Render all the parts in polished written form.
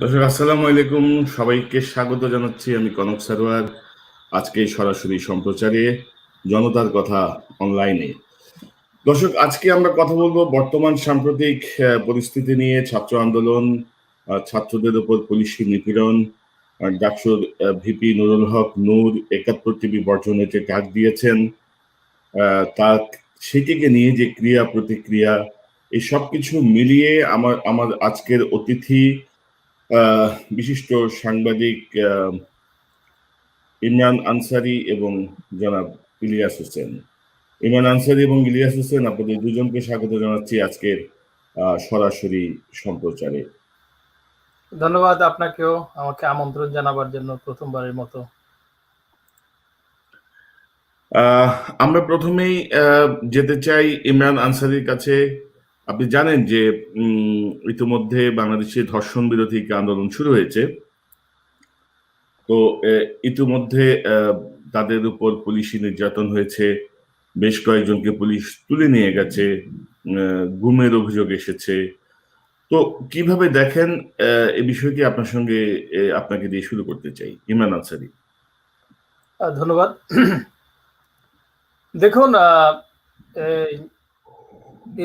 দর্শক আসসালামু আলাইকুম, সবাইকে স্বাগত জানাচ্ছি। আমি কনক সারোয়ার। আজকে সরাসরি সম্প্রচারে জনতার কথা অনলাইনে। দর্শক, আজকে আমরা কথা বলবো বর্তমান সাম্প্রতিক পরিস্থিতি নিয়ে। ছাত্র আন্দোলন, ছাত্রদের উপর পুলিশি নিপীড়ন, ডাকসুর ভিপি নুরুল হক নূর ৭১ টিভি বর্জনের যে ডাক দিয়েছেন, তার সেটিকে নিয়ে যে ক্রিয়া প্রতিক্রিয়া, এই সব কিছু মিলিয়ে আমার আমার আজকের অতিথি আহ বিশিষ্ট সাংবাদিক ইমরান আনসারী এবং জনাব ইলিয়াস হোসেন। ইমরান আনসারী এবং ইলিয়াস হোসেন, আপনাদের দুজনকে স্বাগত জানাচ্ছি আজকের সরাসরি সম্প্রচারে। ধন্যবাদ আপনাকেও আমাকে আমন্ত্রণ জানাবার জন্য প্রথমবারের মতো। আমরা প্রথমেই যেতে চাই ইমরান আনসারীর কাছে। আপনি জানেন যে ইতিমধ্যে বাংলাদেশে ধর্ষণ বিরোধী আন্দোলন শুরু হয়েছে। তো ইতিমধ্যে তাদের উপর পুলিশি নির্যাতন হয়েছে, বেশ কয়েকজনকে পুলিশ তুলে নিয়ে গেছে, গুমের অভিযোগ এসেছে। তো কিভাবে দেখেন এই বিষয়টি? আপনার সঙ্গে আপনাকে দিয়ে শুরু করতে চাই, ইমরান আনসারী। ধন্যবাদ। দেখুন,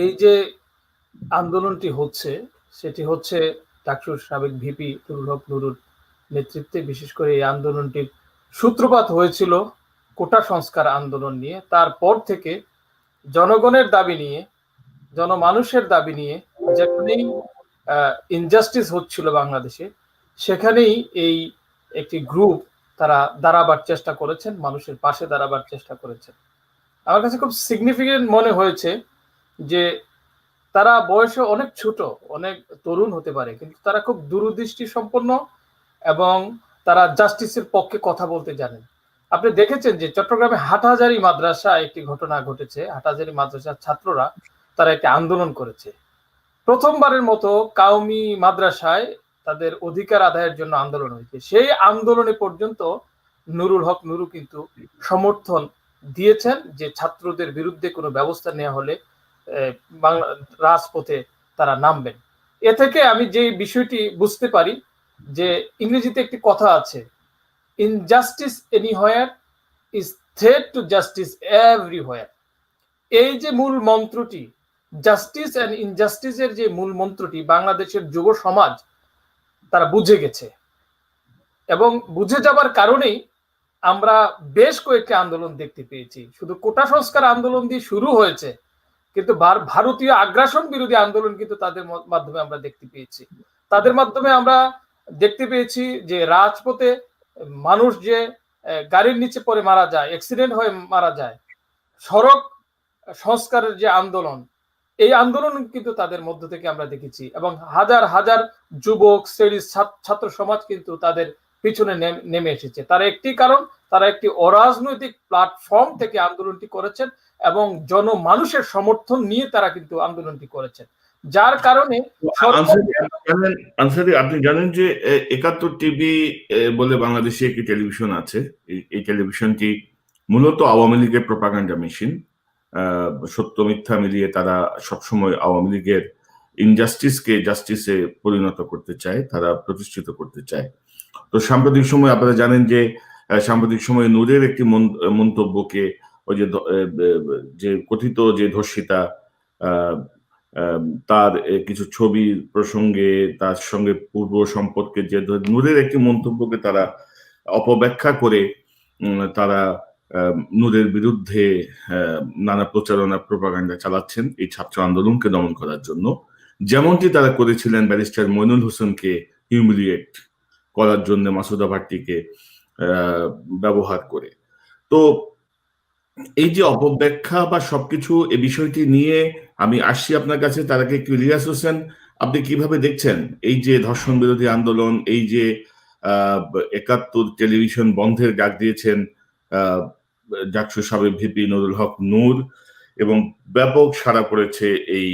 এই যে আন্দোলনটি হচ্ছে সেটি হচ্ছে ডাকসুর সাবেক ভিপি নুরুল হক নুরুর নেতৃত্বে। বিশেষ করে এই আন্দোলনটির সূত্রপাত হয়েছিল কোটা সংস্কার আন্দোলন নিয়ে। তারপর থেকে জনগণের দাবি নিয়ে, জনমানুষের দাবি নিয়ে, যেখানেই ইনজাস্টিস হচ্ছিল বাংলাদেশে, সেখানেই এই একটি গ্রুপ তারা দাঁড়াবার চেষ্টা করেছেন, মানুষের পাশে দাঁড়াবার চেষ্টা করেছেন। আমার কাছে খুব সিগনিফিকেন্ট মনে হয়েছে যে তারা বয়সে অনেক ছোট, অনেক তরুণ হতে পারে, কিন্তু তারা খুব দূরদৃষ্টি সম্পন্ন এবং তারা জাস্টিসের পক্ষে কথা বলতে জানেন। আপনি দেখেছেন যে চট্টগ্রামে হাটহাজারী মাদ্রাসা একটি ঘটনা ঘটেছে। হাটহাজারী মাদ্রাসার ছাত্ররা তারা একটি আন্দোলন করেছে। প্রথমবারের মতো কাউমি মাদ্রাসায় তাদের অধিকার আদায়ের জন্য আন্দোলন হয়েছে। সেই আন্দোলনে পর্যন্ত নুরুল হক নুরু কিন্তু সমর্থন দিয়েছেন যে ছাত্রদের বিরুদ্ধে কোনো ব্যবস্থা নেওয়া হলে বাংলা রাজপথে তারা নামবেন। এ থেকে আমি যে বিষয়টি বুঝতে পারি যে ইংরেজিতে একটি কথা আছে, injustice anywhere is threat to justice everywhere. এই যে মূল মন্ত্রটি, জাস্টিস অ্যান্ড ইনজাস্টিসের যে মূল মন্ত্রটি বাংলাদেশের যুব সমাজ তারা বুঝে গেছে, এবং বুঝে যাবার কারণেই আমরা বেশ কয়েকটি আন্দোলন দেখতে পেয়েছি। শুধু কোটা সংস্কার আন্দোলন দিয়ে শুরু হয়েছে, কিন্তু ভারতীয় আগ্রাসন বিরোধী আন্দোলন কিন্তু তাদের মাধ্যমে আমরা দেখতে পেয়েছি। তাদের মাধ্যমে আমরা দেখতে পেয়েছি যে রাজপথে মানুষ যে গাড়ির নিচে পড়ে মারা যায়, অ্যাক্সিডেন্ট হয়ে মারা যায়, সড়ক সংস্কারের যে আন্দোলন, এই আন্দোলন কিন্তু তাদের মধ্য থেকে আমরা দেখেছি, এবং হাজার হাজার যুবক শ্রেণীর ছাত্র সমাজ কিন্তু তাদের পিছনে নেমে এসেছে। তার একটি কারণ, তারা একটি অরাজনৈতিক প্ল্যাটফর্ম থেকে আন্দোলনটি করেছেন এবং জনমানুষের সমর্থন নিয়ে তারা কিন্তু আন্দোলনটি করেছেন, যার কারণে আনসারী, আপনি জানেন যে ৭১ টিভি বলে বাংলাদেশে একটি টেলিভিশন আছে। এই টেলিভিশনটি মূলত আওয়ামী লীগের প্রোপাগান্ডা মেশিন। সত্য মিথ্যা মিলিয়ে তারা সবসময় আওয়ামী লীগের ইনজাস্টিসকে জাস্টিসে পরিণত করতে চায়, তারা প্রতিষ্ঠিত করতে চায়। তো সাম্প্রতিক সময় আপনারা জানেন যে সাম্প্রতিক সময়ে নূরের একটি মন্তব্যকে, ওই যে কথিত যে ধর্ষিতা, তার কিছু ছবির প্রসঙ্গে, তার সঙ্গে পূর্ব সম্পর্কে যে নূরের একটি মন্তব্যকে তারা অপব্যাখ্যা করে তারা নূরের বিরুদ্ধে নানা প্রচারণা প্রোপাগান্ডা চালাচ্ছেন এই ছাত্র আন্দোলনকে দমন করার জন্য, যেমনটি তারা করেছিলেন ব্যারিস্টার মইনুল হোসেনকে হিউমিলিয়েট করার জন্য মাসুদা ভাট্টিকে ব্যবহার করে। তো এই যে অপব্যাখ্যা বা সবকিছু, এই বিষয়টি নিয়ে আমি আসছি আপনার কাছে। তার আগে একটু ইলিয়াস হোসেন, আপনি কিভাবে দেখছেন এই যে ধর্ষণ বিরোধী আন্দোলন, এই যে ৭১ টেলিভিশন বন্ধের ডাক দিয়েছেন ডাকসু সাবেক ভিপি নুরুল হক নূর, এবং ব্যাপক সাড়া পড়েছে এই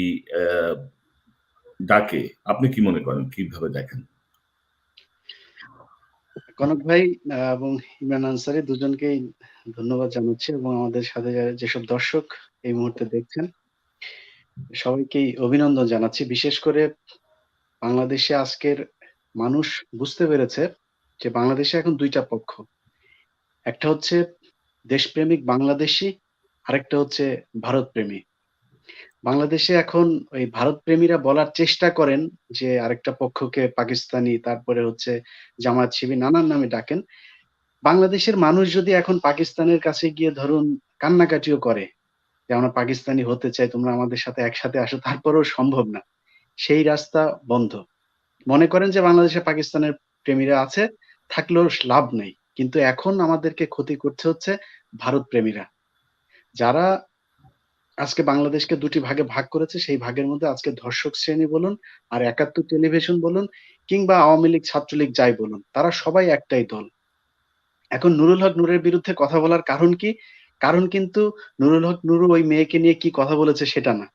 ডাকে? আপনি কি মনে করেন, কিভাবে দেখেন? কনক ভাই এবং ইমরান আনসারী দুজনকেই ধন্যবাদ জানাচ্ছি, এবং আমাদের সাথে যেসব দর্শক এই মুহূর্তে দেখছেন সবাইকেই অভিনন্দন জানাচ্ছি। বিশেষ করে বাংলাদেশে আজকের মানুষ বুঝতে পেরেছে যে বাংলাদেশে এখন দুইটা পক্ষ। একটা হচ্ছে দেশপ্রেমিক বাংলাদেশী, আরেকটা হচ্ছে ভারতপ্রেমী। বাংলাদেশে এখন ওই ভারতপ্রেমীরা বলার চেষ্টা করেন যে আরেকটা পক্ষকে পাকিস্তানি, তারপরে হচ্ছে জামায়াত শিবির নানান নামে ডাকেন। বাংলাদেশের মানুষ যদি এখন পাকিস্তানের কাছে গিয়ে ধরুন কান্নাকাটিও করে যে আমরা পাকিস্তানি হতে চাই, তোমরা আমাদের সাথে একসাথে আসো, তারপরেও সম্ভব না। সেই রাস্তা বন্ধ। মনে করেন যে বাংলাদেশে পাকিস্তানের প্রেমীরা আছে, থাকলেও লাভ নেই। কিন্তু এখন আমাদেরকে ক্ষতি করছে হচ্ছে ভারত প্রেমীরা। যারা আজকে বাংলাদেশকে ২ টি ভাগে ভাগ করেছে, সেই ভাগের মধ্যে আজকে ধর্ষক শ্রেণী বলুন, আর ৭১ টেলিভিশন বলুন, কিংবা আওয়ামী লীগ, ছাত্রলীগ যাই বলুন, তারা সবাই একটাই দল। এখন নুরুল হক নূরের বিরুদ্ধে কথা বলার কারণ কি? কারণ কিন্তু নুরুল হক নূর ওই মেয়েকে নিয়ে কি কথা বলেছে সেটা না।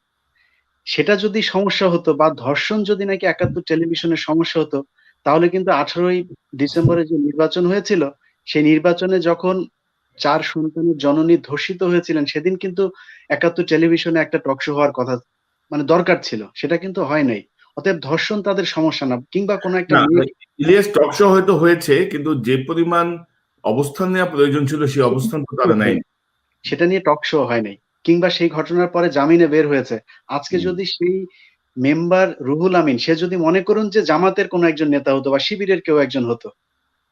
সেটা যদি সমস্যা হতো বা ধর্ষণ যদি নাকি ৭১ টেলিভিশনের সমস্যা হতো, তাহলে কিন্তু ১৮ই ডিসেম্বরে যে নির্বাচন হয়েছিল, সেই নির্বাচনে যখন ৪ সন্তানের জননী ধর্ষিত হয়েছিলেন, সেদিন কিন্তু ৭১ টেলিভিশনে একটা টক শো হওয়ার কথা মানে দরকার ছিল। সেটা কিন্তু হয় নাই। অতএব ধর্ষণ তাদের সমস্যা না। কিংবা কোনো একটা না, মেয়ে ইলিয়াস টক শো হয়তো হয়েছে, কিন্তু যে পরিমাণ অবস্থান নেওয়া প্রয়োজন ছিল সেই অবস্থান তো তারা নেয়নি। সেটা নিয়ে টক শো হয় নাই। কিংবা সেই ঘটনার পরে জামিনে বের হয়েছে। আজকে যদি সেই মেম্বার রুহুল আমিন সে যদি মনে করুন যে জামাতের কোনো একজন নেতা হতো বা শিবিরের কেউ একজন হতো,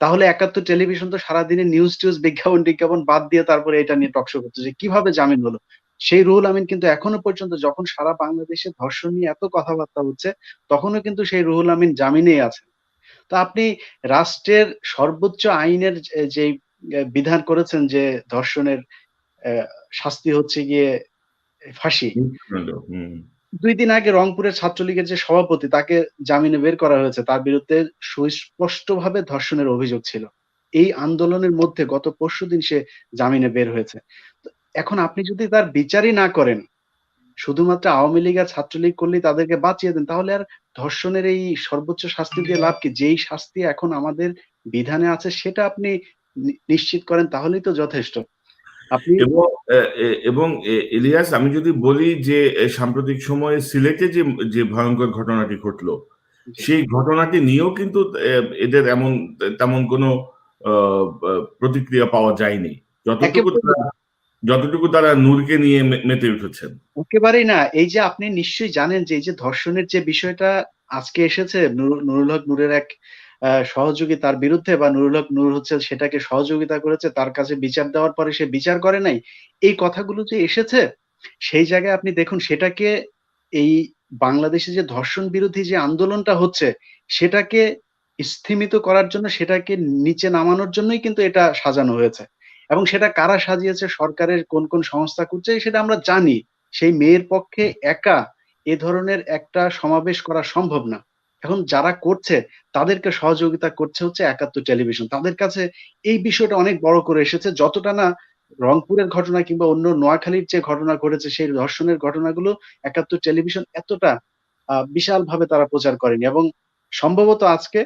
তাহলে ৭১ টেলিভিশন তো সারাদিনে নিউজ-টিউজ, বিজ্ঞাপন-টিজ্ঞাপন বাদ দিয়ে তারপরে এটা নিয়ে টক শো করতো যে কিভাবে জামিন হলো। সেই রুহুল আমিন কিন্তু এখনো পর্যন্ত যখন সারা বাংলাদেশে ধর্ষণ নিয়ে এত কথাবার্তা হচ্ছে, তখনও কিন্তু সেই রুহুল আমিন জামিনেই আছেন। তো আপনি রাষ্ট্রের সর্বোচ্চ আইনের যেই বিধান করেছেন যে ধর্ষণের শাস্তি হচ্ছে গিয়ে ফাঁসি। হুম। ২ দিন আগে রংপুরের ছাত্রলীগের যে সভাপতি তাকে জামিনে বের করা হয়েছে। তার বিরুদ্ধে সুস্পষ্টভাবে ধর্ষণের অভিযোগ ছিল। এই আন্দোলনের মধ্যে গত পরশুদিন সে জামিনে বের হয়েছে। তো এখন আপনি যদি তার বিচারই না করেন, শুধুমাত্র আওয়ামী লীগ আর ছাত্রলীগ করলেই তাদেরকে বাঁচিয়ে দেন, তাহলে আর ধর্ষণের এই সর্বোচ্চ শাস্তি দিয়ে লাভ কি? যেই শাস্তি এখন আমাদের বিধানে আছে সেটা আপনি নিশ্চিত করেন, তাহলেই তো যথেষ্ট। আপনি এবং ইলিয়াস, আমি যদি বলি যে সাম্প্রতিক সময়ে সিলেটে যে যে ভয়ঙ্কর ঘটনাটি ঘটলো, জি। সেই ঘটনাটি নিয়েও কিন্তু এদের তেমন কোনো প্রতিক্রিয়া পাওয়া যায়নি। যতটুকু একেবারে তারা যতটুকু তারা নূরকে নিয়ে মেতে উঠেছেন। একেবারেই না। এই যে আপনি নিশ্চয়ই জানেন যে এই যে ধর্ষণের যে বিষয়টা আজকে এসেছে নুরুল হক নূরের এক সহযোগী তার বিরুদ্ধে, বা নুরুল হক নূর হচ্ছে সেটাকে সহযোগিতা করেছে, তার কাছে বিচার দেওয়ার পরে সে বিচার করে নাই। এই কথাগুলো যে এসেছে, সেই জায়গায় আপনি দেখুন সেটাকে এই বাংলাদেশে যে ধর্ষণ বিরোধী যে আন্দোলনটা হচ্ছে, সেটাকে স্তিমিত করার জন্য, সেটাকে নিচে নামানোর জন্যই কিন্তু এটা সাজানো হয়েছে। এবং সেটা কারা সাজিয়েছে, সরকারের কোন সংস্থা করছে সেটা আমরা জানি। সেই মেয়ের পক্ষে একা এ ধরনের একটা সমাবেশ করা সম্ভব না। এখন যারা করছে তাদেরকে সহযোগিতা করছে হচ্ছে ৭১ টেলিভিশন। তাদের কাছে এই বিষয়টা অনেক বড় করে এসেছে, যতটা না রংপুরের ঘটনা কিংবা অন্য নোয়াখালীর যে ঘটনা ঘটেছে সেই ধর্ষণের ঘটনাগুলো ৭১ টেলিভিশন এতটা বিশালভাবে তারা প্রচার করেনি। এবং সম্ভবত আজকে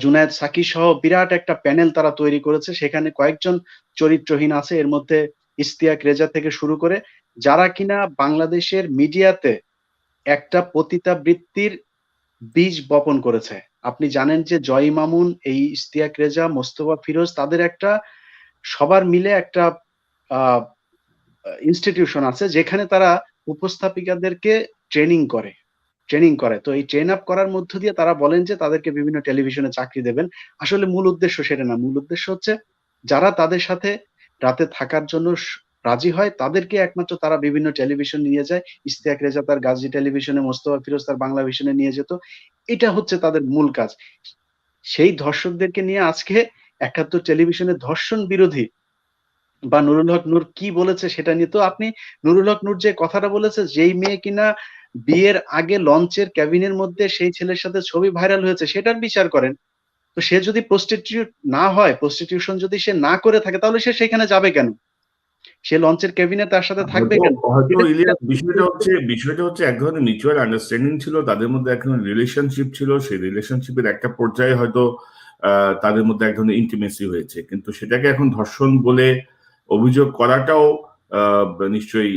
জুনায়েদ সাকি সহ বিরাট একটা প্যানেল তারা তৈরি করেছে। সেখানে কয়েকজন চরিত্রহীন আছে। এর মধ্যে ইশতিয়াক রেজা থেকে শুরু করে যারা কিনা বাংলাদেশের মিডিয়াতে একটা পতিতাবৃত্তির বীজ বপন করেছে। আপনি জানেন যে জয় মামুন, এই ইশতিয়াক রেজা, মোস্তফা ফিরোজ তাদের একটা সবার মিলে একটা আ ইনস্টিটিউশন আছে যেখানে তারা উপস্থাপিকাদেরকে ট্রেনিং করে। তো এই ট্রেন আপ করার মধ্য দিয়ে তারা বলেন যে তাদেরকে বিভিন্ন টেলিভিশনে চাকরি দেবেন। আসলে মূল উদ্দেশ্য সেটা না। মূল উদ্দেশ্য হচ্ছে যারা তাদের সাথে রাতে থাকার জন্য রাজি হয় তাদেরকে একমাত্র তারা বিভিন্ন টেলিভিশন নিয়ে যায়। ইশতিয়াক রেজা তার গাজী টেলিভিশনে, মোস্তফা ফিরোজ তার বাংলা ভিশনে নিয়ে যেত। এটা হচ্ছে তাদের মূল কাজ। সেই ধর্ষকদেরকে নিয়ে আজকে ৭১ টেলিভিশনে ধর্ষণ বিরোধী বা নুরুল হক নূর কি বলেছে সেটা নিয়ে তো আপনি নুরুল হক নূর যে কথাটা বলেছে, যেই মেয়ে কিনা বিয়ের আগে লঞ্চের কেবিনের মধ্যে সেই ছেলের সাথে ছবি ভাইরাল হয়েছে সেটার বিচার করেন। তো সে যদি প্রস্টিটিউট না হয়, প্রস্টিটিউশন যদি সে না করে থাকে তাহলে সে সেখানে যাবে কেন? সে লঞ্চের কেবিনে তার সাথে থাকবে কেন? হয়তো এটা ইলিয়াস, বিষয়টা হচ্ছে এক ধরনের মিউচুয়াল আন্ডারস্ট্যান্ডিং ছিল, তাদের মধ্যে এক ধরনের রিলেশনশিপ ছিল। সেই রিলেশনশিপের একটা পর্যায়ে হয়তো তাদের মধ্যে এক ধরনের ইন্টিমেসি হয়েছে, কিন্তু সেটাকে এখন ধর্ষণ বলে অভিযোগ করাটাও নিশ্চয়ই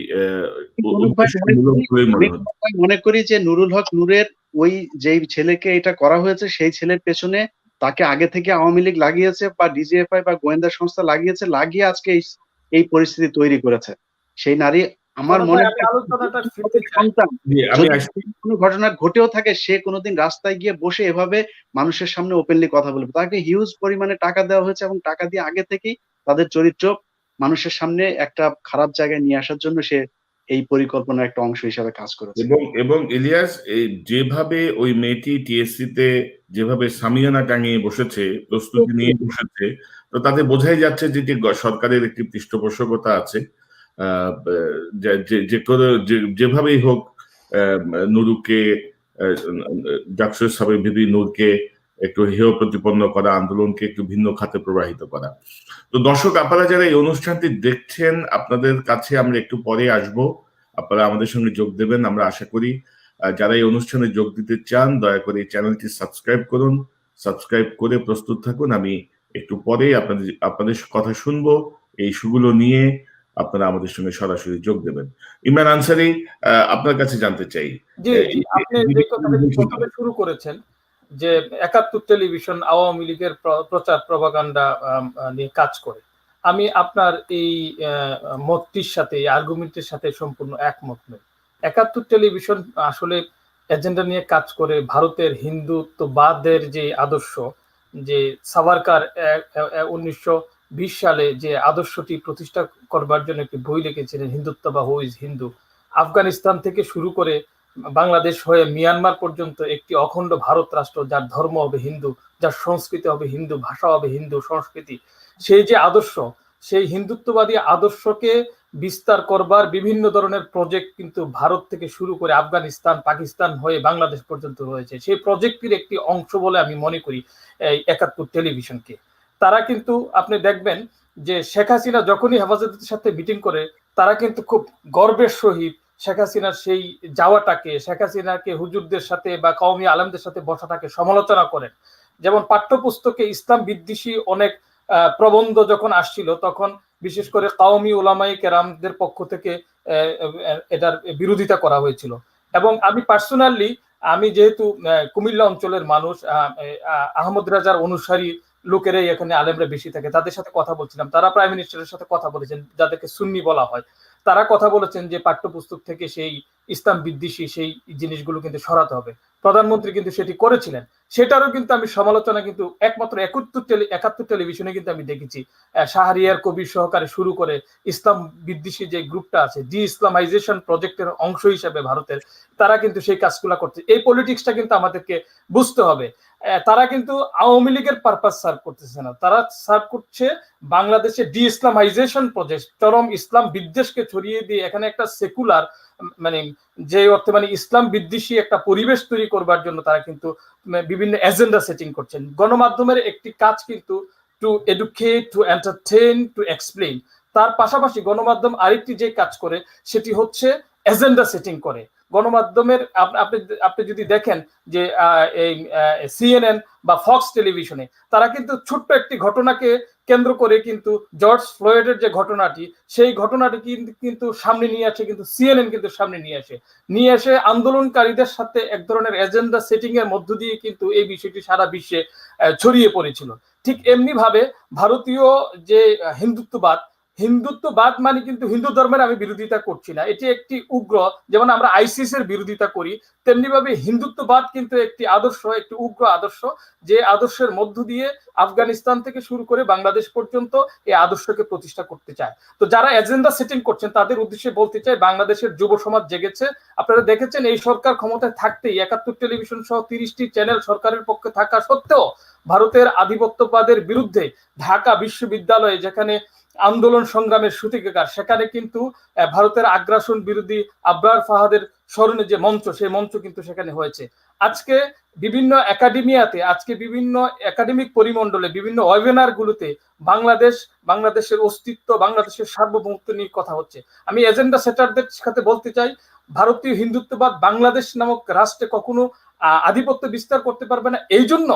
অনুপ ভাই উদ্দেশ্যমূলক বলে মনে হচ্ছে। মনে করি যে নুরুল হক নূরের ওই যেই ছেলেকে এটা করা হয়েছে সেই ছেলের পেছনে তাকে আগে থেকে আওয়ামী লীগ লাগিয়েছে বা ডিজিএফআই বা গোয়েন্দা সংস্থা লাগিয়ে আজকে এই পরিস্থিতি তৈরি করেছে। সেই নারী আমার মনে আমি আলোচনাটা ফিরতে চাই। সন্তান আমি যদি কোনো ঘটনা ঘটেও থাকে সে কোনোদিন রাস্তায় গিয়ে বসে এভাবে মানুষের সামনে ওপেনলি কথা বলবে। তাকে হিউজ পরিমাণে টাকা দেওয়া হয়েছে এবং টাকা দিয়ে আগে থেকেই তাদের চরিত্র মানুষের সামনে একটা খারাপ জায়গায় নিয়ে আসার জন্য সে এই পরিকল্পনার একটা অংশ হিসাবে কাজ করেছে। এবং ইলিয়াস, এই যেভাবে ওই মেয়েটি টিএসসি তে যেভাবে সামিয়ানা টাঙিয়ে বসেছে, প্রস্তুতি নিয়ে বসেছে, তো তাতে বোঝাই যাচ্ছে যে সরকারের একটি পৃষ্ঠপোষকতা আছে। যেভাবেই হোক নুরুকে, ডাকসুর সাবেক ভিপি নূরকে একটু হেয় প্রতিপন্ন করা, আন্দোলনকে একটু ভিন্ন খাতে প্রবাহিত করা। তো দর্শক, আপনারা যারা এই অনুষ্ঠানটি দেখছেন, আপনাদের কাছে আমরা একটু পরে আসবো, আপনারা আমাদের সঙ্গে যোগ দেবেন আমরা আশা করি। যারা এই অনুষ্ঠানে যোগ দিতে চান দয়া করে এই চ্যানেলটি সাবস্ক্রাইব করুন, সাবস্ক্রাইব করে প্রস্তুত থাকুন। আমি একটু পরে আপনাদের কথা শুনবো, এই ইস্যুগুলো নিয়ে আপনারা আমাদের সঙ্গে সরাসরি যোগ দেবেন। ইমরান আনসারী, আপনার কাছে জানতে চাই, জি জি, আপনি যে কথাটা প্রথমে শুরু করেছেন যে ৭১ টেলিভিশন আওয়ামী লীগের প্রচার প্রপাগান্ডা নিয়ে কাজ করে, আমি আপনার এই মতটির সাথে, এই আর্গুমেন্টের সাথে সম্পূর্ণ একমত নই। ৭১ টেলিভিশন আসলে এজেন্ডা নিয়ে কাজ করে ভারতের হিন্দুত্ববাদের যে আদর্শ, যে সাভারকার 1920 সালে যে আদর্শটি প্রতিষ্ঠা করবার জন্য একটি বই লিখেছিলেন, হিন্দুত্ব বা হু ইজ হিন্দু। আফগানিস্তান থেকে শুরু করে বাংলাদেশ হয়ে মিয়ানমার পর্যন্ত একটি অখণ্ড ভারত রাষ্ট্র, যার ধর্ম হবে হিন্দু, যার সংস্কৃতি হবে হিন্দু, ভাষা হবে হিন্দু সংস্কৃতি, সেই যে আদর্শ, সেই হিন্দুত্ববাদী আদর্শকে বিস্তার করবার বিভিন্ন ধরনের প্রজেক্ট কিন্তু ভারত থেকে শুরু করে আফগানিস্তান, পাকিস্তান হয়ে বাংলাদেশ পর্যন্ত রয়েছে। সেই প্রজেক্টের একটি অংশ বলে আমি মনে করি এই ৭১ টেলিভিশনকে। তারা কিন্তু আপনি দেখবেন যে শেখ হাসিনা যখনই হেফাজতের সাথে মিটিং করে, তারা কিন্তু খুব গর্বের সহিত শেখ হাসিনার সেই যাওয়াটাকে, শেখ হাসিনাকে হুজুরদের সাথে বা কওমি আলেমদের সাথে বসাটাকে সমালোচনা করেন। যেমন পাঠ্যপুস্তকে ইসলাম বিদ্বেষী অনেক প্রবন্ধ যখন আসছিল, তখন বিশেষ করে কওমি উলামায়ে কেরামদের পক্ষ থেকে এটার বিরোধিতা করা হয়েছিল। এবং আমি পার্সোনালি, আমি যেহেতু কুমিল্লা অঞ্চলের মানুষ, আহমদ রাজার অনুসারী লোকেরাই এখানে আলেমরা বেশি থাকে, তাদের সাথে কথা বলছিলাম। তারা প্রাইম মিনিস্টারের সাথে কথা বলেছেন, যাদেরকে সুন্নি বলা হয়। তারা কথা বলেছেন যে পাঠ্যপুস্তক থেকে সেই ইসলাম বিদ্বেষী সেই জিনিসগুলো কিন্তু সরাতে হবে। প্রধানমন্ত্রী কিন্তু সেটি করেছিলেন। সেটারও কিন্তু আমি সমালোচনা কিন্তু একমাত্র ৭১ টেলিভিশনে কিন্তু আমি দেখেছি। শাহরিয়ার কবির সহকারে শুরু করে ইসলাম বিদ্বেষী যে গ্রুপটা আছে, ডি ইসলামাইজেশন প্রজেক্টের অংশ হিসেবে ভারতের, তারা কিন্তু সেই কাজগুলো করছে। এই পলিটিক্সটা কিন্তু আমাদেরকে বুঝতে হবে। তারা কিন্তু আওয়ামী লীগের পারপাস সার্ভ করতেছে না, তারা সার্ভ করছে বাংলাদেশে ডি ইসলামাইজেশন প্রজেক্ট, চরম ইসলাম বিদ্বেষকে ছড়িয়ে দিয়ে এখানে একটা সেকুলার, মানে যে অর্থে মানে ইসলাম বিদ্বেষী একটা পরিবেশ তৈরি করবার জন্য তারা কিন্তু বিভিন্ন এজেন্ডা সেটিং করছেন। গণমাধ্যমের একটি কাজ কিন্তু two educate, two entertain, to explain. তার পাশাপাশি গণমাধ্যম আরেকটি যে কাজ করে সেটি হচ্ছে এজেন্ডা সেটিং করে। গণমাধ্যমের আপনি যদি দেখেন যে এই সিএনএন বা ফক্স টেলিভিশনে, তারা কিন্তু ছোট্ট একটি ঘটনাকে কেন্দ্র করে কিন্তু জর্জ ফ্লয়েডের যে ঘটনাটি, সেই ঘটনাটি কিন্তু সামনে নিয়ে আসে, কিন্তু সিএনএন কিন্তু সামনে নিয়ে আসে আন্দোলনকারীদের সাথে এক ধরনের এজেন্ডা সেটিং এর মধ্য দিয়ে কিন্তু এই বিষয়টি সারা বিশ্বে ছড়িয়ে পড়েছিল। ঠিক এমনি ভাবে ভারতীয় যে হিন্দুত্ববাদ মানে কিন্তু হিন্দু ধর্মের আমি বিরোধিতা করছি না, এটি একটি উগ্র, যেমন আমরা আইসিস এর বিরোধিতা করি, তেমনি ভাবে হিন্দুত্ববাদ কিন্তু একটি আদর্শ, একটি উগ্র আদর্শ, যে আদর্শের মধ্য দিয়ে আফগানিস্তান থেকে শুরু করে বাংলাদেশ পর্যন্ত এই আদর্শকে প্রতিষ্ঠা করতে চায়। তো যারা এজেন্ডা সেটিং করছেন তাদের উদ্দেশ্যে বলতে চাই, বাংলাদেশের যুব সমাজ জেগেছে। আপনারা দেখেছেন এই সরকার ক্ষমতায় থাকতেই ৭১ টেলিভিশন সহ ৩০টি চ্যানেল সরকারের পক্ষে থাকা সত্ত্বেও ভারতের আধিপত্যবাদের বিরুদ্ধে ঢাকা বিশ্ববিদ্যালয়ে যেখানে আন্দোলন সংগ্রামের সূতিকাগার, সেখানে কিন্তু ভারতের আগ্রাসন বিরোধী আবরার ফাহাদের স্মরণে যে মঞ্চ, সেই মঞ্চ কিন্তু সেখানে হয়েছে। আজকে বিভিন্ন একাডেমিয়াতে, আজকে বিভিন্ন একাডেমিক পরিমণ্ডলে, বিভিন্ন ওয়েবিনার গুলোতে বাংলাদেশের অস্তিত্ব, বাংলাদেশের সার্বভৌমত্ব নিয়ে কথা হচ্ছে। আমি এজেন্ডা সেটারদের সাথে বলতে চাই, ভারতীয় হিন্দুত্ববাদ বাংলাদেশ নামক রাষ্ট্রে কখনো আধিপত্য বিস্তার করতে পারবে না। এই জন্য,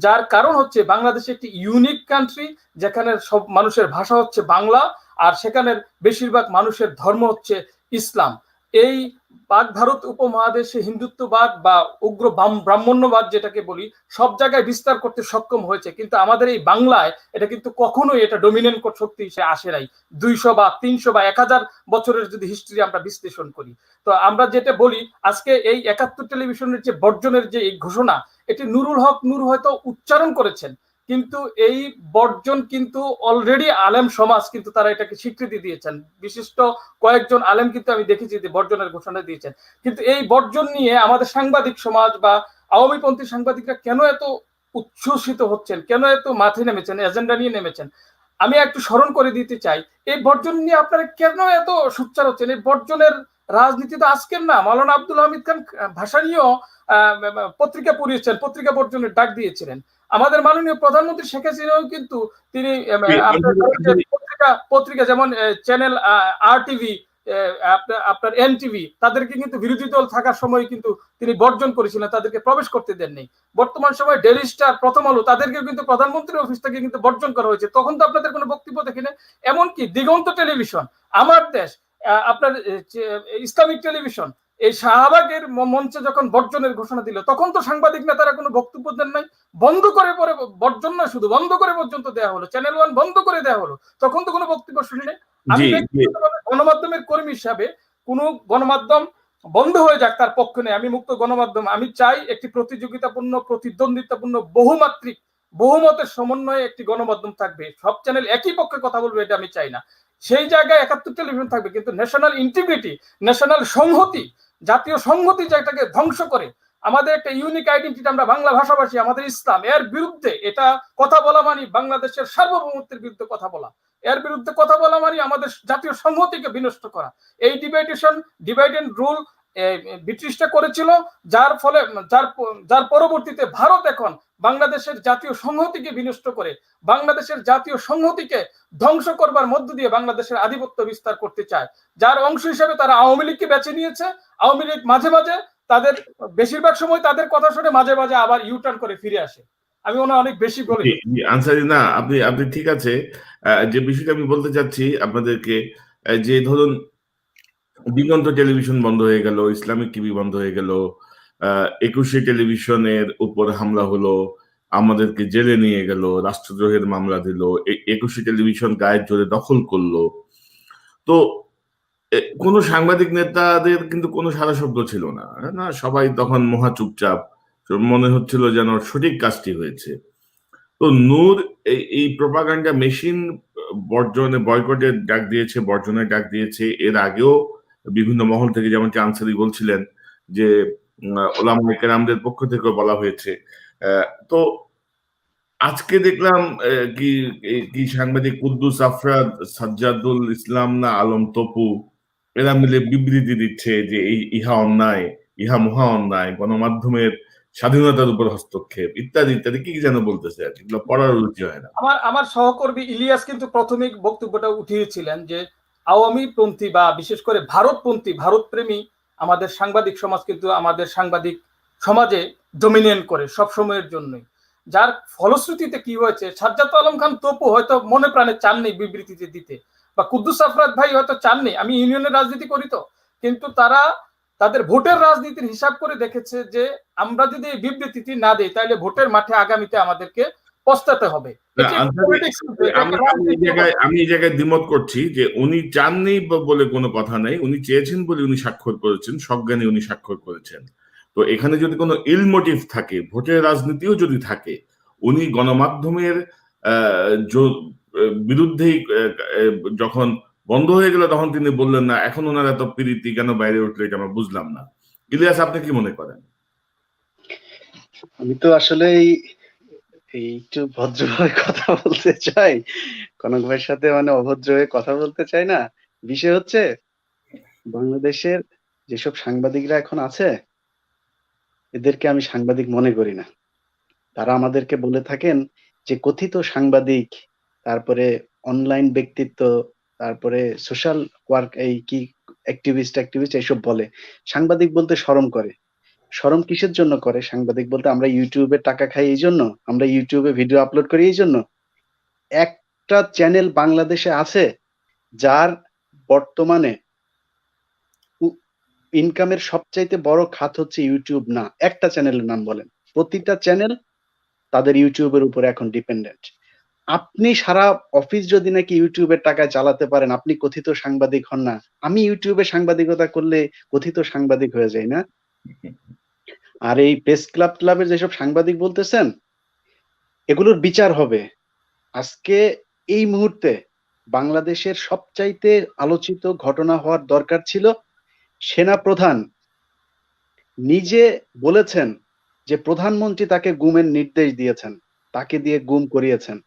যার কারণ হচ্ছে বাংলাদেশ একটি ইউনিক কান্ট্রি, যেখানে সব মানুষের ভাষা হচ্ছে বাংলা, আর সেখানের বেশিরভাগ মানুষের ধর্ম হচ্ছে ইসলাম। এই পাক ভারত উপমহাদেশে হিন্দুত্ববাদ বা উগ্র ব্রাহ্মণ্যবাদ যেটাকে বলি সব জায়গায় বিস্তার করতে সক্ষম হয়েছে, কিন্তু আমাদের এই বাংলায় এটা কিন্তু কখনোই এটা ডমিনেন্ট শক্তি হিসেবে আসে নাই। 200 বা 300 বা 1000 বছরের যদি হিস্ট্রি আমরা বিশ্লেষণ করি, তো আমরা যেটা বলি আজকে এই 71 টেলিভিশনের যে বর্জনের যে এই ঘোষণা, এটি নুরুল হক নূর হয়তো উচ্চারণ করেছেন, কিন্তু এই বর্জন কিন্তু অলরেডি আলেম সমাজ কিন্তু তারা এটাকে স্বীকৃতি দিয়েছেন। বিশিষ্ট কয়েকজন আলেম কিন্তু আমি দেখেছি যে বর্জনের ঘোষণা দিয়েছেন। কিন্তু এই বর্জন নিয়ে আমাদের সাংবাদিক সমাজ বা আওয়ামীপন্থী সাংবাদিকরা কেন এত উচ্ছ্বসিত হচ্ছেন, কেন এত মাথায় নেমেছেন, এজেন্ডা নিয়ে নেমেছেন? আমি একটু স্মরণ করে দিতে চাই, এই বর্জন নিয়ে আপনারা কেন এত সোচ্চার হচ্ছেন? এই বর্জনের রাজনীতি তো আজকের না। মাওলানা আব্দুল হামিদ খান ভাষা নিয়েও পত্রিকা পড়িয়েছেন, পত্রিকা বর্জনের ডাক দিয়েছিলেন। আমাদের মাননীয় প্রধানমন্ত্রী শেখ হাসিনাও কিন্তু তিনি পত্রিকা যেমন চ্যানেল আর টিভি, আপনার এনটিভি, তাদেরকে কিন্তু বিরোধী দল থাকার সময় কিন্তু তিনি বর্জন করেছিলেন, তাদেরকে প্রবেশ করতে দেননি। বর্তমান সময় ডেইলি স্টার, প্রথম আলো, তাদেরকে কিন্তু প্রধানমন্ত্রীর অফিস থেকে কিন্তু বর্জন করা হয়েছে। তখন তো আপনাদের কোনো বক্তব্য দেখি না। এমনকি দিগন্ত টেলিভিশন, আমার দেশ, আপনার ইসলামিক টেলিভিশন, এই শাহবাগের মঞ্চে যখন বর্জনের ঘোষণা দিল, তখন তো সাংবাদিক নেতারা কোনো বক্তব্য দেন নাই। বন্ধ করে পরে বর্জন না, শুধু বন্ধ করে পর্যন্ত দেওয়া হলো, চ্যানেল 1 বন্ধ করে দেওয়া হলো, তখন তো কোনো বক্তব্য শুনি নাই। আমি ব্যক্তিগতভাবে গণমাধ্যমের কর্মী হিসাবে কোনো গণমাধ্যম বন্ধ হয়ে যাক তার পক্ষে নেই। আমি মুক্ত গণমাধ্যম, আমি চাই একটি প্রতিযোগিতাপূর্ণ, প্রতিদ্বন্দ্বিতাপূর্ণ, বহুমাত্রিক, বহুমতের সমন্বয়ে একটি গণমাধ্যম থাকবে। সব চ্যানেল একই পক্ষে কথা বলবে, এটা আমি চাই না। সেই জায়গায় 71 টেলিভিশন থাকবে, কিন্তু ন্যাশনাল ইন্টিগ্রিটি, ন্যাশনাল সংহতি, জাতীয় সংহতি যেটাকে ধ্বংস করে, আমাদের একটা ইউনিক আইডেন্টিটি, আমরা বাংলা ভাষাভাষী, আমাদের ইসলাম, এর বিরুদ্ধে এটা কথা বলা মানে বাংলাদেশের সার্বভৌমত্বের বিরুদ্ধে কথা বলা, এর বিরুদ্ধে কথা বলা মানে আমাদের জাতীয় সংহতিকে বিনষ্ট করা। এই ডিভাইড এন্ড রুল ব্রিটিশটা করেছিল, যার ফলে যার পরবর্তীতে ভারত এখন বাংলাদেশের জাতীয় সংহতিকে বিনষ্ট করে, বাংলাদেশের জাতীয় সংহতিকে ধ্বংস করবার মধ্য দিয়ে বাংলাদেশের আধিপত্য বিস্তার করতে চায়। যার অংশ হিসেবে তারা আওয়ামী লীগকে বেছে নিয়েছে। আওয়ামী লীগ মাঝে মাঝে তাদের, বেশিরভাগ সময় তাদের কথা শুনে মাঝে মাঝে আবার ইউটার্ন করে ফিরে আসে। আমি মনে অনেক বেশি বলে আনসারি না, আপনি ঠিক আছে। যে বিষয়টা আমি বলতে চাচ্ছি আপনাদেরকে, যে ধরুন দিগন্ত টেলিভিশন বন্ধ হয়ে গেল, ইসলামিক টিভি বন্ধ হয়ে গেল, 21 টেলিভিশনের উপর হামলা হলো, আমাদেরকে জেলে নিয়ে গেল, রাষ্ট্রদ্রোহের মামলা দিল, 21 টেলিভিশন গায়ের জোরে দখল করলো। তো কোনো সাংবাদিক নেতাদের কিন্তু কোনো সারা শব্দ ছিল না, না, সবাই তখন মহা চুপচাপ, মনে হচ্ছিল যেন সঠিক কাজটি হয়েছে। তো নূর এই প্রোপাগান্ডা মেশিন বয়কটের ডাক দিয়েছে, বর্জনের ডাক দিয়েছে। এর আগেও বিভিন্ন মহল থেকে, যেমন আনসারি বলছিলেন যে ওলামায়ে কেরামদের পক্ষ থেকে বলা হয়েছে। তো আজকে দেখলাম কি সাংবাদিক কুদ্দুস আফরাদ, সাজ্জাদুল ইসলাম না আলম তপু, এরা মিলে বিবৃতি দিচ্ছে যে ইহা অন্যায়, ইহা মহা অন্যায়, গণমাধ্যমের স্বাধীনতার উপর হস্তক্ষেপ, ইত্যাদি ইত্যাদি কি যেন বলতেছে। আর এগুলো পড়ার রুচি হয় না। আমার সহকর্মী ইলিয়াস কিন্তু প্রাথমিক বক্তব্যটা উঠিয়েছিলেন যে আওয়ামী পন্থী বা বিশেষ করে ভারতপন্থী, ভারতপ্রেমী আমাদের সাংবাদিক সমাজ কিন্তু আমাদের সাংবাদিক সমাজে ডমিনেট করে সব সময়ের জন্যই। যার ফলশ্রুতিতে কি হয়েছে, সাজ্জাদ আলম খান তপু হয়তো মনে প্রাণে চাননি বিবৃতিতে দিতে, বা কুদ্দুস আফরাদ ভাই হয়তো চাননি। আমি ইউনিয়নের রাজনীতি করি তো, কিন্তু তারা তাদের ভোটের রাজনীতির হিসাব করে দেখেছে যে আমরা যদি এই বিবৃতিটি না দিই তাহলে ভোটের মাঠে আগামীতে আমাদেরকে পস্তাতে হবে। আমি এই জায়গায় দ্বিমত করছি যে উনি চাননি বলে কোনো কথা নেই, উনি চেয়েছেন বলে উনি স্বাক্ষর করেছেন, সজ্ঞানে উনি স্বাক্ষর করেছেন। তো এখানে যদি কোনো ইল মোটিভ থাকে, ভোটের রাজনীতিও যদি থাকে, উনি গণমাধ্যমের বিরুদ্ধেই যখন বন্ধ হয়ে গেল তখন তিনি বললেন না। এখন ওনার এত প্রীতি কেন বাইরে উঠলো, এটা আমরা বুঝলাম না। ইলিয়াস, আপনি কি মনে করেন? আমি তো আসলে একটু ভদ্রভাবে কথা বলতে চাই, কনক ভাইয়ের সাথে মানে অভদ্র হয়ে কথা বলতে চাই না। বিষয় হচ্ছে বাংলাদেশের যেসব সাংবাদিকরা এখন আছে, এদেরকে আমি সাংবাদিক মনে করি না। তারা আমাদেরকে বলে থাকেন যে কথিত সাংবাদিক, তারপরে অনলাইন ব্যক্তিত্ব, তারপরে সোশ্যাল ওয়ার্ক, এই কি অ্যাক্টিভিস্ট এইসব বলে। সাংবাদিক বলতে শরম করে। শরম কিসের জন্য করে? সাংবাদিক বলতে আমরা ইউটিউবে টাকা খাই এই জন্য, আমরা ইউটিউবে ভিডিও আপলোড করি এই জন্য। একটা চ্যানেল বাংলাদেশে আছে যার বর্তমানে ইনকামের সবচাইতে বড় খাত হচ্ছে ইউটিউব না। একটা চ্যানেলের নাম বলেন। প্রতিটা চ্যানেল তাদের ইউটিউবের উপরে এখন ডিপেন্ডেন্ট। আপনি সারা অফিস যদি নাকি ইউটিউবের টাকায় চালাতে পারেন, আপনি কথিত সাংবাদিক হন না। আমি ইউটিউবে সাংবাদিকতা করলে কথিত সাংবাদিক হয়ে যাই না? আর এই প্রেস ক্লাবের যেসব সাংবাদিক বলতেছেন, এগুলোর বিচার হবে। আজকে এই মুহূর্তে বাংলাদেশের সবচাইতে আলোচিত ঘটনা হওয়ার দরকার ছিল, সেনাপ্রধান নিজে বলেছেন যে প্রধানমন্ত্রী তাকে গুমের নির্দেশ দিয়েছেন, তাকে দিয়ে গুম করিয়েছেন।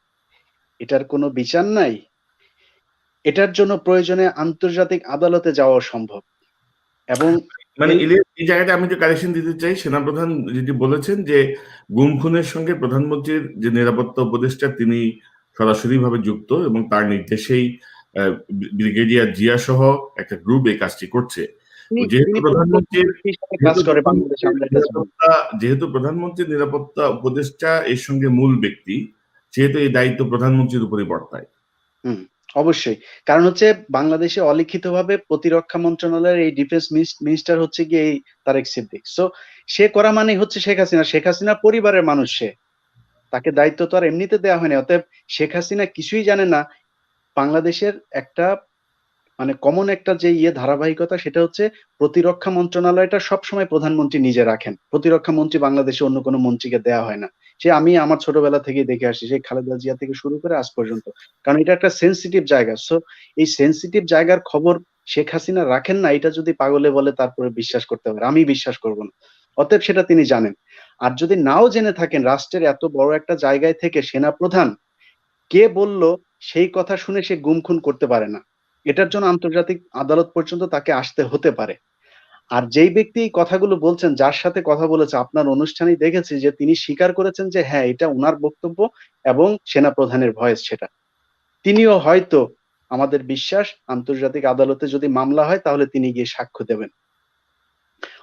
এটার কোনো বিচার নাই। এটার জন্য প্রয়োজনে আন্তর্জাতিক আদালতে যাওয়া সম্ভব। এবং মানে এই ইলিয়াস, এই জায়গাটা আমি একটু কারেকশন দিতে চাই। সেনাপ্রধান যেটি বলেছেন যে গুম খুনের সঙ্গে প্রধানমন্ত্রীর যে নিরাপত্তা উপদেষ্টা তিনি সরাসরি ভাবে যুক্ত এবং তার নির্দেশেই ব্রিগেডিয়ার জিয়া সহ একটা গ্রুপ এই কাজটি করছে। যেহেতু তিনি প্রধানমন্ত্রীর হিসেবে কাজ করে বাংলাদেশ, আমরা এটা জানি। যেহেতু প্রধানমন্ত্রীর নিরাপত্তা উপদেষ্টা এর সঙ্গে মূল ব্যক্তি, সেহেতু এই দায়িত্ব প্রধানমন্ত্রীর উপরই বর্তায়। হুম, অবশ্যই। কারণ হচ্ছে বাংলাদেশে অলিখিতভাবে প্রতিরক্ষা মন্ত্রণালয়ের এই ডিফেন্স মিনিস্টার হচ্ছে গিয়ে এই তারেক সিদ্দিক। সো সে করা মানেই হচ্ছে শেখ হাসিনা। শেখ হাসিনার পরিবারের মানুষ সে। তাকে দায়িত্ব তো আর এমনিতে দেওয়া হয়নি। অতএব শেখ হাসিনা কিছুই জানে না। বাংলাদেশের একটা মানে কমন একটা যে ধারাবাহিকতা, সেটা হচ্ছে প্রতিরক্ষা মন্ত্রণালয়টা সবসময় প্রধানমন্ত্রী নিজে রাখেন। প্রতিরক্ষা মন্ত্রী বাংলাদেশে অন্য কোনো মন্ত্রীকে দেওয়া হয় না। আমি আমার ছোটবেলা থেকেই দেখে আসছি, সেই খালেদা জিয়া থেকে শুরু করে আজ পর্যন্ত। কারণ এটা একটা সেনসিটিভ জায়গা। সো এই সেনসিটিভ জায়গার খবর শেখ হাসিনা রাখেন না, এটা যদি পাগলে বলে তারপরে বিশ্বাস করতে পারে, আমি বিশ্বাস করব না। অতএব সেটা তিনি জানেন। আর যদি নাও জেনে থাকেন, রাষ্ট্রের এত বড় একটা জায়গায় থেকে সেনাপ্রধান কে বলল সেই কথা শুনে সে গুম খুন করতে পারে না। এটার জন্য আন্তর্জাতিক আদালত পর্যন্ত তাকে আসতে হতে পারে। আর যেই ব্যক্তি এই কথাগুলো বলছেন, যার সাথে কথা বলেছে, আপনার অনুষ্ঠানেই দেখেছি যে তিনি স্বীকার করেছেন যে হ্যাঁ, এটা উনার বক্তব্য এবং সেনাপ্রধানের ভয়েস সেটা। তিনিও হয়তো, আমাদের বিশ্বাস, আন্তর্জাতিক আদালতে যদি মামলা হয় তাহলে তিনি গিয়ে সাক্ষ্য দেবেন।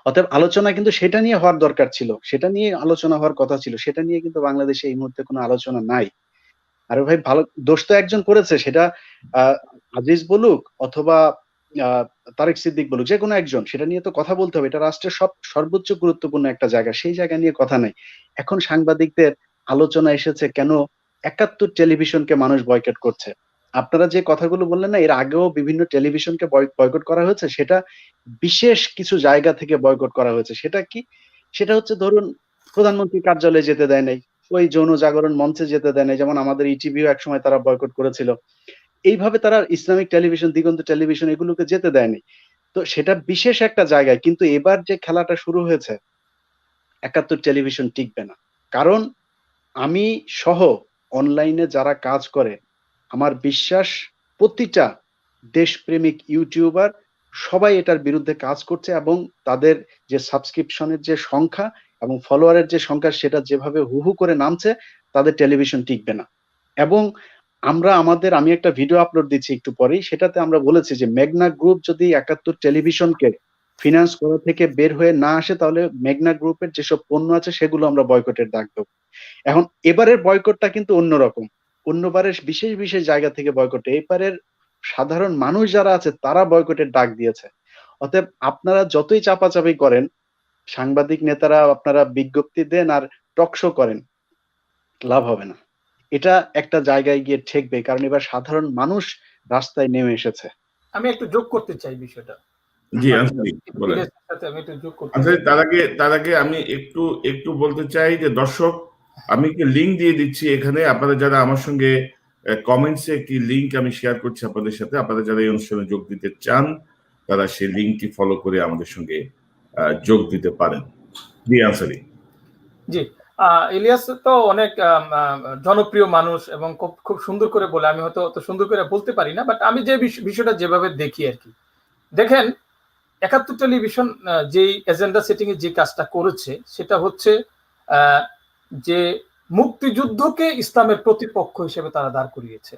অতএব আলোচনা কিন্তু সেটা নিয়ে হওয়ার দরকার ছিল। সেটা নিয়ে আলোচনা হওয়ার কথা ছিল। সেটা নিয়ে কিন্তু বাংলাদেশে এই মুহূর্তে কোনো আলোচনা নাই। আরে ভাই, ভালো দোষ তো একজন করেছে, সেটা আজিজ বলুক অথবা তারেক সিদ্দিক বলুক, যে কোনো একজন, সেটা নিয়ে তো কথা বলতে হবে। এটা রাষ্ট্রের সর্বোচ্চ গুরুত্বপূর্ণ একটা জায়গা, সেই জায়গা নিয়ে কথা নাই। এখন সাংবাদিকদের আলোচনা এসেছে কেন ৭১ টেলিভিশনকে মানুষ বয়কট করছে। আপনারা যে কথাগুলো বললেন না, এর আগেও বিভিন্ন টেলিভিশনকে বয়কট করা হয়েছে, সেটা বিশেষ কিছু জায়গা থেকে বয়কট করা হয়েছে। সেটা কি? সেটা হচ্ছে, ধরুন, প্রধানমন্ত্রী কার্যালয়ে যেতে দেয় নাই, ওই যৌন জাগরণ মঞ্চে যেতে দেয় নাই, যেমন আমাদের ইটিভিও একসময় তারা বয়কট করেছিল। এইভাবে তারা ইসলামিক টেলিভিশন, দিগন্ত টেলিভিশন, এগুলোকে যেতে দেয়নি। তো সেটা বিশেষ একটা জায়গায়। কিন্তু এবার যে খেলাটা শুরু হয়েছে, ৭১ টেলিভিশন টিকবে না। কারণ আমি সহ অনলাইনে যারা কাজ করে, আমার বিশ্বাস প্রতিটা দেশপ্রেমিক ইউটিউবার সবাই এটার বিরুদ্ধে কাজ করছে, এবং তাদের যে সাবস্ক্রিপশনের যে সংখ্যা এবং ফলোয়ারের যে সংখ্যা, সেটা যেভাবে হু হু করে নামছে, তাদের টেলিভিশন টিকবে না। এবং আমি একটা ভিডিও আপলোড দিচ্ছি একটু পরেই, সেটাতে আমরা বলেছি যে মেঘনা গ্রুপ যদি ৭১ টেলিভিশনকে ফিনান্স করা থেকে বের হয়ে না আসে, তাহলে মেঘনা গ্রুপের যেসব পণ্য আছে সেগুলো আমরা বয়কটের ডাক দেব। এখন এবারের বয়কটটা কিন্তু অন্যরকম। অন্যবারের বিশেষ বিশেষ জায়গা থেকে বয়কট, এবারের সাধারণ মানুষ যারা আছে তারা বয়কটের ডাক দিয়েছে। অতএব আপনারা যতই চাপাচাপি করেন, সাংবাদিক নেতারা আপনারা বিজ্ঞপ্তি দেন আর টকশো করেন, লাভ হবে না। এটা একটা জায়গায় গিয়ে ঠেকবে, কারণ এবার সাধারণ মানুষ রাস্তায় নেমে এসেছে। আমি একটু যোগ করতে চাই বিষয়টা। জি, আনসারি বলেন। ইলিয়াসের সাথে আমি একটু যোগ করতে আনসারি, চাই। তার আগে আমি একটু বলতে চাই যে দর্শক, আমি একটি লিঙ্ক দিয়ে দিচ্ছি এখানে। আপনারা যারা আমার সঙ্গে কমেন্টসে একটি লিঙ্ক আমি শেয়ার করছি আপনাদের সাথে, আপনারা যারা এই অনুষ্ঠানে যোগ দিতে চান তারা সেই লিঙ্কটি ফলো করে আমাদের সঙ্গে যোগ দিতে পারেন। জি আনসারি। জি, ইলিয়াস তো অনেক জনপ্রিয় মানুষ এবং খুব খুব সুন্দর করে বলে। আমি হয়তো অত সুন্দর করে বলতে পারি না, বাট আমি যে বিষয়টা যেভাবে দেখি আর কি। দেখেন, ৭১ টেলিভিশন যেই এজেন্ডা সেটিং এর যে কাজটা করেছে, সেটা হচ্ছে যে মুক্তিযুদ্ধকে ইসলামের প্রতিপক্ষ হিসেবে তারা দাঁড় করিয়েছে।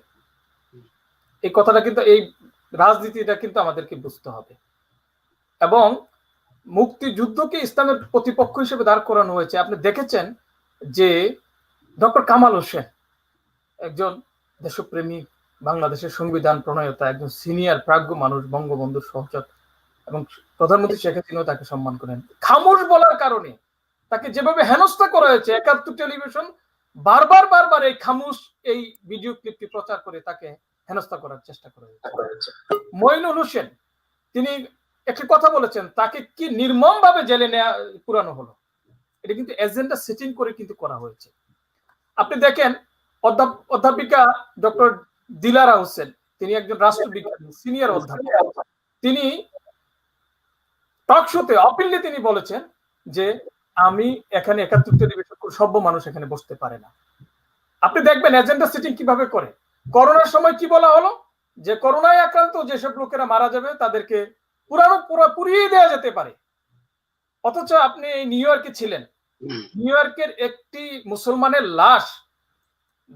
এই কথাটা কিন্তু, এই রাজনীতিটা কিন্তু আমাদেরকে বুঝতে হবে। এবং মুক্তিযুদ্ধকে ইসলামের প্রতিপক্ষ হিসেবে দাঁড় করানো হয়েছে। আপনি দেখেছেন যে ডক্টর কামাল হোসেন, একজন দেশপ্রেমী, বাংলাদেশের সংবিধান প্রণয়তা, একজন সিনিয়র প্রাজ্ঞ মানুষ, বঙ্গবন্ধুর সহচর এবং প্রধানমন্ত্রী শেখ হাসিনাও তাকে সম্মান করেন। খামোশ বলার কারণে তাকে যেভাবে হেনস্থা করা হয়েছে, ৭১ টেলিভিশন বারবার এই খামোশ এই ভিডিও ক্লিপটি প্রচার করে তাকে হেনস্থা করার চেষ্টা করা হয়েছে। মঈনুল হোসেন তিনি একটি কথা বলেছেন, তাকে কি নির্মম ভাবে জেলে নেওয়া পুরানো হলো। এটা কিন্তু এজেন্ডা সেটিং করে কিন্তু করা হয়েছে। আপনি দেখেন অধ্যাপিকা ডক্টর দিলারা হোসেন, তিনি একজন রাষ্ট্রবিজ্ঞানী সিনিয়র অধ্যাপক, তিনি টক শোতে অপিললি তিনি বলেছেন যে আমি এখানে ৭১ টেলিভিশন সভ্য মানুষ এখানে বসতে পারে না। আপনি দেখবেন এজেন্ডা সেটিং কিভাবে করে। করোনার সময় কি বলা হলো যে করোনায় আক্রান্ত যেসব লোকেরা মারা যাবে তাদেরকে পুড়িয়ে দেওয়া যেতে পারে, অথচ আপনি এই নিউ ইয়র্কে ছিলেন, নিউ ইয়র্কের একটি মুসলমানের লাশ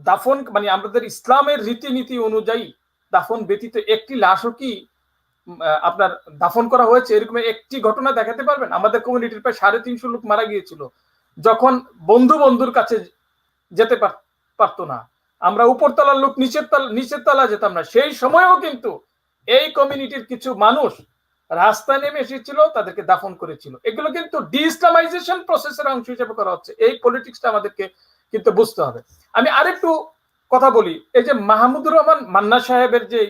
দাফন মানে আমাদের ইসলামের রীতিনীতি অনুযায়ী দাফন ব্যতীত একটি লাশও কি আপনার দাফন করা হয়েছে? এরকম একটি ঘটনা দেখাতে পারবেন? আমাদের কমিউনিটির প্রায় 350 লোক মারা গিয়েছিল যখন বন্ধুর কাছে যেতে পারতো না, আমরা উপরতলার লোক নিচের তলা যেতাম না, সেই সময়ও কিন্তু এই কমিউনিটির কিছু মানুষ রাস্তায় নেমে এসেছিল, তাদেরকে দাফন করেছিল। এগুলো কিন্তু ডিইসলামাইজেশন প্রসেসের অংশ হিসেবে করা হচ্ছে। এই পলিটিক্সটা আমাদেরকে কিন্তু বুঝতে হবে। আমি আরেকটু কথা বলি, এই যে মাহমুদুর রহমান মান্না সাহেবের যে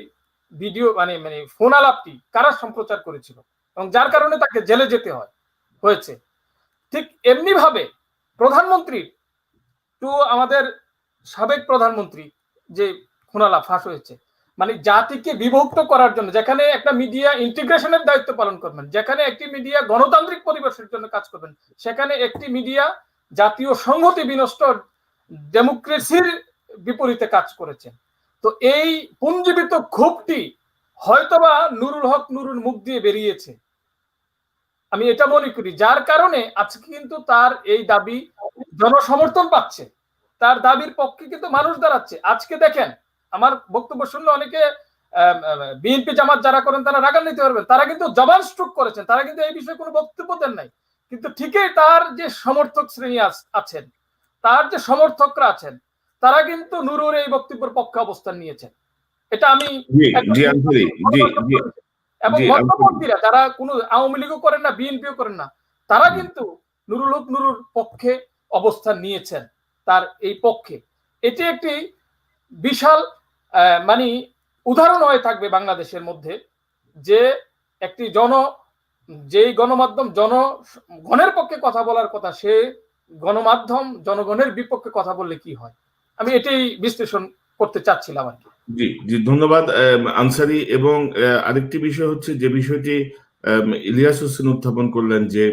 ভিডিও মানে ফোন আলাপটি কারা সম্প্রচার করেছিল এবং যার কারণে তাকে জেলে যেতে হয়েছে, ঠিক এমনি ভাবে প্রধানমন্ত্রী টু আমাদের সাবেক প্রধানমন্ত্রী যে ফোন আলাপ ফাঁস হয়েছে, মানে জাতিকে বিভক্ত করার জন্য, যেখানে একটা মিডিয়া ইন্টিগ্রেশনের দায়িত্ব পালন করবেন, যেখানে একটি মিডিয়া গণতান্ত্রিক পরিবেশের জন্য কাজ করবেন, সেখানে একটি মিডিয়া জাতীয় সংহতি বিনষ্ট ডেমোক্রেসির বিপরীতে কাজ করেছেন। তো এই পুঞ্জীবিত ক্ষোভটি হয়তোবা নুরুল হক নুরুর মুখ দিয়ে বেরিয়েছে, আমি এটা মনে করি, যার কারণে আজকে কিন্তু তার এই দাবি জনসমর্থন পাচ্ছে, তার দাবির পক্ষে কিন্তু মানুষ দাঁড়াচ্ছে। আজকে দেখেন আমার বক্তব্য শুনলে অনেকে বিএনপি জামাত যারা করেন তারা রাগান্বিত পারবেন, তারা কিন্তু জবান স্ট্রোক করেছেন, তারা কিন্তু এই বিষয়ে কোনো বক্তব্য দেন নাই, কিন্তু ঠিকই তার যে সমর্থক শ্রেণী আছেন, তার যে সমর্থকরা আছেন, তারা কিন্তু নুরুর এই বক্তব্যের পক্ষে অবস্থান নিয়েছেন। এটা আমি এবং মধ্যপন্থীরা যারা কোনো আওয়ামী লীগও করেন না বিএনপিও করেন না, তারা কিন্তু নুরুল হক নুরুর পক্ষে অবস্থান নিয়েছেন, তার এই পক্ষে। এটি একটি বিশাল মানে উদাহরণ হয়ে থাকবে বাংলাদেশের মধ্যে, যে একটি যেই গণমাধ্যম জনগণের পক্ষে কথা বলার কথা, সে গণমাধ্যম জনগণের বিপক্ষে কথা বললে কি হয়। আমি এটাই বিশ্লেষণ করতে চাচ্ছিলাম আর কি। জি জি, ধন্যবাদ আনসারী। এবং আরেকটি বিষয় হচ্ছে যে বিষয়টি ইলিয়াস হোসেন উত্থাপন করলেন, যে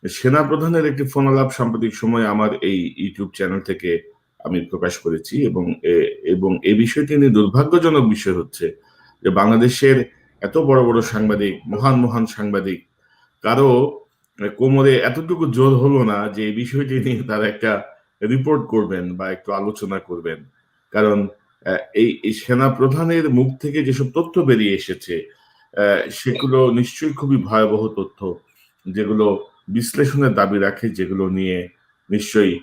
সেনা প্রধানের একটি ফোন আলাপ সাম্প্রতিক সময় আমার এই ইউটিউব চ্যানেল থেকে আমি প্রকাশ করেছি, এবং এই বিষয়টি নিয়ে দুর্ভাগ্যজনক বিষয় হচ্ছে যে বাংলাদেশের এত বড় বড় সাংবাদিক, মহান সাংবাদিক, কারো কোমরে এতটুকু জোর হলো না যে এই বিষয়টি নিয়ে তারা একটা রিপোর্ট করবেন বা একটু আলোচনা করবেন। কারণ এই সেনা প্রধানের মুখ থেকে যেসব তথ্য বেরিয়ে এসেছে সেগুলো নিশ্চয়ই খুবই ভয়াবহ তথ্য, যেগুলো বিশ্লেষণের দাবি রাখে, যেগুলো নিয়ে নিশ্চয়ই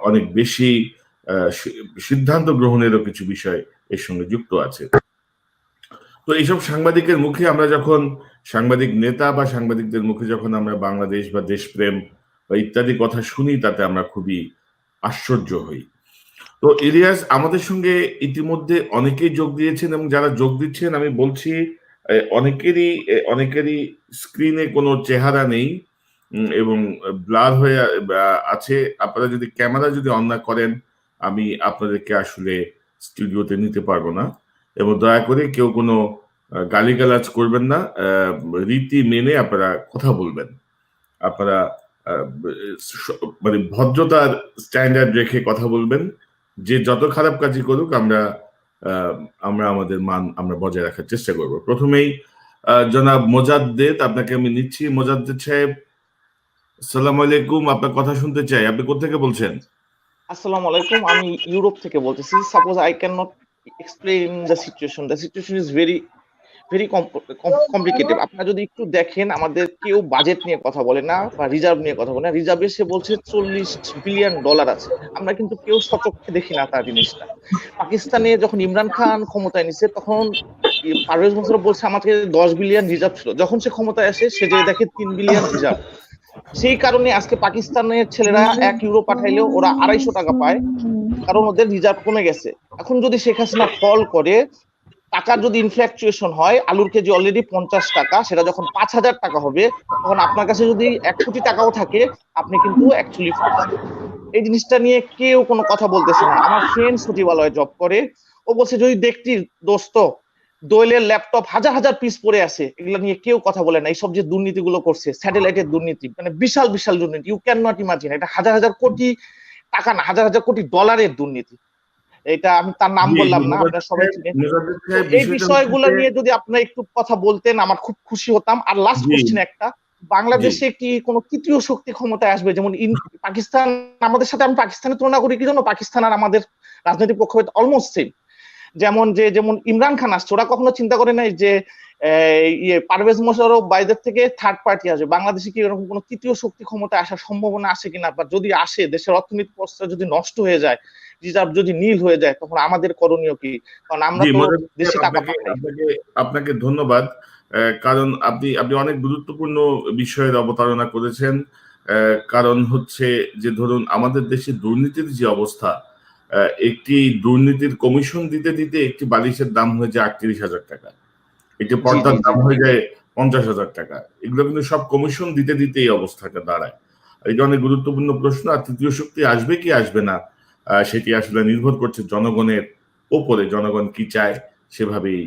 অনেক বেশি সিদ্ধান্ত গ্রহণেরও কিছু বিষয় এর সঙ্গে যুক্ত আছে। তো এইসব সাংবাদিকের মুখে আমরা যখন, সাংবাদিক নেতা বা সাংবাদিকদের মুখে যখন আমরা বাংলাদেশ বা দেশপ্রেম বা ইত্যাদি কথা শুনি, তাতে আমরা খুবই আশ্চর্য হই। তো ইলিয়াস, আমাদের সঙ্গে ইতিমধ্যে অনেকেই যোগ দিয়েছেন, এবং যারা যোগ দিচ্ছেন আমি বলছি অনেকেরই স্ক্রিনে কোনো চেহারা নেই এবং ব্লার হয়ে আছে। আপনারা যদি ক্যামেরা অন না করেন, আমি আপনাদেরকে আসলে স্টুডিওতে নিতে পারবো না, এবং দয়া করে কেউ কোনো গালিগালাজ করবেন না, রীতি মেনে আপনারা কথা বলবেন। আপনারা মানে ভদ্রতার স্ট্যান্ডার্ড রেখে কথা বলবেন। যে যত খারাপ কাজই করুক, আমরা আমাদের মান আমরা বজায় রাখার চেষ্টা করব। প্রথমেই জনাব মোজাদ্দেদ, আপনাকে আমি নিচ্ছি। মোজাদ্দেদ সাহেব, আসসালামু আলাইকুম, আপনার কথা শুনতে চাই। আপনি কোথা থেকে বলছেন? আসসালামু আলাইকুম, আমি ইউরোপ থেকে বলতেছি। Suppose I can not explain the situation is very very complicated. আপনারা যদি একটু দেখেন, আমাদের কেউ বাজেট নিয়ে কথা বলে না বা রিজার্ভ নিয়ে কথা বলে না। রিজার্ভে সে বলছে $40 বিলিয়ন আছে, আমরা কিন্তু কেউ সচক্ষে দেখি না তার জিনিসটা। পাকিস্তানে যখন ইমরান খান ক্ষমতায় নিছে তখন পারভেজ মোশাররফ বলছে আমাদের 10 বিলিয়ন রিজার্ভ ছিল, যখন সে ক্ষমতায় আসে সে যে দেখে 3 বিলিয়ন রিজার্ভ। সেই কারণে আজকে পাকিস্তানের ছেলেরা €1 পাঠাইলেও ওরা 250 টাকা পায়, কারণ ওদের রিজার্ভ কমে গেছে। এখন যদি শেখ হাসিনা ফল করে, টাকার যদি ইনফ্ল্যাকচুয়েশন হয়, আলুর কেজি অলরেডি 50 টাকা, সেটা যখন 5,000 টাকা হবে, তখন আপনার কাছে যদি 1 কোটি টাকাও থাকে, আপনি কিন্তু অ্যাকচুয়ালি এই জিনিসটা নিয়ে কেউ কোনো কথা বলতেছে না। আমার ফ্রেন্ড সচিবালয়ে জব করে, ও বলছে যদি দেখতি দোস্ত, দোয়েলের ল্যাপটপ হাজার হাজার পিস পড়ে আছে, এগুলো নিয়ে কেউ কথা বলে না। এইসব যে দুর্নীতিগুলো করছে, স্যাটেলাইটের দুর্নীতি, মানে বিশাল বিশাল দুর্নীতি, ইউ ক্যান নট ইমাজিন। এটা হাজার হাজার কোটি টাকা না, হাজার হাজার কোটি ডলারের দুর্নীতি। এটা আমি তার নাম বললাম না, আপনারা সবাই চিনেন। এই বিষয়গুলো নিয়ে যদি আপনারা একটু কথা বলতেন আমার খুব খুশি হতাম। আর লাস্ট কোশ্চেন একটা, বাংলাদেশে কি কোনো তৃতীয় শক্তি ক্ষমতায় আসবে? যেমন পাকিস্তান আমাদের সাথে, আমি পাকিস্তানের তুলনা করি কি জন্য, পাকিস্তান আর আমাদের রাজনৈতিক পক্ষ অলমোস্ট সেম। যেমন ইমরান খান আসছে, ওরা কখনো চিন্তা করে নাই যে পারভেজ মোশাররফ বাইরের থেকে থার্ড পার্টি আসবে। বাংলাদেশে কি এরকম কোনো তৃতীয় শক্তি ক্ষমতায় আসার সম্ভাবনা আছে কিনা, বা যদি আসে দেশের অর্থনৈতিক অবস্থা যদি নষ্ট হয়ে যায়, রিজার্ভ যদি নীল হয়ে যায়, তখন আমাদের করণীয় কি? কারণ আমরা তো দেশে টাকা পাঠাই। আপনাকে ধন্যবাদ, কারণ আপনি অনেক গুরুত্বপূর্ণ বিষয়ের অবতারণা করেছেন। কারণ হচ্ছে যে ধরুন আমাদের দেশে দুর্নীতির যে অবস্থা, একটি দুর্নীতির কমিশন দিতে দিতে একটি বালিশের দাম হয়ে যায় 38,000 টাকা, একটি পর্দার দাম হয়ে যায় 50,000 টাকা। এগুলো কিন্তু সব কমিশন দিতে দিতে এই অবস্থাটা দাঁড়ায়। এটা অনেক গুরুত্বপূর্ণ প্রশ্ন। আর তৃতীয় শক্তি আসবে কি আসবে না, সেটি আসলে নির্ভর করছে জনগণের ওপরে। জনগণ কি চায় সেভাবেই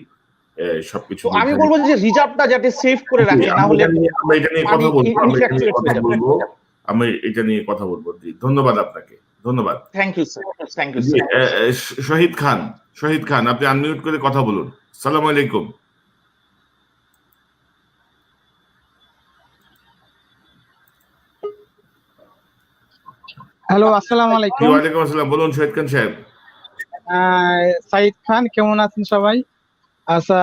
সবকিছু। আমি বলবো যে রিজার্ভটা যাতে সেভ করে রাখে, না হলে আমরা এটা নিয়ে কথা বলবো। আমি এটা নিয়ে কথা বলবো। ধন্যবাদ আপনাকে, ধন্যবাদ। Thank you sir, thank you. Shahid Khan আপনি আনমিউট করে কথা বলুন। সালাম আলাইকুম। হ্যালো, আসসালামু আলাইকুম। ওয়ালাইকুম আসসালাম, বলুন শহীদ খান সাহেব। সাইদ খান, কেমন আছেন সবাই? আচ্ছা,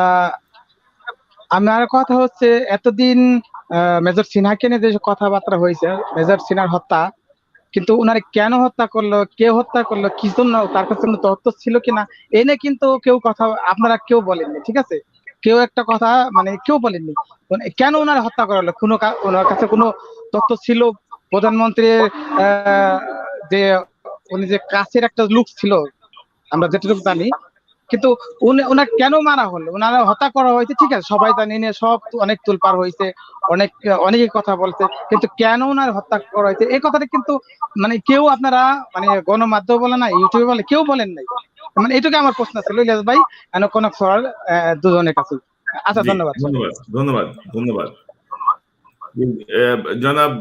আমার কথা হচ্ছে এতদিন মেজর সিনহাকে নিয়ে যে কথাবার্তা হয়েছে, মেজর সিনহার হত্যা, কিন্তু উনারে কেন হত্যা করলো, কে হত্যা করলো, কি জন্য, তার কাছে কোনো তথ্য ছিল কিনা, এই নিয়ে কিন্তু কেউ কথা, আপনারা কেউ বলেননি, ঠিক আছে? কেউ একটা কথা মানে কেউ বলেননি কেন ওনার হত্যা করা হলো। ওনার কাছে কোনো তথ্য ছিল? প্রধানমন্ত্রীর যে উনি যে কাছের একটা লুক ছিল, আমরা যেটুকু জানি, কিন্তু ওনার কেন মারা হলো, ওনারা হত্যা করা হয়েছে, ঠিক আছে, সবাই জানি নিয়ে সব অনেক তুলপার হয়েছে, অনেকে কথা বলছে, কিন্তু কেন ওনার হত্যা করা হয়েছে এই কথাটা কিন্তু মানে কেউ, আপনারা মানে গণমাধ্যম বলে না, ইউটিউবে বলে, কেউ বলেন নাই। মানে এটুকু আমার প্রশ্ন ছিল ইলিয়াস ভাই, কোন দুজনের কাছে। আচ্ছা, ধন্যবাদ ধন্যবাদ ধন্যবাদ। জনাব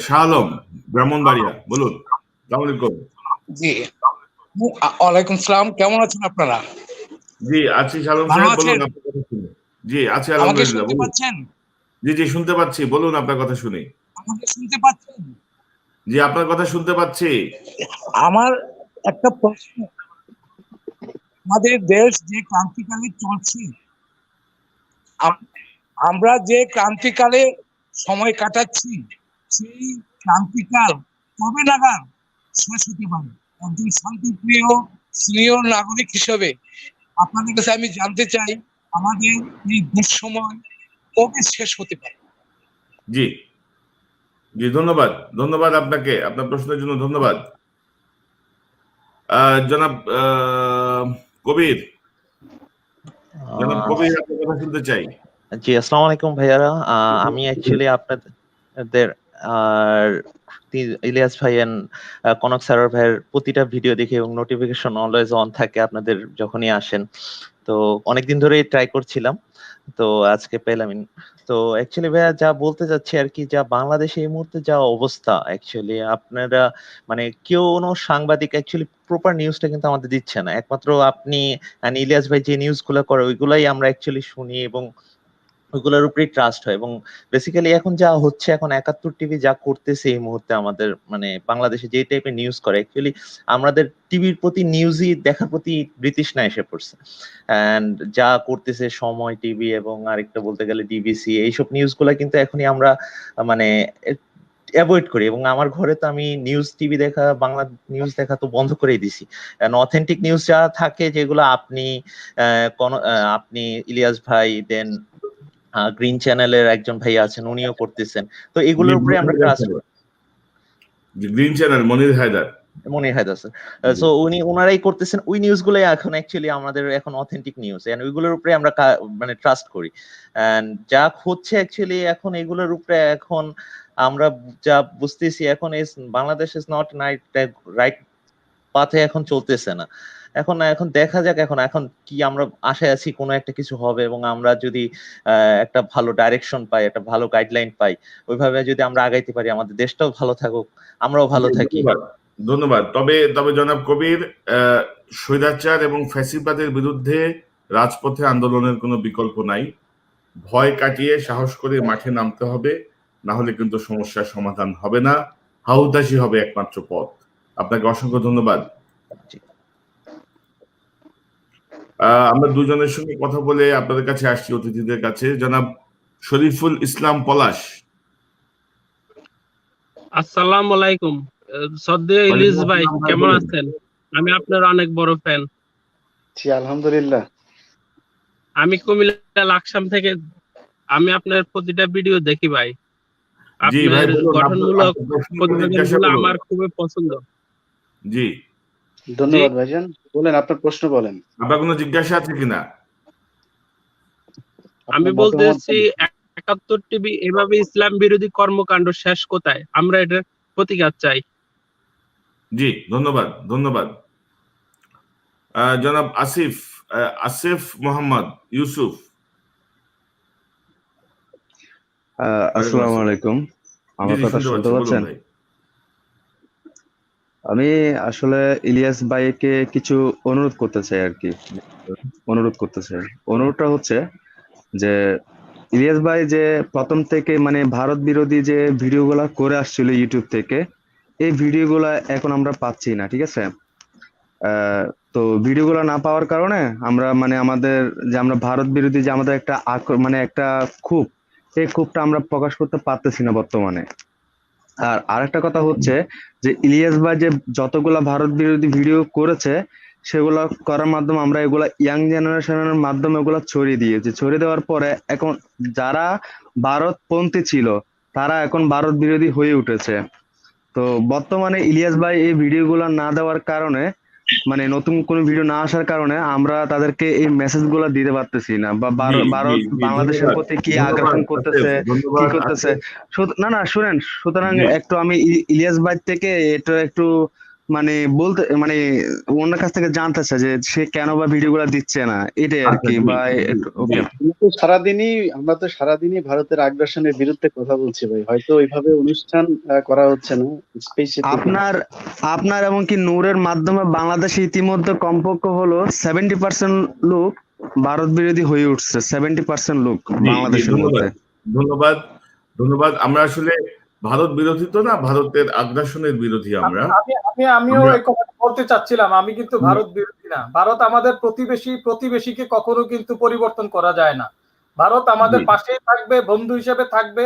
শাহ আলম, ব্রাহ্মণবাড়িয়া, বলুন। আসসালামু আলাইকুম। জি, ওয়ালাইকুম সালাম। কেমন আছেন আপনারা? জি আছি শালম সাহেব, বলুন আপনার কথা শুনি। জি আছি, আলহামদুলিল্লাহ। শুনতে পাচ্ছেন? জি শুনতে পাচ্ছি, বলুন আপনার কথা শুনি। আমাকে শুনতে পাচ্ছেন? জি আপনার কথা শুনতে পাচ্ছি। আমার একটা প্রশ্ন, আমাদের দেশ যে ক্রান্তিকালে চলছে, আমরা যে ক্রান্তিকালে সময় কাটাচ্ছি, সেই ক্রান্তিকাল কবে নাগাদ শেষ হতে পারে? একজন শান্তিপ্রিয় সিনিয়র নাগরিক হিসেবে আপনাদের কাছে আমি জানতে চাই, আমাদের এই দুঃসময় কবে শেষ হতে পারে? জি জি ধন্যবাদ আপনাকে, আপনার প্রশ্নের জন্য ধন্যবাদ। জনাব কবির, আপনার কথা শুনতে চাই। জি, আসসালামু আলাইকুম ভাইয়ারা। আমি অ্যাকচুয়ালি আপনাদের আর ইলিয়াস ভাই এন্ড কনক স্যার ভাইয়ের প্রতিটা ভিডিও দেখে এবং নোটিফিকেশন অলওয়েজ অন থাকে আপনাদের যখনই আসেন। তো অনেকদিন ধরেই ট্রাই করছিলাম, তো আজকে পেলাম। তো অ্যাকচুয়ালি ভাইয়া যা বলতে চাচ্ছি আর কি, যা বাংলাদেশে এই মুহূর্তে যা অবস্থা, অ্যাকচুয়ালি আপনারা মানে কেউ কোনো সাংবাদিক অ্যাকচুয়ালি প্রপার নিউজটা কিন্তু আমাদের দিচ্ছে না। একমাত্র আপনি ইলিয়াস ভাই যে নিউজগুলো করে ওইগুলাই আমরা অ্যাকচুয়ালি শুনি এবং ওইগুলোর উপরেই ট্রাস্ট হয়। এবং বেসিক্যালি এখন যা হচ্ছে, এখন ৭১ টিভি যা করতেছে এই মুহূর্তে আমাদের মানে বাংলাদেশে যে টাইপের নিউজ করে, অ্যাকচুয়ালি আমাদের টিভির প্রতি নিউজই দেখার প্রতি বিতৃষ্ণা এসে পড়ছে। অ্যান্ড যা করতেছে সময় টিভি এবং আরেকটা বলতে গেলে ডিবিসি, এইসব নিউজগুলো কিন্তু এখনই আমরা মানে অ্যাভয়েড করি। এবং আমার ঘরে তো আমি নিউজ টিভি দেখা, বাংলা নিউজ দেখা তো বন্ধ করেই দিছি। অথেন্টিক নিউজ যা থাকে, যেগুলো আপনি আপনি ইলিয়াস ভাই, দেন গ্রিন চ্যানেলের একজন ভাই আছেন, উনিও করতেছেন, তো এগুলোর উপরে আমরা ট্রাস্ট করি। গ্রিন চ্যানেল মনির হায়দার, মনির হায়দার স্যার, সো ওনারাই করতেছেন ওই নিউজগুলোই এখন অ্যাকচুয়ালি আমাদের এখন অথেন্টিক নিউজ, এন্ড ওইগুলোর উপরে আমরা মানে ট্রাস্ট করি। এন্ড যা হচ্ছে অ্যাকচুয়ালি এখন এগুলোর উপরে এখন আমরা যা বুঝতেছি, এখন বাংলাদেশ ইজ নট রাইট পাথে এখন চলতেছে না। এখন দেখা যাক এখন কি আমরা আশায় আছি কোনো একটা কিছু হবে, এবং আমরা যদি একটা ভালো ডাইরেকশন পাই, একটা ভালো গাইডলাইন পাই, ওইভাবে যদি আমরা আগাইতে পারি, আমাদের দেশটাও ভালো থাকুক, আমরাও ভালো থাকি। ধন্যবাদ। তবে জনাব কবির, স্বৈরাচার এবং ফ্যাসিবাদের বিরুদ্ধে রাজপথে আন্দোলনের কোনো বিকল্প নাই। ভয় কাটিয়ে সাহস করে মাঠে নামতে হবে, না হলে কিন্তু সমস্যার সমাধান হবে না, হাউতাশি হবে একমাত্র পথ। আপনাকে অসংখ্য ধন্যবাদ। আমরা দুজনের সঙ্গে কথা বলে আপনাদের কাছে আসছি, অতিথিদের কাছে। জনাব শরীফুল ইসলাম পলাশ। আসসালামু আলাইকুম। শ্রদ্ধেয় ইলিয়াস ভাই, কেমন আছেন? আমি আপনার অনেক বড় ফ্যান। জি আলহামদুলিল্লাহ। আমি কুমিল্লা লাকসাম থেকে, আমি আপনার প্রতিটা ভিডিও দেখি ভাই। আপনার গঠনমূলক প্রতিবেদনগুলো আমার খুবই পছন্দ। জি ধন্যবাদ ভাইজান, বলেন আপনার প্রশ্ন বলেন। আপনার কোনো জিজ্ঞাসা আছে কিনা? আমি বলতেছি ৭১ টিভি এভাবে ইসলাম বিরোধী কর্মকাণ্ড শেষ কোথায়? আমরা এটার প্রতিকার চাই। জি ধন্যবাদ। জনাব আসিফ মোহাম্মদ ইউসুফ। আসসালামু আলাইকুম, আমার কথা শুনতে পাচ্ছেন? আমি আসলে ইলিয়াস ভাইকে কিছু অনুরোধ করতে চাই আর কি। অনুরোধটা হচ্ছে যে ইলিয়াস ভাই যে প্রথম থেকে মানে ভারত বিরোধী যে ভিডিওগুলা করে আসছিল ইউটিউব থেকে, এই ভিডিওগুলা এখন আমরা পাচ্ছি না, ঠিক আছে? তো ভিডিওগুলো না পাওয়ার কারণে আমরা মানে আমাদের যে আমরা ভারত বিরোধী যে আমাদের একটা মানে একটা ক্ষোভ, এই ক্ষোভটা আমরা প্রকাশ করতে পারতেছি না বর্তমানে। আর আরেকটা কথা হচ্ছে যে ইলিয়াস ভাই যে যতগুলা ভারত বিরোধী ভিডিও করেছে, সেগুলো করার মাধ্যমে আমরা এগুলা ইয়াং জেনারেশনের মাধ্যমে এগুলা ছড়িয়ে দিয়েছি। ছড়িয়ে দেওয়ার পরে এখন যারা ভারতপন্থী ছিল, তারা এখন ভারত বিরোধী হয়ে উঠেছে। তো বর্তমানে ইলিয়াস ভাই এই ভিডিওগুলো না দেওয়ার কারণে, মানে নতুন কোনো ভিডিও না আসার কারণে আমরা তাদেরকে এই মেসেজ গুলা দিতে পারতেছি না, বা ভারত বাংলাদেশের প্রতি কি আগ্রাসন করতেছে, কি করতেছে। না শুনেন, সুতরাং একটু আমি ইলিয়াস ভাই থেকে এটা একটু মানে বলতে মানে ওনার কাছ থেকে জানতে চাই যে সে কেন বা ভিডিও গুলা দিচ্ছে না, এটাই আর কি। বা আমরা তো সারাদিনই ভারতের আগ্রাসনের বিরুদ্ধে কথা বলছি ভাই, হয়তো ওইভাবে অনুষ্ঠান করা হচ্ছে না। আপনার এমনকি নূরের মাধ্যমে বাংলাদেশে ইতিমধ্যে কমপক্ষ হলো 70% লোক ভারত বিরোধী হয়ে উঠছে। 70% লোক বাংলাদেশের মধ্যে। ধন্যবাদ। আমরা আসলে ভারত বিরোধী তো না, ভারতের আগ্রাসনের বিরোধী আমরা। আমিও এই কথা বলতে চাচ্ছিলাম, আমি কিন্তু ভারত বিরোধী না। ভারত আমাদের প্রতিবেশীকে কখনো কিন্তু পরিবর্তন করা যায় না। ভারত আমাদের পাশেই থাকবে, বন্ধু হিসেবে থাকবে,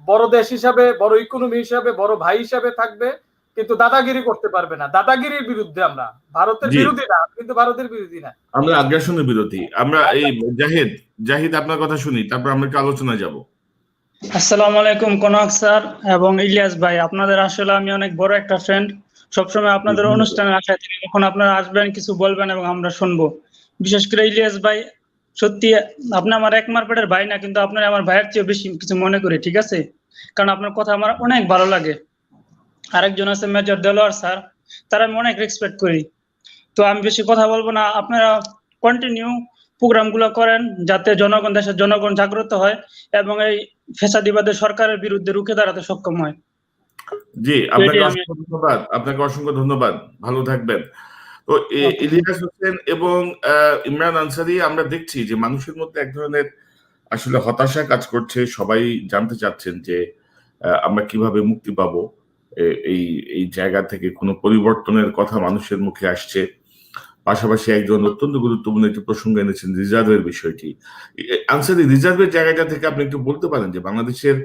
বড় দেশ হিসাবে, বড় ইকোনমি হিসাবে, বড় ভাই হিসাবে থাকবে, কিন্তু দাদাগিরি করতে পারবে না। দাদাগিরির বিরুদ্ধে আমরা, ভারতের বিরোধী না, কিন্তু ভারতের বিরোধী না, আমরা আগ্রাসনের বিরোধী। আমরা এই জাহিদ আপনার কথা শুনি, তারপর আমরা একটু আলোচনা যাব। আসসালামু আলাইকুম কনক স্যার এবং ইলিয়াস ভাই, আপনাদের আসলে আমি অনেক বড় একটা ফ্রেন্ড। সবসময় আপনাদের অনুষ্ঠানের আশায় থাকি, যখন আপনারা আসবেন কিছু বলবেন এবং আমরা শুনবো। বিশেষ করে ইলিয়াস ভাই, সত্যি আপনি আমার এক মারপেটের ভাই না, কিন্তু আপনার আমার ভাইয়ের চেয়ে বেশি কিছু মনে করি, ঠিক আছে? কারণ আপনার কথা আমার অনেক ভালো লাগে। আরেকজন আছে মেজর দেলোয়ার স্যার, তার আমি অনেক রেসপেক্ট করি। তো আমি বেশি কথা বলবো না, আপনারা কন্টিনিউ প্রোগ্রামগুলো করেন, যাতে দেশের জনগণ জাগ্রত হয় এবং এই ফ্যাসিবাদের সরকারের বিরুদ্ধে রুখে দাঁড়াতে সক্ষম হয়। জি, আপনাকে অসংখ্য ধন্যবাদ। ভালো থাকবেন। তো ইলিয়াস হোসেন এবং ইমরান আনসারী, আমরা দেখছি যে মানুষের মধ্যে এক ধরনের আসলে হতাশা কাজ করছে। সবাই জানতে চাচ্ছেন যে আমরা কিভাবে মুক্তি পাবো। এই এই জায়গা থেকে কোনো পরিবর্তনের কথা মানুষের মুখে আসছে। পাশাপাশি একজন অত্যন্ত গুরুত্বপূর্ণ একটি প্রসঙ্গ এনেছেন রিজার্ভের বিষয়টি। আনসারি, রিজার্ভের জায়গাটা থেকে আপনি একটু বলতে পারেন যে বাংলাদেশের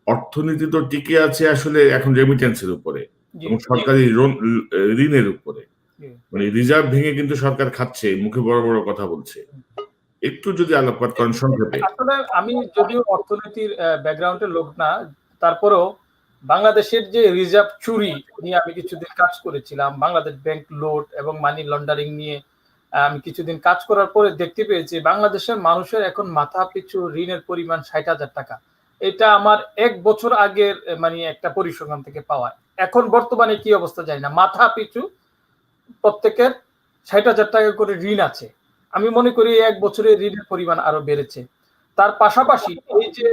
অর্থনীতি তো টিকে আছে আসলে এখন রেমিটেন্সের উপরে এবং সরকারি ঋণের উপরে। মানে রিজার্ভ ভেঙে কিন্তু সরকার খাচ্ছে, মুখে বড় বড় কথা বলছে। একটু যদি আলোকপাত করেন সংক্ষেপে। আসলে আমি যদিও অর্থনীতির ব্যাকগ্রাউন্ডের লোক না, তারপরেও বাংলাদেশের যে রিজার্ভ চুরি নিয়ে আমি কিছুদিন কাজ করেছিলাম, বাংলাদেশ ব্যাংক লুট এবং মানি লন্ডারিং নিয়ে আমি কিছুদিন কাজ করার পরে দেখতে পেয়েছি বাংলাদেশের মানুষের এখন মাথা পিছু ঋণের পরিমাণ 60,000 টাকা। এটা আমার 1 বছর আগের মানে একটা পরিসংখ্যান থেকে পাওয়া। এখন বর্তমানে কি অবস্থা জানি না, মাথা পিছু প্রত্যেকের 60,000 টাকা করে ঋণ আছে। আমি মনে করি 1 বছরে ঋণের পরিমাণ আরো বেড়েছে। তার পাশাপাশি এই যে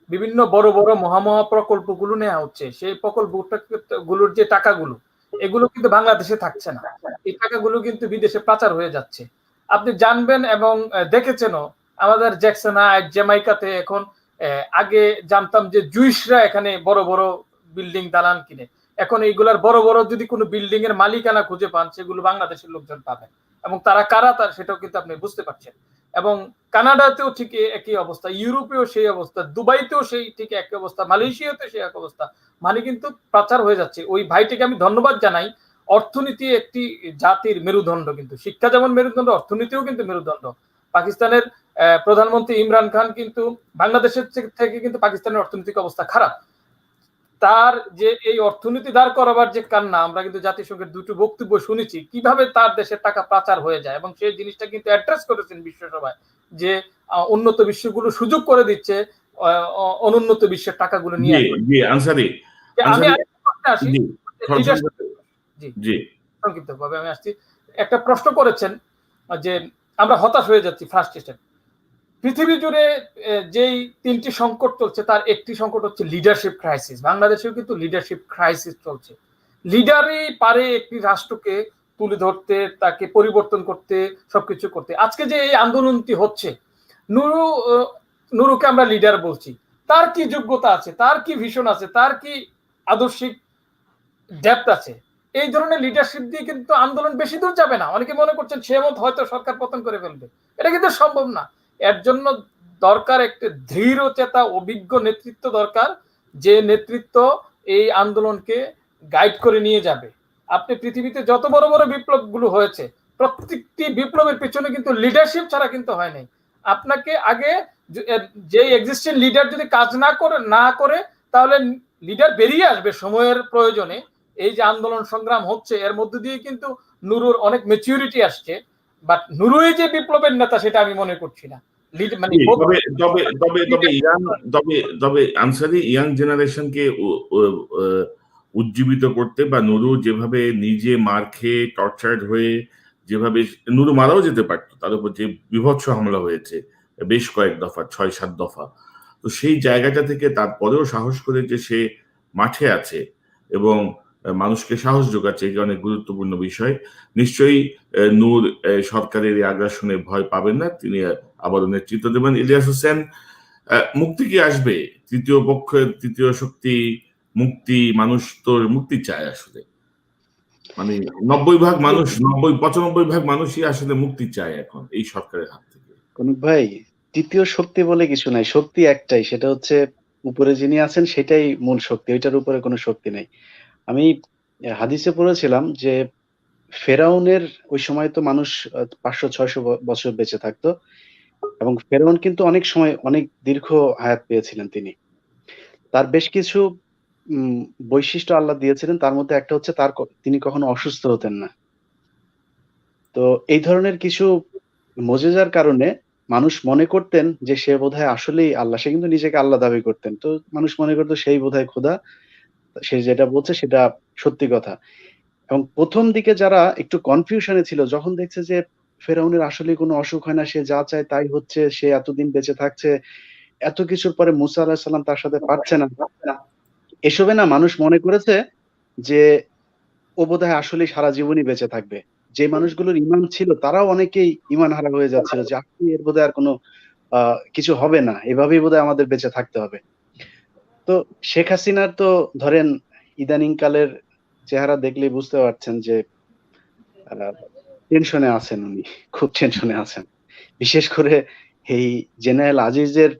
বিভিন্ন বড় বড় মহা প্রকল্পগুলো নেওয়া হচ্ছে, সেই প্রকল্পগুলোর যে টাকাগুলো, এগুলো কিন্তু বাংলাদেশে থাকছে না। এই টাকাগুলো কিন্তু বিদেশে পাচার হয়ে যাচ্ছে। আপনি জানবেন এবং দেখেছেনও, আমাদের জ্যাকসন হাইট, জ্যামাইকাতে এখন আগে জানতাম যে জুইশরা এখানে বড় বড় বিল্ডিং দালান কিনে, এখন এইগুলার বড় বড় যদি কোনো বিল্ডিং এর মালিকানা খুঁজে পান, সেগুলো বাংলাদেশের লোকজন পাবেন এবং তারা কারা তার সেটাও কিন্তু আপনি বুঝতে পারছেন। এবং কানাডাতেও ঠিক একই অবস্থা, ইউরোপেও সেই অবস্থা, দুবাইতেও সেই ঠিক একই অবস্থা, মালয়েশিয়াতে সেই এক অবস্থা। মানে কিন্তু পাচার হয়ে যাচ্ছে। ওই ভাইটিকে আমি ধন্যবাদ জানাই। অর্থনীতি একটি জাতির মেরুদণ্ড, কিন্তু শিক্ষা যেমন মেরুদণ্ড, অর্থনীতিও কিন্তু মেরুদণ্ড। পাকিস্তানের প্রধানমন্ত্রী ইমরান খান কিন্তু বাংলাদেশের থেকে কিন্তু পাকিস্তানের অর্থনৈতিক অবস্থা খারাপ। তার যে এই অর্থনীতি দাঁড় করাবার যে কান্না, আমরা কিন্তু জাতিসংঘের দুটো বক্তব্য শুনেছি কিভাবে তার দেশের টাকা পাচার হয়ে যায়, এবং সেই জিনিসটা কিন্তু অ্যাড্রেস করেছেন বিশ্বসভায় যে উন্নত বিশ্বগুলো সুযোগ করে দিচ্ছে অনুন্নত বিশ্বের টাকাগুলো নিয়ে। আমি আসি, সংক্ষিপ্তভাবে আমি আসছি। একটা প্রশ্ন করেছেন যে আমরা হতাশ হয়ে যাচ্ছি। ফার্স্ট স্টেপ, পৃথিবী জুড়ে যেই 3টি সংকট চলছে তার একটি সংকট হচ্ছে লিডারশিপ ক্রাইসিস। বাংলাদেশেও কিন্তু লিডারশিপ ক্রাইসিস চলছে। লিডারই পারে একটি রাষ্ট্রকে তুলে ধরতে, তাকে পরিবর্তন করতে, সবকিছু করতে। আজকে যে এই আন্দোলনটি হচ্ছে, নুরুকে আমরা লিডার বলছি, তার কি যোগ্যতা আছে, তার কি ভিশন আছে, তার কি আদর্শিক ডেপথ আছে? এই ধরনের লিডারশিপ দিয়ে কিন্তু আন্দোলন বেশি দূর যাবে না। অনেকে মনে করছেন সে মত হয়তো সরকার পতন করে ফেলবে, এটা কিন্তু সম্ভব না। এর জন্য দরকার একটা দৃঢ় চেতা অভিজ্ঞ নেতৃত্ব দরকার, যে নেতৃত্ব এই আন্দোলনকে গাইড করে নিয়ে যাবে। আপনি পৃথিবীতে যত বড় বড় বিপ্লব গুলো হয়েছে, প্রত্যেকটি বিপ্লবের পেছনে কিন্তু লিডারশিপ ছাড়া কিন্তু হয় নাই। আপনাকে আগে যে এক্সিস্টিং লিডার যদি কাজ না করে তাহলে লিডার বেরিয়ে আসবে সময়ের প্রয়োজনে। এই যে আন্দোলন সংগ্রাম হচ্ছে, এর মধ্যে দিয়ে কিন্তু নুরুর অনেক ম্যাচুরিটি আসছে, বাট নুরুই যে বিপ্লবের নেতা সেটা আমি মনে করছি না। তবে আনসারি ইয়াং জেনারেশনকে উজ্জীবিত করতে, বা নুরু যেভাবে নিজে মার খেয়ে টর্চার্ড হয়ে, যেভাবে নুরু মারাও যেতে পারতো, তার উপর যে বিভৎস হামলা হয়েছে বেশ কয়েক দফা, 6-7 দফা, তো সেই জায়গাটা থেকে তারপরেও সাহস করে যে সে মাঠে আছে এবং মানুষকে সাহস যোগাচ্ছে, এটা অনেক গুরুত্বপূর্ণ বিষয়। নিশ্চয়ই নূর সরকারের এই আগ্রাসনে ভয় পাবেন না, তিনি আবারও নেতৃত্ব দেবেন। ইলিয়াস হোসেন, মুক্তি কি আসবে? তৃতীয় পক্ষের, তৃতীয় শক্তি মুক্তি, মানুষ তো মুক্তি চায় আসলে। মানে 95 ভাগ মানুষই আসলে মুক্তি চায় এখন এই সরকারের হাত থেকে। কনক ভাই, তৃতীয় শক্তি বলে কিছু নাই, শক্তি একটাই, সেটা হচ্ছে উপরে যিনি আছেন সেটাই মূল শক্তি, ওইটার উপরে কোনো শক্তি নাই। আমি হাদিসে পড়েছিলাম যে ফেরাউনের ওই সময় তো মানুষ 500-600 বছর বেঁচে থাকতো, এবং ফেরাউন কিন্তু অনেক সময় অনেক দীর্ঘ হায়াত পেয়েছিলেন তিনি। তার বেশ কিছু বৈশিষ্ট্য আল্লাহ দিয়েছিলেন, তার মধ্যে একটা হচ্ছে তিনি কখনো অসুস্থ হতেন না। তো এই ধরনের কিছু মুজিজার কারণে মানুষ মনে করতেন যে সে বোধহয় আসলেই আল্লাহ। সে কিন্তু নিজেকে আল্লাহ দাবি করতেন, তো মানুষ মনে করতো সেই বোধহয় খোদা, সে যেটা বলছে সেটা সত্যি কথা। এবং প্রথম দিকে যারা একটু কনফিউশনে ছিল, যখন দেখছে যে ফেরাউনের আসলে কোনো অসুখ হয় না, সে যা চায় তাই হচ্ছে, সে এতদিন বেঁচে থাকছে, এত কিছুর পরে মুসা আলাইহিস সালাম তার সাথে পারছে না, এসবে না মানুষ মনে করেছে যে ও বোধহয় আসলে সারা জীবনই বেঁচে থাকবে। যে মানুষগুলোর ঈমান ছিল তারাও অনেকেই ঈমান হারা হয়ে যাচ্ছিল, যে আপনি এর বোধহয় আর কোনো কিছু হবে না, এভাবেই বোধহয় আমাদের বেঁচে থাকতে হবে। তো শেখ হাসিনার তো ধরেন ইদানিং কালের চেহারা দেখলেই বুঝতে পারছেন যে টেনশনে আছেন উনি, খুব টেনশনে আছেন। বিশেষ করে এই জেনারেল আজিজের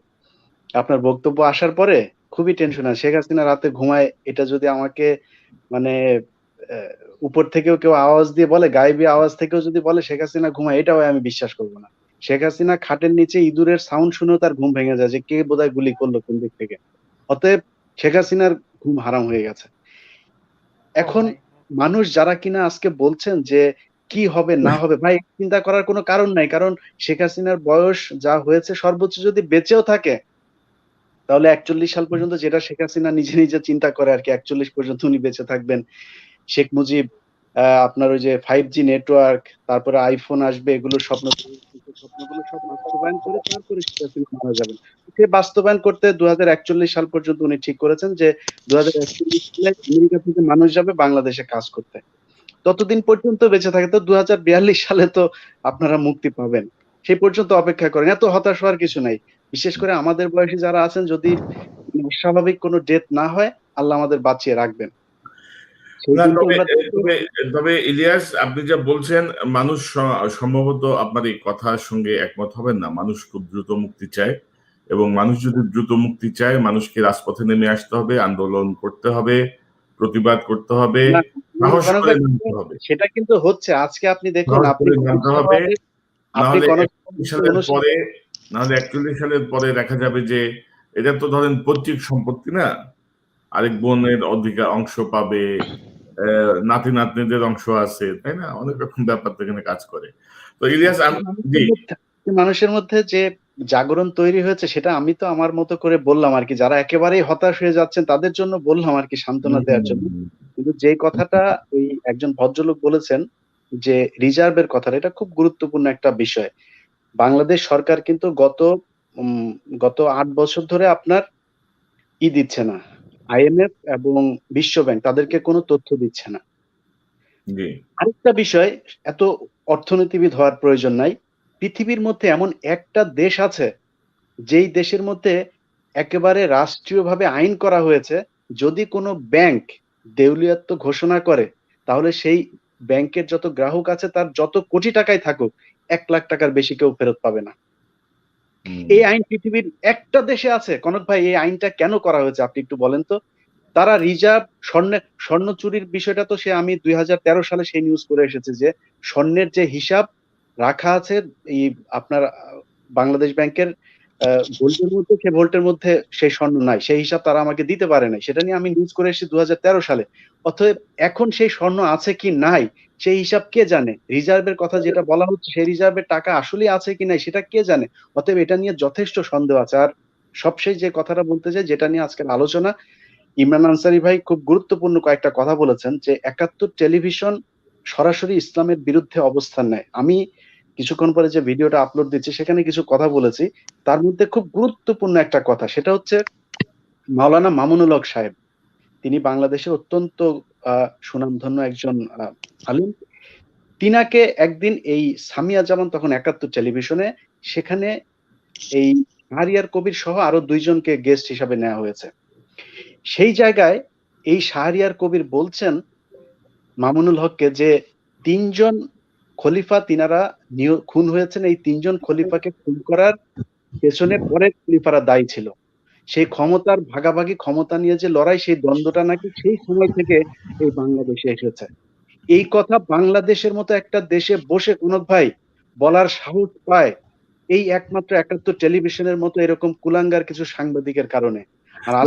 আপনার বক্তব্য আসার পরে খুবই টেনশন আছে। শেখ হাসিনা রাতে ঘুমায়, এটা যদি আমাকে মানে উপর থেকেও কেউ আওয়াজ দিয়ে বলে, গায়েবী আওয়াজ থেকেও যদি বলে শেখ হাসিনা ঘুমায়, এটাও আমি বিশ্বাস করবো না। শেখ হাসিনা খাটের নিচে ইঁদুরের সাউন্ড শুনেও তার ঘুম ভেঙে যায় যে কে বোধহয় গুলি করলো কোন দিক থেকে। অতএব শেখ হাসিনার ঘুম হারাম হয়ে গেছে। এখন মানুষ যারা কিনা আজকে বলছেন যে কি হবে না হবে, ভাই চিন্তা করার কোনো কারণ নাই। কারণ শেখ হাসিনার বয়স যা হয়েছে, সর্বোচ্চ যদি বেঁচেও থাকে তাহলে 41 সাল পর্যন্ত, যেটা শেখ হাসিনা নিজে নিজে চিন্তা করে আর কি, 41 পর্যন্ত উনি বেঁচে থাকবেন। শেখ মুজিব আপনার ওই যে 5G নেটওয়ার্ক, তারপরে আইফোন আসবে, এগুলো স্বপ্নগুলো সব বাস্তবায়ন করে তারপরে শেখ হাসিনা মারা যাবেন। সে বাস্তবায়ন করতে 2041 সাল পর্যন্ত উনি ঠিক করেছেন যে 2041 সালে আমেরিকা থেকে মানুষ যাবে বাংলাদেশে কাজ করতে। ততদিন পর্যন্ত বেঁচে থাকে, তো 2042 সালে তো আপনারা মুক্তি পাবেন। সেই পর্যন্ত অপেক্ষা করেন, এত হতাশ হওয়ার কিছু নাই। বিশেষ করে আমাদের বয়সী যারা আছেন, যদি অস্বাভাবিক কোনো ডেথ না হয়, আল্লাহ আমাদের বাঁচিয়ে রাখবেন। তবে ইলিয়াস, আপনি যা বলছেন, মানুষ সম্ভবত আপনার এই কথার সঙ্গে একমত হবেন না। মানুষ খুব দ্রুত মুক্তি চায়, এবং মানুষ যদি দ্রুত মুক্তি চায়, মানুষকে রাজপথে নেমে আসতে হবে, আন্দোলন করতে হবে, প্রতিবাদ করতে হবে, সাহস করে নামতে হবে। সেটা কিন্তু হচ্ছে। আজকে আপনি দেখুন, আপনি নাহলে 41 সালের পরে দেখা যাবে যে এটা তো ধরেন পৈতৃক সম্পত্তি না, আরেক বোনের অংশ পাবে, নাতি নাতনিদের অংশ আছে, তাই না? অনেক রকম ব্যাপার তো এখানে কাজ করে। তো ইলিয়াস, মানুষের মধ্যে যে জাগরণ তৈরি হয়েছে, সেটা আমি তো আমার মতো করে বললাম আর কি। যারা একেবারেই হতাশ হয়ে যাচ্ছেন তাদের জন্য বললাম আর কি, সান্ত্বনা দেওয়ার জন্য। কিন্তু যে কথাটা ওই একজন ভদ্রলোক বলেছেন যে রিজার্ভের কথাটা, এটা খুব গুরুত্বপূর্ণ একটা বিষয়। বাংলাদেশ সরকার কিন্তু গত 8 বছর ধরে আপনার দিচ্ছে না, IMF এবং বিশ্ব ব্যাংক তাদেরকে কোনো তথ্য দিচ্ছে না। আরেকটা বিষয়, এত অর্থনীতিবিদ হওয়ার প্রয়োজন নাই, পৃথিবীর মধ্যে এমন একটা দেশ আছে যেই দেশের মধ্যে একেবারে রাষ্ট্রীয়ভাবে আইন করা হয়েছে, যদি কোনো ব্যাংক দেউলিয়াত্ব ঘোষণা করে, তাহলে সেই ব্যাংকের যত গ্রাহক আছে তার যত কোটি টাকাই থাকুক, 1 লাখ টাকার বেশি কেউ ফেরত পাবে না। এই আইন পৃথিবীর একটা দেশে আছে। কনক ভাই, এই আইনটা কেন করা হয়েছে আপনি একটু বলেন তো? তারা রিজার্ভ স্বর্ণ চুরির বিষয়টা তো আমি 2013 সালে সেই নিউজ করে এসেছে যে স্বর্ণের যে হিসাব রাখা আছে এই আপনার বাংলাদেশ ব্যাংকের ভোল্টের মধ্যে, সে ভোল্টের মধ্যে সেই স্বর্ণ নাই, সেই হিসাব তারা আমাকে দিতে পারে নাই। সেটা নিয়ে আমি নিউজ করে এসেছি 2013 সালে। অতএব এখন সেই স্বর্ণ আছে কি নাই সেই হিসাব কে জানে? রিজার্ভের কথা যেটা বলা হচ্ছে, সেই রিজার্ভের টাকা আসলে আছে কি নাই সেটা কে জানে? অতএব এটা নিয়ে যথেষ্ট সন্দেহ আছে। আর সবশেষ যে কথাটা বলতে চাই, যেটা নিয়ে আজকের আলোচনা, ইমরান আনসারী ভাই খুব গুরুত্বপূর্ণ কয়েকটা কথা বলেছেন যে 71 টেলিভিশন সরাসরি ইসলামের বিরুদ্ধে অবস্থান নেয়। আমি কিছুক্ষণ পরে যে ভিডিওটা আপলোড দিচ্ছি সেখানে কিছু কথা বলেছি, তার মধ্যে খুব গুরুত্বপূর্ণ একটা কথা, সেটা হচ্ছে মাওলানা মামুনুল হক সাহেব, তিনি বাংলাদেশের অত্যন্ত সুনামধন্য একজন আলিম। তিনাকে একদিন এই সামিয়া জামান, তখন 71 টেলিভিশনে, সেখানে এই শাহরিয়ার কবির সহ আরো 2 জনকে গেস্ট হিসাবে নেওয়া হয়েছে। সেই জায়গায় এই শাহরিয়ার কবির বলছেন মামুনুল হককে যে 3 জন খলিফা তিনারা খুন হয়েছেন, এই 3 জন খলিফাকে খুন করার পেছনে পরের খলিফারা দায়ী ছিল। সেই ক্ষমতার ভাগাভাগি, ক্ষমতা নিয়ে যে লড়াই, সেই দ্বন্দ্বটা নাকি সেই সময় থেকে এই বাংলাদেশে এসেছে। এই কথা বাংলাদেশের মতো একটা দেশে বসে কনক ভাই বলার সাহস পায় এই একমাত্র 71 টেলিভিশনের মতো এরকম কুলাঙ্গার কিছু সাংবাদিকের কারণে। আর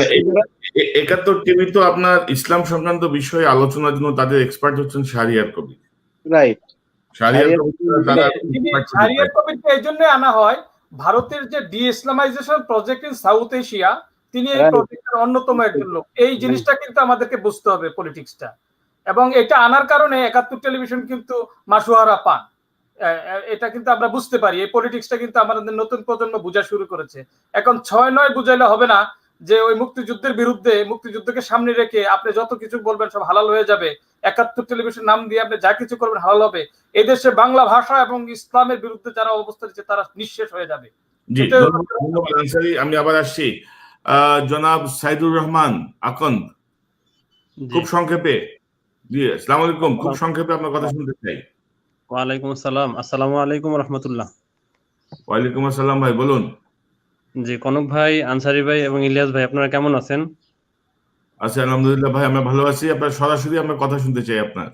71 টিভি তো আপনার ইসলাম সংক্রান্ত বিষয়ে আলোচনার জন্য তাদের এক্সপার্ট হচ্ছেন শাহরিয়ার কবির। রাইট। শাহরিয়ার কবিরকে এই জন্য আনা হয়, ভারতের যে D-Islamisation project in south Asia, তিনি এই প্রজেক্টের অন্যতম একজন লোক। এই জিনিসটা কিন্তু আমাদেরকে বুঝতে হবে, পলিটিক্সটা। এবং এটা আনার কারণে 71 টেলিভিশন কিন্তু মাসুহারা পান, এটা কিন্তু আমরা বুঝতে পারি। এই পলিটিক্সটা কিন্তু আমাদের নতুন প্রজন্ম বোঝা শুরু করেছে। এখন 6-9 বুঝাইলে হবে না যে ওই মুক্তিযুদ্ধের বিরুদ্ধে, মুক্তিযুদ্ধকে সামনে রেখে আপনি যত কিছু বলবেন সব হালাল হয়ে যাবে, 71 টেলিভিশন নাম দিয়ে আপনি যা কিছু করবেন হালাল হবে। এদেশে বাংলা ভাষা এবং ইসলামের বিরুদ্ধে যারা অবস্থা নিচ্ছে তারা নিঃশেষ হয়ে যাবে। জি, এটাই হলো ধন্যবাদ আনসারি। আমি আবার আসছি জনাব সাইদুর রহমান আকন্দ, খুব সংক্ষেপে। জি, আসসালামু আলাইকুম। খুব সংক্ষেপে আপনার কথা শুনতে চাই। ওয়ালাইকুম আসসালাম। আসসালামু আলাইকুম রহমতুল্লাহ। ওয়ালাইকুম আসসালাম ভাই, বলুন। জি, কনক ভাই, আনসারি ভাই এবং ইলিয়াস ভাই, আপনারা কেমন আছেন? আচ্ছা, আলহামদুলিল্লাহ ভাই, আমরা ভালো আছি। আপনার সরাসরি আমরা কথা শুনতে চাই আপনার।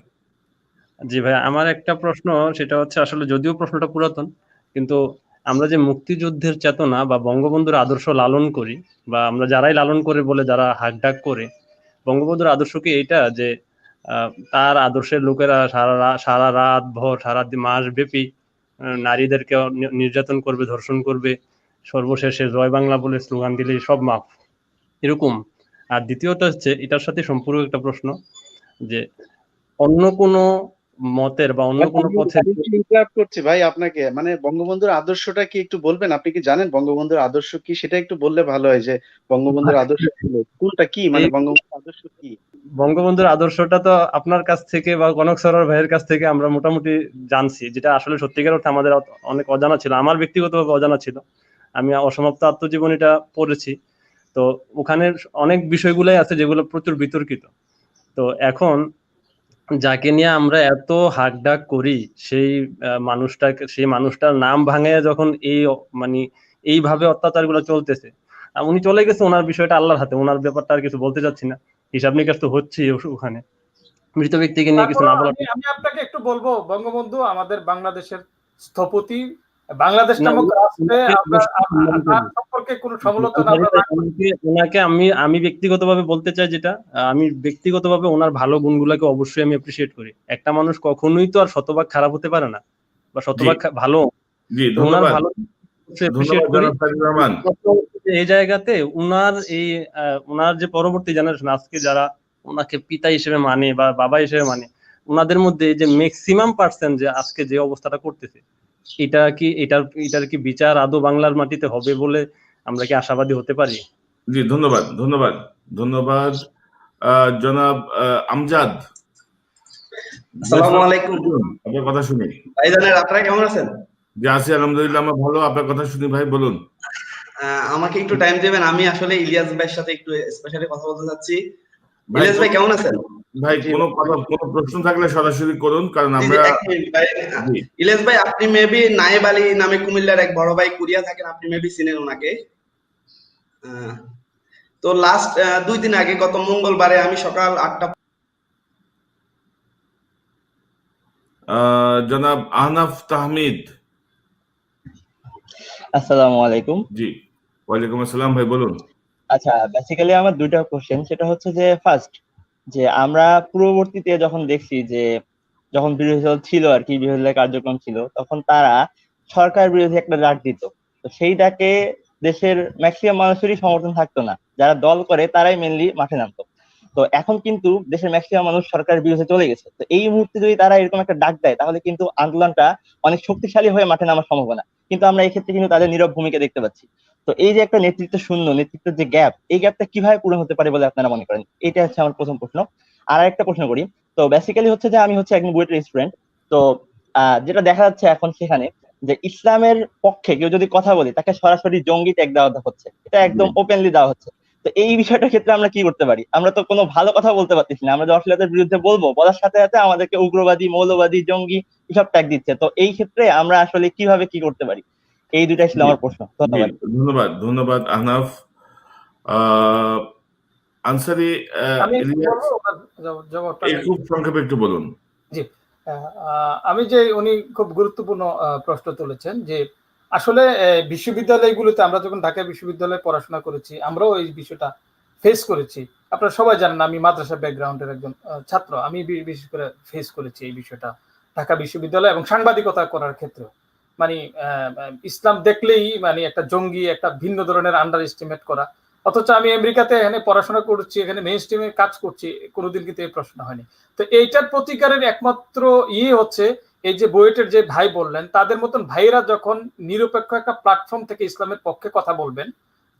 জি ভাই, আমার একটা প্রশ্ন, সেটা হচ্ছে আসলে যদিও প্রশ্নটা পুরাতন, কিন্তু আমরা যে মুক্তিযুদ্ধের চেতনা বা বঙ্গবন্ধুর আদর্শ লালন করি, বা আমরা যারাই লালন করে বলে যারা হাকডাক করে, বঙ্গবন্ধুর আদর্শ কি এইটা যে তার আদর্শের লোকেরা সারা রাত ভর সারা মাস ব্যাপী নারীদেরকে নির্যাতন করবে, ধর্ষণ করবে, সর্বশেষে জয় বাংলা বলে স্লোগান দিলে সব মাফ, এরকম? আর দ্বিতীয়টা হচ্ছে এটার সাথে সম্পূর্ণ একটা প্রশ্ন, যে অন্য কোনো মতের বা অন্য কোনো পথের ইন্টারাপ্ট করছি ভাই আপনাকে, মানে বঙ্গবন্ধুর আদর্শটা কি একটু বলবেন? আপনি কি জানেন বঙ্গবন্ধুর আদর্শ কি? সেটা একটু বললে ভালো হয়, যে বঙ্গবন্ধুর আদর্শ ছিল কোনটা, কি মানে বঙ্গবন্ধুর আদর্শ কি? বঙ্গবন্ধুর আদর্শটা তো আপনার কাছ থেকে বা কনক সরোয়ার ভাইয়ের কাছ থেকে আমরা মোটামুটি জানছি, যেটা আসলে সত্যিকার অর্থে আমাদের অনেক অজানা ছিল, আমার ব্যক্তিগতভাবে অজানা ছিল। আমি অসমাপ্ত আত্মজীবনীটা পড়েছি, তো ওখানে অনেক বিষয়গুলাই আছে যেগুলো প্রচুর বিতর্কিত। তো এখন যাকে নিয়ে আমরা এত হাকডাক করি, সেই মানুষটার নাম ভাঙে যখন মানে এইভাবে অত্যাচারগুলো চলতেছে, উনি চলে গেছে, ওনার বিষয়টা আল্লাহর হাতে, ওনার ব্যাপারটা আর কিছু বলতে চাচ্ছি না, হিসাব নিকাশ তো হচ্ছেই ওখানে, মৃত ব্যক্তিকে নিয়ে কিছু না বলা। আমি আপনাকে একটু বলবো, বঙ্গবন্ধু আমাদের বাংলাদেশের স্থপতি, বাংলাদেশ নামক রাষ্ট্রে আমরা তার সম্পর্কে কোনো সমালোচনা ওনাকে আমি ব্যক্তিগতভাবে বলতে চাই, যেটা আমি ব্যক্তিগতভাবে ওনার ভালো গুণগুলোকে অবশ্যই আমি অ্যাপ্রিসিয়েট করি। একটা মানুষ কখনোই তো আর শতভাগ খারাপ হতে পারে না, বা শতভাগ ভালো। ওনার ভালো অ্যাপ্রিসিয়েট করি। এই জায়গাতে ওনার যে পরবর্তী জেনারেশন আজকে যারা ওনাকে পিতা হিসেবে মানে বা বাবা হিসেবে মানে, ওনাদের মধ্যে যে ম্যাক্সিমাম পার্সেন্ট যে আজকে যে অবস্থাটা করতেছে, এটার কি বিচার আদৌ বাংলার মাটিতে হবে বলে আমরা কি আশাবাদী হতে পারি? জি, ধন্যবাদ জনাব আমজাদ। আসসালামু আলাইকুম। আপনার কথা শুনি। ভাইজানের, আপনারা কেমন আছেন? জি, আছি আলহামদুলিল্লাহ, আমরা ভালো। আপনার কথা শুনি ভাই, বলুন। আমাকে একটু টাইম দেবেন, আমি আসলে ইলিয়াস ভাইয়ের সাথে একটু স্পেশালি কথা বলতে চাচ্ছি। ইলিয়াস ভাই কেমন আছেন? ভাই, কোনো প্রশ্ন থাকলে সরাসরি করুন, কারণ আমরা ইলিয়াস ভাই, আপনি মেবি নায়েব আলী নামে কুমিল্লার এক বড় ভাই কুরিয়া থাকেন, আপনি মেবি চিনেন ওনাকে। তো লাস্ট 2 দিন আগে, গত মঙ্গলবারে আমি সকাল 8টা জনাব আহনাফ তাহমিদ। আসসালামু আলাইকুম। জি, ওয়ালাইকুম আসসালাম ভাই, বলুন। আচ্ছা, বেসিক্যালি আমার দুইটা কোশ্চেন। সেটা হচ্ছে যে ফার্স্ট, যে আমরা পূর্ববর্তীতে যখন দেখছি যে যখন বিরোধী দল ছিল আর কি, বিরোধী দলের কার্যক্রম ছিল, তখন তারা সরকার বিরোধী একটা ডাক দিত। তো সেই ডাকে দেশের ম্যাক্সিমাম মানুষেরই সমর্থন থাকতো না, যারা দল করে তারাই মেনলি মাঠে নামতো। তো এখন কিন্তু দেশের ম্যাক্সিমাম মানুষ সরকারের বিরুদ্ধে চলে গেছে। তো এই মুহূর্তে যদি তারা এরকম একটা ডাক দেয়, তাহলে কিন্তু আন্দোলনটা অনেক শক্তিশালী হয়ে মাঠে নামার সম্ভাবনা। কিন্তু আমরা এই ক্ষেত্রে কিন্তু তাদের নীরব ভূমিকা দেখতে পাচ্ছি। তো এই যে একটা নেতৃত্ব শূন্য, নেতৃত্বের যে গ্যাপ, এই গ্যাপটা কিভাবে পূরণ হতে পারে বলে আপনারা মনে করেন? এটা হচ্ছে আমার প্রথম প্রশ্ন। আর একটা প্রশ্ন করি। তো বেসিক্যালি হচ্ছে যে আমি হচ্ছে একজন বুয়েটের স্টুডেন্ট। তো যেটা দেখা যাচ্ছে এখন সেখানে, যে ইসলামের পক্ষে কেউ যদি কথা বলে, তাকে সরাসরি জঙ্গি ট্যাগ দেওয়া হচ্ছে, এটা একদম ওপেনলি দেওয়া হচ্ছে। তো এই বিষয়টার ক্ষেত্রে আমরা কি করতে পারি? আমরা তো কোনো ভালো কথা বলতে পারতেছি না, আমরা যে অশ্লীলতার বিরুদ্ধে বলার সাথে সাথে আমাদেরকে উগ্রবাদী, মৌলবাদী, জঙ্গি এসব ট্যাগ দিচ্ছে। তো এই ক্ষেত্রে আমরা আসলে কিভাবে কি করতে পারি? এই দুইটাই ছিল আমার প্রশ্ন। ধন্যবাদ আহনাফ। আনসারি, খুব সংক্ষেপে একটু বলুন। জি, আমি যে উনি খুব গুরুত্বপূর্ণ প্রশ্ন তুলেছেন, যে আসলে বিশ্ববিদ্যালয়গুলোতে আমরা যখন ঢাকা বিশ্ববিদ্যালয়ে পড়াশোনা করেছি, আমরাও এই বিষয়টা ফেস করেছি। আপনারা সবাই জানেন আমি মাদ্রাসা ব্যাকগ্রাউন্ডের একজন ছাত্র, আমি বিশেষ করে ফেস করেছি এই বিষয়টা ঢাকা বিশ্ববিদ্যালয় এবং সাংবাদিকতা করার ক্ষেত্রে। মানে ইসলাম দেখলেই মানে একটা জঙ্গি, একটা ভিন্ন ধরনের আন্ডার এস্টিমেট করা। অথচ আমি আমেরিকাতে এখানে পড়াশোনা করছি, এখানে মেইন স্ট্রিমে কাজ করছি, কোনোদিন কিন্তু এই প্রশ্ন হয়নি। তো এইটার প্রতিকারের একমাত্র হচ্ছে এই যে বুয়েটের যে ভাই বললেন, তাদের মতন ভাইরা যখন নিরপেক্ষ একটা প্ল্যাটফর্ম থেকে ইসলামের পক্ষে কথা বলবেন,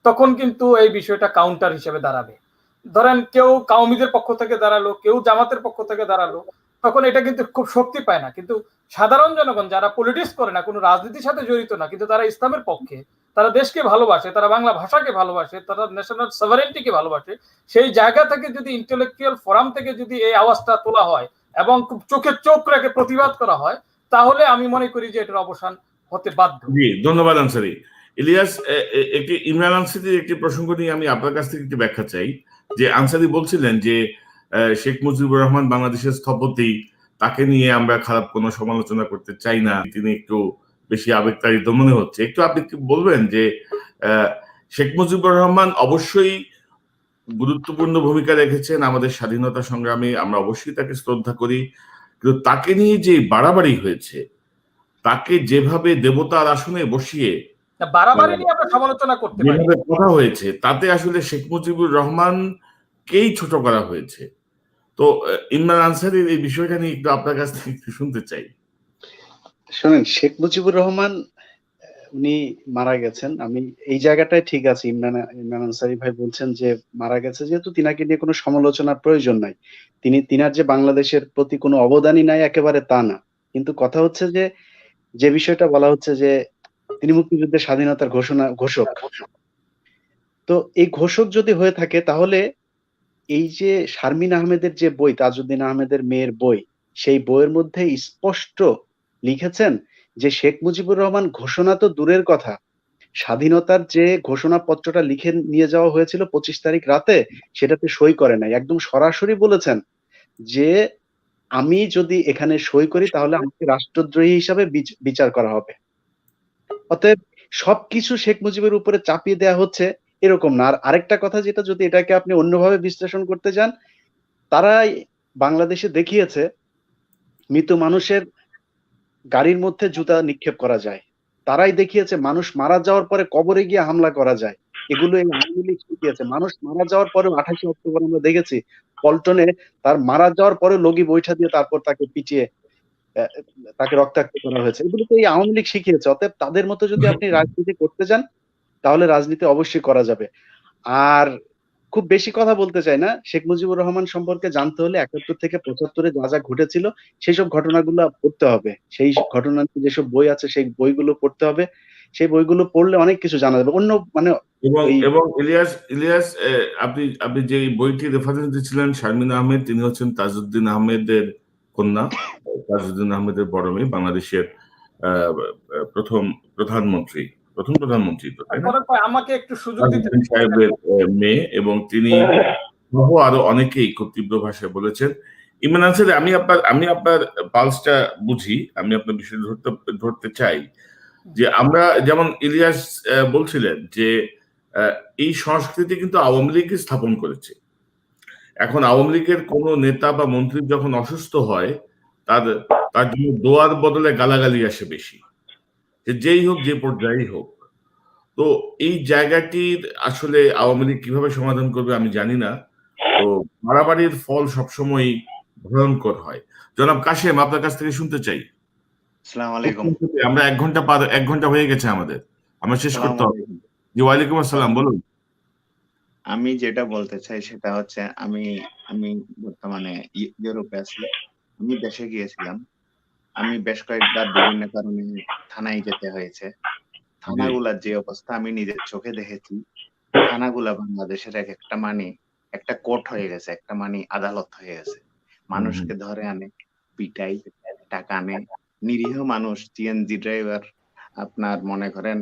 তখন কিন্তু এই বিষয়টা কাউন্টার হিসেবে দাঁড়াবে। ধরেন কেউ কাউমিদের পক্ষ থেকে দাঁড়ালো, কেউ জামাতের পক্ষ থেকে দাঁড়ালো, তখন এটা কিন্তু খুব শক্তি পায় না। কিন্তু সাধারণ জনগণ যারা পলিটিক্স করে না, কোনো রাজনীতির সাথে জড়িত না, কিন্তু তারা ইসলামের পক্ষে, তারা দেশকে ভালোবাসে, তারা বাংলা ভাষাকে ভালোবাসে, তারা ন্যাশনাল সভারেন্টিকে ভালোবাসে, সেই জায়গা থেকে যদি ইন্টেলেকচুয়াল ফোরাম থেকে যদি এই আওয়াজটা তোলা হয় এবং খুব চোখে চোখ রেখে প্রতিবাদ করা হয়, তাহলে আমি মনে করি যে এটার অবসান হতে বাধ্য। জি, ধন্যবাদ আনসারী। ইলিয়াস, একটি ইমরান আনসারীর একটি প্রসঙ্গ নিয়ে আমি আপনার কাছ থেকে একটি ব্যাখ্যা চাই। যে আনসারী বলছিলেন যে শেখ মুজিবুর রহমান বাংলাদেশের স্থপতি, তাকে নিয়ে আমরা খারাপ কোনো সমালোচনা করতে চাই না, তিনি একটু বেশি আবেগতাড়িত মনে হচ্ছে। একটু আপনি কি বলবেন যে শেখ মুজিবুর রহমান অবশ্যই গুরুত্বপূর্ণ ভূমিকা রেখেছেন আমাদের স্বাধীনতা সংগ্রামে, আমরা অবশ্যই তাকে শ্রদ্ধা করি, কিন্তু তাকে নিয়ে যে বাড়াবাড়ি হয়েছে, তাকে যেভাবে দেবতার আসনে বসিয়ে বাড়াবাড়ি নিয়ে আমরা সমালোচনা করতে পারি, যেভাবে কথা হয়েছে, তাতে আসলে শেখ মুজিবুর রহমানকেই ছোট করা হয়েছে। তো ইমরান আনসারীর এই বিষয়টা নিয়ে একটু আপনার কাছ থেকে একটু শুনতে চাই। শোনেন, শেখ মুজিবুর রহমান উনি মারা গেছেন, আমি এই জায়গাটায় ঠিক আছে, ইমরান আনসারী ভাই বলছেন যে মারা গেছে, যেহেতু তিনাকে নিয়ে কোনো সমালোচনার প্রয়োজন নাই, তিনার যে বাংলাদেশের প্রতি কোনো অবদানই নাই একেবারে তা না, কিন্তু কথা হচ্ছে যে বিষয়টা বলা হচ্ছে যে তিনি মুক্তিযুদ্ধের স্বাধীনতার ঘোষক। তো এই ঘোষক যদি হয়ে থাকে, তাহলে এই যে শারমিন আহমেদের যে বই, তাজউদ্দিন আহমেদের মেয়ের বই, সেই বইয়ের মধ্যে স্পষ্ট লিখেছেন যে শেখ মুজিবুর রহমান ঘোষণা তো দূরের কথা, স্বাধীনতার যে ঘোষণাপত্রটা লিখে নিয়ে যাওয়া হয়েছিল 25 তারিখ রাতে, সেটাতে সই করে নাই। একদম সরাসরি বলেছেন যে আমি যদি এখানে সই করি তাহলে আমাকে রাষ্ট্রদ্রোহী হিসাবে বিচার করা হবে। অতএব সবকিছু শেখ মুজিবের উপরে চাপিয়ে দেওয়া হচ্ছে এরকম না। আর আরেকটা কথা যেটা, যদি এটাকে আপনি অন্যভাবে বিশ্লেষণ করতে যান, তারাই বাংলাদেশে দেখিয়েছে মৃত মানুষের গাড়ির মধ্যে জুতা নিক্ষেপ করা যায়, তারাই দেখিয়েছে মানুষ মারা যাওয়ার পরে কবরে গিয়ে হামলা করা যায়। এগুলো এই আওয়ামী লীগ শিখিয়েছে। মানুষ মারা যাওয়ার পরে 28 অক্টোবর আমরা দেখেছি পল্টনে তার মারা যাওয়ার পরে লগি বৈঠা দিয়ে তারপর তাকে পিটিয়ে তাকে রক্তাক্ত করা হয়েছে। এগুলো তো এই আওয়ামী লীগ শিখিয়েছে। অতএব তাদের মতো যদি আপনি রাজনীতি করতে যান, তাহলে রাজনীতি অবশ্যই করা যাবে। আর খুব বেশি কথা বলতে চাই না, শেখ মুজিবুর রহমান সম্পর্কে জানতে হলে 71 থেকে 75-এ যা যা ঘটেছিল সেইসব ঘটনাগুলো পড়তে হবে, সেই ঘটনা যেসব বই আছে সেই বইগুলো পড়তে হবে, সেই বইগুলো পড়লে অনেক কিছু জানা যাবে। অন্য মানে এবং ইলিয়াস, আপনি যে বইটি রেফারেন্স দিচ্ছিলেন, শারমিন আহমেদ, তিনি হচ্ছেন তাজউদ্দিন আহমেদের কন্যা, তাজউদ্দিন আহমেদের বড় মেয়ে, বাংলাদেশের প্রথম প্রধানমন্ত্রী তো, তাই না? আমাকে একটু সুযোগ দিতে সাহেবের মেয়ে, এবং তিনি সহ আরো অনেকেই খুব তীব্র ভাষায় বলেছেন। ইমরান আনসারী, আমি আপনার পালসটা বুঝি, আমি আপনার বিষয় ধরতে চাই যে আমরা যেমন ইলিয়াস বলছিলেন যে এই সংস্কৃতি কিন্তু আওয়ামী লীগ স্থাপন করেছে। এখন আওয়ামী লীগের কোন নেতা বা মন্ত্রী যখন অসুস্থ হয়, তার জন্য দোয়ার বদলে গালাগালি আসে বেশি, যেই হোক, যে পর্যায়েই হোক। তো এই জায়গাটির আসলে আওয়ামী লীগ কিভাবে সমাধান করবে আমি জানি না। তো মারামারির ফল সবসময় ভয়ঙ্কর হয়। জনাব কাশেম, আপনার কাছ থেকে শুনতে চাই। আসসালামু আলাইকুম। আমরা 1 ঘন্টা হয়ে গেছে আমাদের, আমরা শেষ করতে হবে। জি, ওয়ালাইকুম আসসালাম, বলুন। আমি যেটা বলতে চাই সেটা হচ্ছে, আমি বর্তমানে ইউরোপে আছি। আমি দেশে গিয়েছিলাম। আমি বেশ কয়েকবার বিভিন্ন কারণে থানায় যেতে হয়েছে। থানাগুলার যে অবস্থা আমি নিজের চোখে দেখেছি, থানাগুলা বাংলাদেশের একটা কোর্ট হয়ে গেছে, একটা আদালত হয়ে গেছে। মানুষকে ধরে আনে, পিটাই, টাকা আনে। নিরীহ মানুষ, সিএনজি ড্রাইভার, আপনার মনে করেন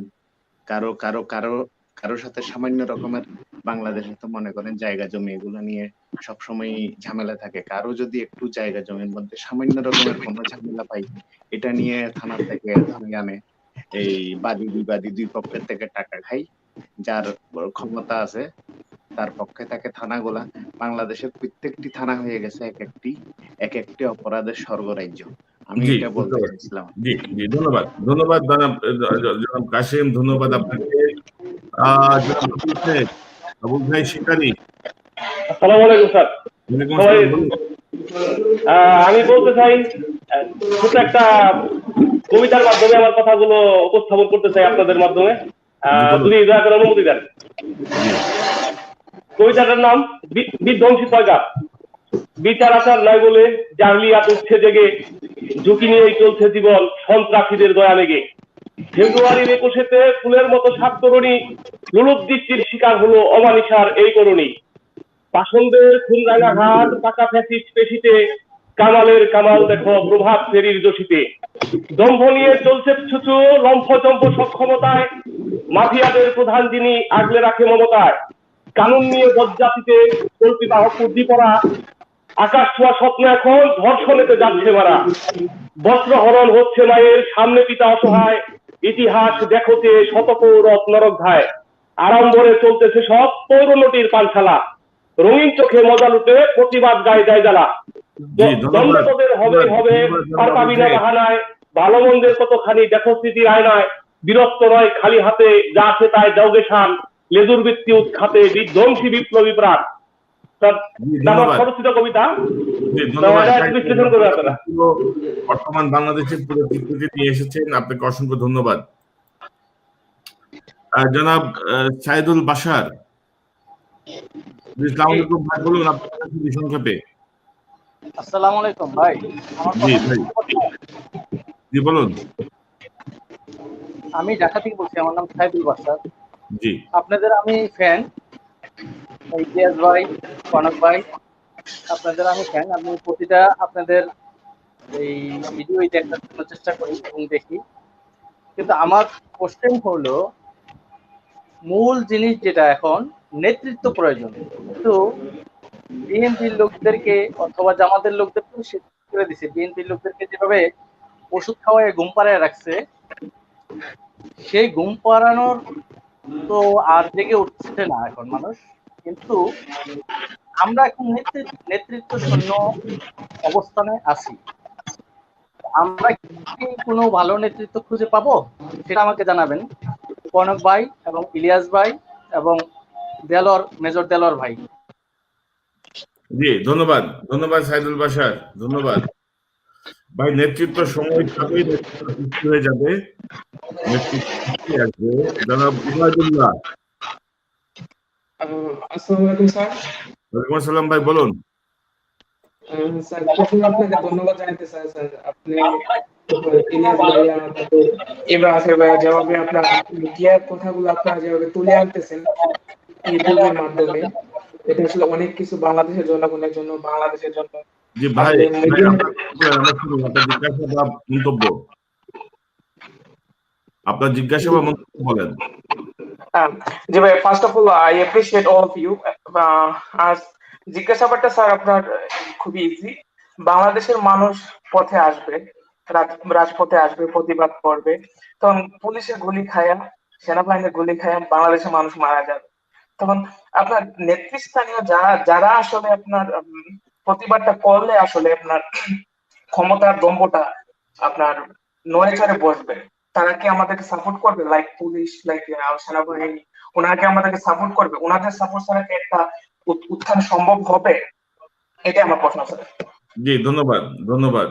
কারো সাথে সামান্য রকমের, বাংলাদেশে তো মনে করেন জায়গা জমি এগুলো নিয়ে সবসময় ঝামেলা থাকে। কারো যদি একটু জায়গা জমির মধ্যে সামান্য রকমের কোনো ঝামেলা পাই, এটা নিয়ে থানা থেকে ধরে আনে। এই বাদী দুই পক্ষের থেকে টাকা খাই, যার ক্ষমতা আছে তার পক্ষে থাকে থানাগুলা। বাংলাদেশের প্রত্যেকটি থানা হয়ে গেছে এক একটি অপরাধের স্বর্গরাজ্য। আমি এটা বলতে চাইছিলাম। জি, ধন্যবাদ জনাব কাশেম, ধন্যবাদ আপনাকে। আবুল ভাই শিকারী, আসসালামু আলাইকুম স্যার। আমি বলতে চাই, ছোট একটা কবিতার মাধ্যমে আমার কথাগুলো উপস্থাপন করতে চাই আপনাদের মাধ্যমে, যদি দয়া করে অনুমতি দেন। কবিতাটার নাম বিধ্বংসী পয়গা। বিচার আচার নয় বলে জার্লিয়াত উঠছে জেগে, ঝুঁকি নিয়েই চলছে জীবন সন্ত্রাসীদের দয়া লেগে। ফেব্রুয়ারির 21-তে ফুলের মতো সাত তরুণী লুলুপ-দৃষ্টির শিকার হলো অমানিসার এই করণী। পাষণ্ডের খুলরাঙা ঘাট পাকা ফ্যাসিস্ট পেশিতে কামালের কামাল দেখো প্রভাত ফেরির দোষিতে। দম্ভ নিয়ে চলছে ছুচু লম্ফচম্প সক্ষমতায়, মাফিয়াদের প্রধান যিনি আগলে রাখে মমতায়। কানুন নিয়ে বজ্জাতিতে কল্পিতা উদ্দীপনা, আকাশ ছোঁয়া স্বপ্ন এখন ধর্ষণেতে যাচ্ছে মারা। বস্ত্রহরণ হচ্ছে মায়ের সামনে পিতা অসহায়, ইতিহাস দেখোতে শতকৌরব নরকধায়। আড়ম্বরে চলতেছে সব পৌরনটির পানশালা, রঙিন চোখে মজা লুটে প্রতিবাদ গায়ে যায় জ্বালা। দ্বন্দ্ব তোদের হবে হবে আর পাবি না বাহানায়, ভালো মন্দের কতখানি দেখো স্মৃতির আয়নায়। বিরক্ত নয় খালি হাতে, যা আছে তাই দাওগে শান, লেজুর বৃত্তি উৎখাতে বিধ্বংসী বিপ্লবী প্রাণ। আমার খরচিত কবিতা বিশ্লেষণ করে আপনারা বর্তমান বাংলাদেশের পুরো চিত্রটি নিয়ে এসেছেন, আপনাকে অসংখ্য ধন্যবাদ। জনাব সাইদুল বাশার, ভাই বলুন আপনার সংক্ষেপে। আসসালামু আলাইকুম ভাই। জি ভাই, জি বলুন। আমি ঢাকা থেকে বলছি, আমার নাম সাইদুল বাশার। জি, আপনাদের আমি ফ্যান, ইলিয়াস ভাই, কনক ভাই, আপনাদের আমি ফ্যান। আমি প্রতিটা আপনাদের এই ভিডিও দেখার জন্য চেষ্টা করি এবং দেখি, কিন্তু আমার কোশ্চেন হলো মূল জিনিস যেটা এখন নেতৃত্ব প্রয়োজন, কিন্তু বিএনপির লোকদেরকে অথবা জামাতের লোকদেরকে শেষ করে দিছে। বিএনপির লোকদেরকে যেভাবে ওষুধ খাওয়ায় ঘুম পাড়ায় রাখছে, সেই ঘুম পাড়ানোর তো আর জেগে উঠছে না এখন মানুষ। কিন্তু আমরা এখন নেতৃত্ব শূন্য অবস্থানে আছি। আমরা কি কোনো ভালো নেতৃত্ব খুঁজে পাবো, সেটা আমাকে জানাবেন কনক ভাই এবং ইলিয়াস ভাই এবং দেলোয়ার, মেজর দেলোয়ার ভাই। জি ধন্যবাদ, ধন্যবাদ সাইদুল বাশার, ধন্যবাদ ভাই। নেতৃত্ব সময় থাকলেই নেতৃত্ব সৃষ্টি হয়ে যাবে, নেতৃত্ব আসবে। জনাব উবাইদুল্লাহ। আসসালামু আলাইকুম স্যার। ওয়ালাইকুম আসসালাম ভাই, বলুন। স্যার প্রথমে আপনাকে ধন্যবাদ জানাতে চাই স্যার, আপনি ইলিয়াস ভাইয়া এবার আছে ভাইয়া যেভাবে আপনার মিডিয়ার কথাগুলো আপনারা যেভাবে তুলে আনতেছেন ইউটিউবের মাধ্যমে, এটা আসলে অনেক কিছু বাংলাদেশের জনগণের জন্য, বাংলাদেশের জন্য। জি ভাই, মন্তব্য, আপনার জিজ্ঞাসা বা মন্তব্য বলেন। জি ভাই, first of all I appreciate all of you. আর জিজ্ঞাসাবাদটা স্যার আপনার খুবই ইজি। বাংলাদেশের মানুষ পথে আসবে, রাজপথে আসবে, প্রতিবাদ করবে, তখন পুলিশের গুলি খায়া, সেনাবাহিনীর গুলি খায়া বাংলাদেশের মানুষ মারা যাবে। তখন আপনার নেতৃস্থানীয় যারা আসলে আপনার প্রতিবাদটা করলে আসলে আপনার ক্ষমতার দম্ভটা আপনার নড়েচড়ে বসবে, তারা কি আমাদেরকে সাপোর্ট করবে? লাইক পুলিশ, লাইক সেনাবাহিনী, ওনারা কি আমাদেরকে সাপোর্ট করবে? ওনাদের সাপোর্ট ছাড়া কি একটা উত্থান সম্ভব হবে? এটাই আমার প্রশ্ন স্যার। জি ধন্যবাদ, ধন্যবাদ।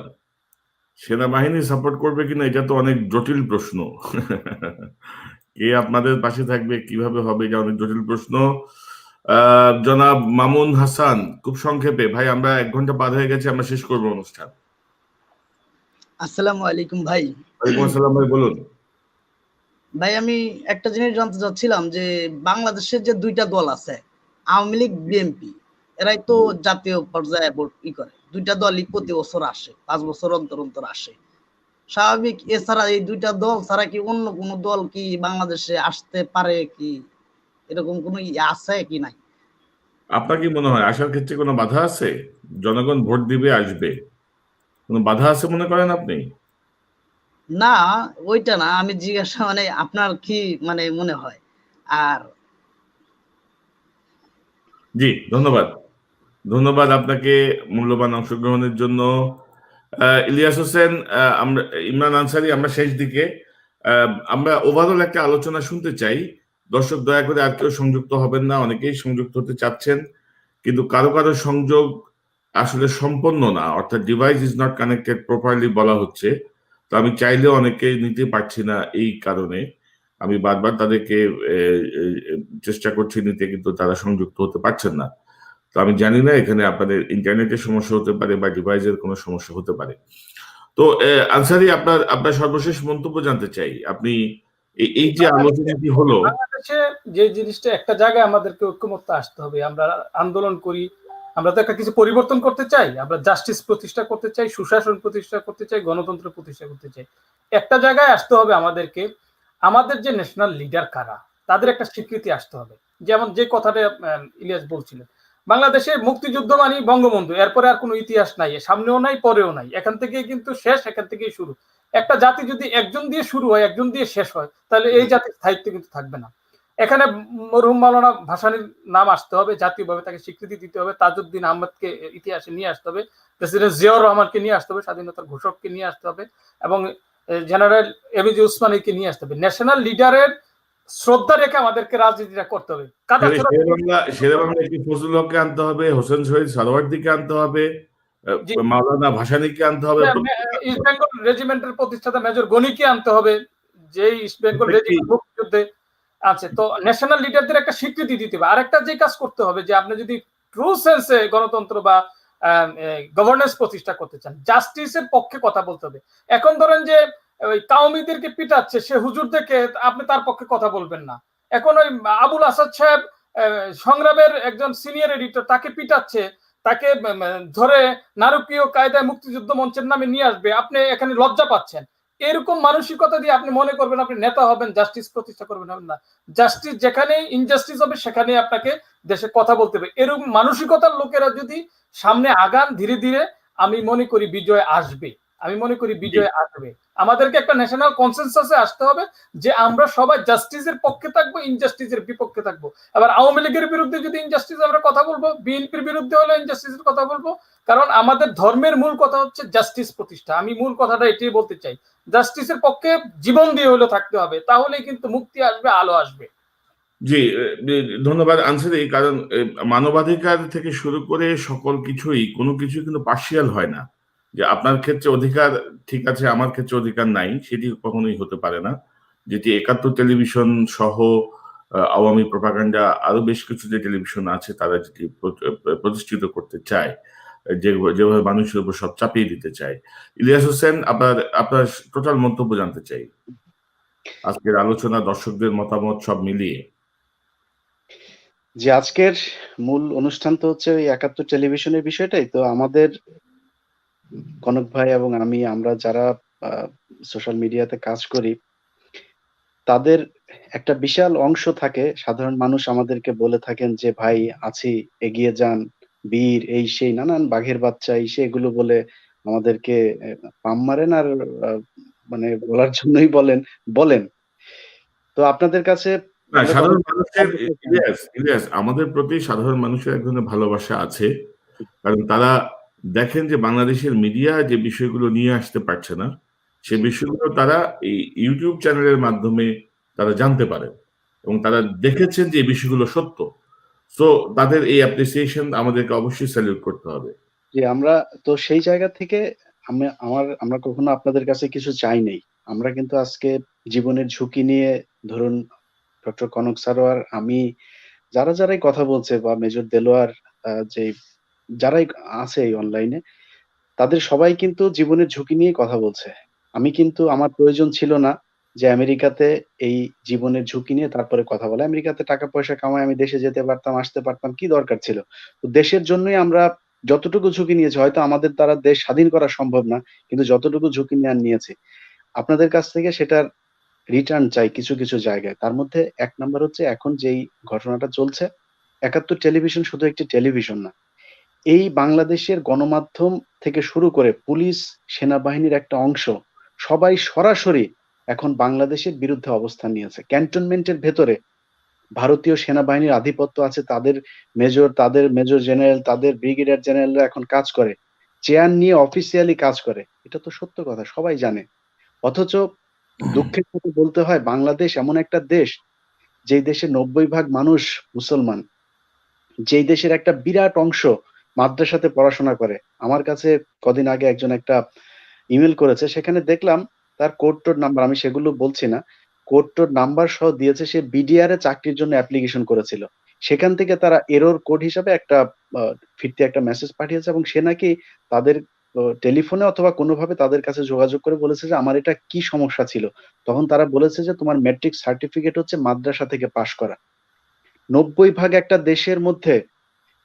সেনাবাহিনী সাপোর্ট করবে কিনা এটা তো অনেক জটিল প্রশ্ন। কে আপনাদের পাশে থাকবে, কিভাবে হবে, এটা অনেক জটিল প্রশ্ন। জনাব মামুন হাসান, খুব সংক্ষেপে ভাই, আমরা 1 ঘন্টা পার হয়ে গেছে, আমরা শেষ করবো অনুষ্ঠান। আসসালামু আলাইকুম ভাই। ওয়ালাইকুম আসসালাম ভাই, বলুন। ভাই আমি একটা জিনিস জানতে চাচ্ছিলাম যে বাংলাদেশের যে 2টা দল আছে, আওয়ামী লীগ, বিএনপি, এরাই তো জাতীয় পর্যায়ে ভোট করে। 2টা দলই প্রতি বছর আসে, 5 বছর অন্তর অন্তর আসে, স্বাভাবিক। এছাড়া এই 2টা দল ছাড়া কি অন্য কোনো দল কি বাংলাদেশে আসতে পারে, কি এরকম কোনো আছে কি নাই? আপনার কি মনে হয় আসার ক্ষেত্রে কোনো বাধা আছে? জনগণ ভোট দিবে, আসবে, কোনো বাধা আছে মনে করেন আপনি? না, ওইটা না, আমি জিজ্ঞাসা মানে আপনার কি মানে মনে হয়। আর জি ধন্যবাদ, ধন্যবাদ আপনাকে মূল্যবান অংশগ্রহণের জন্য। ইলিয়াস হোসেন, আমরা ইমরান আনসারী, আমরা শেষ দিকে, আমরা ওভারঅল একটা আলোচনা শুনতে চাই। দর্শক দয়া করে আর কেউ সংযুক্ত হবেন না, অনেকেই সংযুক্ত হতে চাচ্ছেন, কিন্তু কারো কারো সংযোগ আসলে সম্পন্ন না, অর্থাৎ device is not connected properly বলা হচ্ছে। তো আমি চাইলেও অনেকে নিতে পারছি না, এই কারণে আমি বারবার তাদেরকে চেষ্টা করছি নিতে, কিন্তু তারা সংযুক্ত হতে পারছেন না। তো আমি জানি না এখানে আপনাদের ইন্টারনেটের সমস্যা হতে পারে বা ডিভাইসের কোনো সমস্যা হতে পারে। তো আনসারি, আপনার আপনার সর্বশেষ মন্তব্য জানতে চাই। আপনি এই যে আলোচনাটি হলো, বাংলাদেশে যে জিনিসটা একটা জায়গায় আমাদেরকে ঐক্যমত্য আসতে হবে। আমরা আন্দোলন করি, আমরা তো একটা কিছু পরিবর্তন করতে চাই, আমরা জাস্টিস প্রতিষ্ঠা করতে চাই, সুশাসন প্রতিষ্ঠা করতে চাই, গণতন্ত্র প্রতিষ্ঠা করতে চাই। একটা জায়গায় আসতে হবে আমাদেরকে, আমাদের যে ন্যাশনাল লিডার কারা তাদের একটা স্বীকৃতি আসতে হবে। যেমন যে কথাটা ইলিয়াস বলছিলেন, বাংলাদেশে মুক্তিযুদ্ধ মানে বঙ্গবন্ধু, এরপরে আর কোনো ইতিহাস নাই, সামনেও নাই পরেও নাই, এখান থেকে কিন্তু শেষ, এখান থেকেই শুরু। একটা জাতি যদি একজন দিয়ে শুরু হয়, একজন দিয়ে শেষ হয়, তাহলে এই জাতির স্থায়িত্ব কিন্তু থাকবে না। এখানে মরহুম মাওলানা ভাসানীর নাম আসতে হবে, জাতীয়ভাবে তাকে স্বীকৃতি দিতে হবে, তাজউদ্দিন আহমদকে ইতিহাসে নিয়ে আসতে হবে, প্রেসিডেন্ট জিয়াউর রহমানকে নিয়ে আসতে হবে, স্বাধীনতার ঘোষককে নিয়ে আসতে হবে, এবং জেনারেল এমএজি উসমানীকে নিয়ে আসতে হবে। ন্যাশনাল লিডারের শ্রদ্ধা রেখে আমাদেরকে রাজনীতিটা করতে হবে। শেরেবাংলা একটি ফজলুল হককে আনতে হবে, হোসেন শহীদ সারওয়ার্দিকে আনতে হবে, মাওলানা ভাসানীকে আনতে হবে, ইস্ট বেঙ্গল রেজিমেন্টের প্রতিষ্ঠাতা মেজর গনিকে আনতে হবে, যে ইস্ট বেঙ্গল রেজিমেন্ট মুক্তিযুদ্ধে আছে। তো ন্যাশনাল লিডারদের একটা স্বীকৃতি দিতে হবে। আরেকটা যে কাজ করতে হবে, যে আপনি যদি ট্রু সেন্সে গণতন্ত্র বা গভর্নেন্স প্রতিষ্ঠা করতে চান, জাস্টিসের পক্ষে কথা বলতে হবে। এখন ধরেন যে ওই কাউমিদেরকে পিটাচ্ছে, সে হুজুর দেখে আপনি তার পক্ষে কথা বলবেন না। এখন ওই আবুল আসাদ সাহেব সংগ্রামের একজন সিনিয়র এডিটর, তাকে পিটাচ্ছে, তাকে ধরে নারকীয় কায়দায় মুক্তিযুদ্ধ মঞ্চের নামে নিয়ে আসবে, আপনি এখানে লজ্জা পাচ্ছেন। এরকম মানসিকতা দিয়ে আপনি মনে করবেন আপনি নেতা হবেন, জাস্টিস প্রতিষ্ঠা করবেন, হবেন না। জাস্টিস যেখানে ইনজাস্টিস হবে সেখানে আপনাকে দেশে কথা বলতে হবে। এরকম মানসিকতার লোকেরা যদি সামনে আগান, ধীরে ধীরে আমি মনে করি বিজয় আসবে। আমাদেরকে একটা ন্যাশনাল কনসেনসাসে আসতে হবে যে আমরা সবাই জাস্টিসের পক্ষে থাকবো, ইনজাস্টিসের বিপক্ষে থাকবো। আবার আওয়ামী লীগের বিরুদ্ধে যদি ইনজাস্টিস আমরা কথা বলবো, বিএনপির বিরুদ্ধে হলে ইনজাস্টিসের কথা বলবো, কারণ আমাদের ধর্মের মূল কথা হচ্ছে জাস্টিস প্রতিষ্ঠা। আমি মূল কথাটা এটাই বলতে চাই, জাস্টিসের পক্ষে জীবন দিয়ে হলেও থাকতে হবে, তাহলেই কিন্তু মুক্তি আসবে, আলো আসবে। জি, ধন্যবাদ আনসারি। কারণ মানবাধিকার থেকে শুরু করে সকল কিছুই, কোনো কিছুই কিন্তু পার্সিয়াল হয় না, যে আপনার ক্ষেত্রে অধিকার ঠিক আছে, আমার ক্ষেত্রে অধিকার নাই, সেটি কখনোই হতে পারে না। যেটি ৭১ টেলিভিশন সহ আওয়ামী প্রোপাগান্ডা আরো বেশ কিছু যে টেলিভিশন আছে, তারা যেটি প্রতিষ্ঠিত করতে চায়, যেভাবে মানুষের উপর সব চাপিয়ে দিতে চায়। ইলিয়াস হোসেন, আপনার টোটাল মন্তব্য জানতে চাই আজকের আলোচনা, দর্শকদের মতামত সব মিলিয়ে। যে আজকের মূল অনুষ্ঠান তো হচ্ছে ওই ৭১ টেলিভিশনের বিষয়টাই। তো আমাদের কনক ভাই এবং আমরা যারা সোশ্যাল মিডিয়াতে কাজ করি, তাদের একটা বিশাল অংশ থাকে, সাধারণ মানুষ আমাদেরকে বলে থাকেন যে ভাই আছি, এগিয়ে যান, বীর, এই সেই নানান বাঘের বাচ্চা এই সে এগুলো বলে আমাদেরকে পাম মারেন, আর মানে বলার জন্যই বলেন। তো আপনাদের কাছে সাধারণ মানুষের, ইলিয়াস, আমাদের প্রতি সাধারণ মানুষের এক ধরনের ভালোবাসা আছে, কারণ তারা দেখেন যে বাংলাদেশের মিডিয়া যে বিষয়গুলো নিয়ে আসতে পারছে না, সে বিষয়গুলো তারা এই ইউটিউব চ্যানেলের মাধ্যমে তারা জানতে পারে, এবং তারা দেখেছেন যে এই বিষয়গুলো সত্য। তো তাদের এই অ্যাপ্রিসিয়েশন আমাদেরকে অবশ্যই স্যালিউট করতে হবে। যে আমরা তো সেই জায়গা থেকে আমরা কখনো আপনাদের কাছে কিছু চাই নাই। আমরা কিন্তু আজকে জীবনের ঝুঁকি নিয়ে, ধরুন ডক্টর কনক সারোয়ার, আমি, যারাই কথা বলছে, বা মেজর দেলোয়ার, যে যারাই আছে এই অনলাইনে, তাদের সবাই কিন্তু জীবনের ঝুঁকি নিয়ে কথা বলছে। আমি কিন্তু, আমার প্রয়োজন ছিল না যে আমেরিকাতে এই জীবনের ঝুঁকি নিয়ে তারপরে কথা বলে। আমেরিকাতে টাকা পয়সা কামাই আমি দেশে যেতে পারতাম, আসতে পারতাম, কি দরকার ছিল? তো দেশের জন্যই আমরা যতটুকু ঝুঁকি নিয়েছি, হয়তো আমাদের দ্বারা দেশ স্বাধীন করা সম্ভব না, কিন্তু যতটুকু ঝুঁকি নিয়েছি, আপনাদের কাছ থেকে সেটার রিটার্ন চাই কিছু কিছু জায়গায়। তার মধ্যে ১ নাম্বার হচ্ছে, এখন যেই ঘটনাটা চলছে, ৭১ টেলিভিশন শুধু একটি টেলিভিশন না, এই বাংলাদেশের গণমাধ্যম থেকে শুরু করে পুলিশ, সেনাবাহিনীর একটা অংশ, সবাই সরাসরি এখন বাংলাদেশের বিরুদ্ধে অবস্থান নিয়েছে। ক্যান্টনমেন্টের ভেতরে ভারতীয় সেনাবাহিনীর আধিপত্য আছে, তাদের মেজর জেনারেল, তাদের ব্রিগেডিয়ার জেনারেলরা এখন কাজ করে, চেয়ার নিয়ে অফিসিয়ালি কাজ করে। এটা তো সত্য কথা, সবাই জানে। অথচ দুঃখের সাথে বলতে হয়, বাংলাদেশ এমন একটা দেশ, যেই দেশে ৯০% মানুষ মুসলমান, যেই দেশের একটা বিরাট অংশ মাদ্রাসাতে পড়াশোনা করে। আমার কাছে কদিন আগে একজন একটা ইমেল করেছে, সেখানে দেখলাম তার কোড টোড নাম্বার, আমি সেগুলো বলছি না, কোড টোড নাম্বার সহ দিয়েছে, সে বিডিআর এ চাকরির জন্য অ্যাপ্লিকেশন করেছিল। সেখান থেকে তারা এরর কোড হিসাবে একটা ফিরতি একটা মেসেজ পাঠিয়েছে, এবং সে নাকি তাদের টেলিফোনে অথবা কোনোভাবে তাদের কাছে যোগাযোগ করে বলেছে যে আমার এটা কি সমস্যা ছিল, তখন তারা বলেছে যে তোমার ম্যাট্রিক সার্টিফিকেট হচ্ছে মাদ্রাসা থেকে পাশ করা। 90% একটা দেশের মধ্যে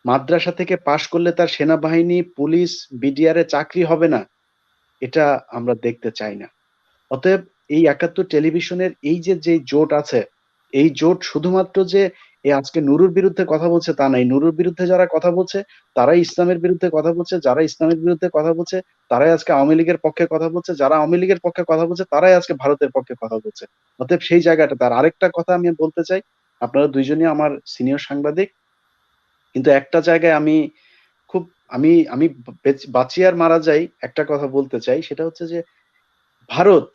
মাদ্রাসা থেকে পাশ করলে তার সেনাবাহিনী, পুলিশ, বিডিআর এ চাকরি হবে না, এটা আমরা দেখতে চাই না। অতএব এই 71 টেলিভিশনের এই যে জোট আছে, এই জোট শুধুমাত্র যে আজকে নুরুর বিরুদ্ধে কথা বলছে তা নাই। নুরুর বিরুদ্ধে যারা কথা বলছে তারাই ইসলামের বিরুদ্ধে কথা বলছে, যারা ইসলামের বিরুদ্ধে কথা বলছে তারাই আজকে আওয়ামী লীগের পক্ষে কথা বলছে, যারা আওয়ামী লীগের পক্ষে কথা বলছে তারাই আজকে ভারতের পক্ষে কথা বলছে। অতএব সেই জায়গাটা তার আরেকটা কথা আমি বলতে চাই, আপনারা দুইজনই আমার সিনিয়র সাংবাদিক, কিন্তু একটা জায়গায় আমি খুব আমি আমি বাঁচি আর মারা যাই একটা কথা বলতে চাই, সেটা হচ্ছে যে ভারত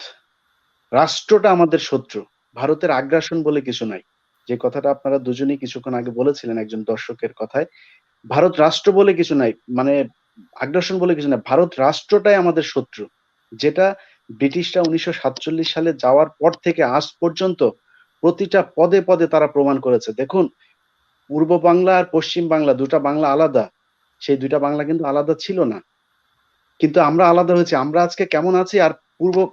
রাষ্ট্রটা আমাদের শত্রু, ভারতের আগ্রাসন বলে কিছু নাই। যে কথাটা আপনারা দুজনেই কিছুক্ষণ আগে বলেছিলেন একজন দর্শকের কথায়, ভারত রাষ্ট্র বলে কিছু নাই, মানে আগ্রাসন বলে কিছু নাই, ভারত রাষ্ট্রটাই আমাদের শত্রু, যেটা ব্রিটিশরা 1947 সালে যাওয়ার পর থেকে আজ পর্যন্ত প্রতিটা পদে পদে তারা প্রমাণ করেছে। দেখুন, পূর্ব বাংলা আর পশ্চিম বাংলা দুটা বাংলা আলাদা, সেই দুইটা বাংলা কিন্তু আলাদা ছিল না, কিন্তু আমরা আলাদা হয়েছি। আমরা আজকে কেমন আছি আর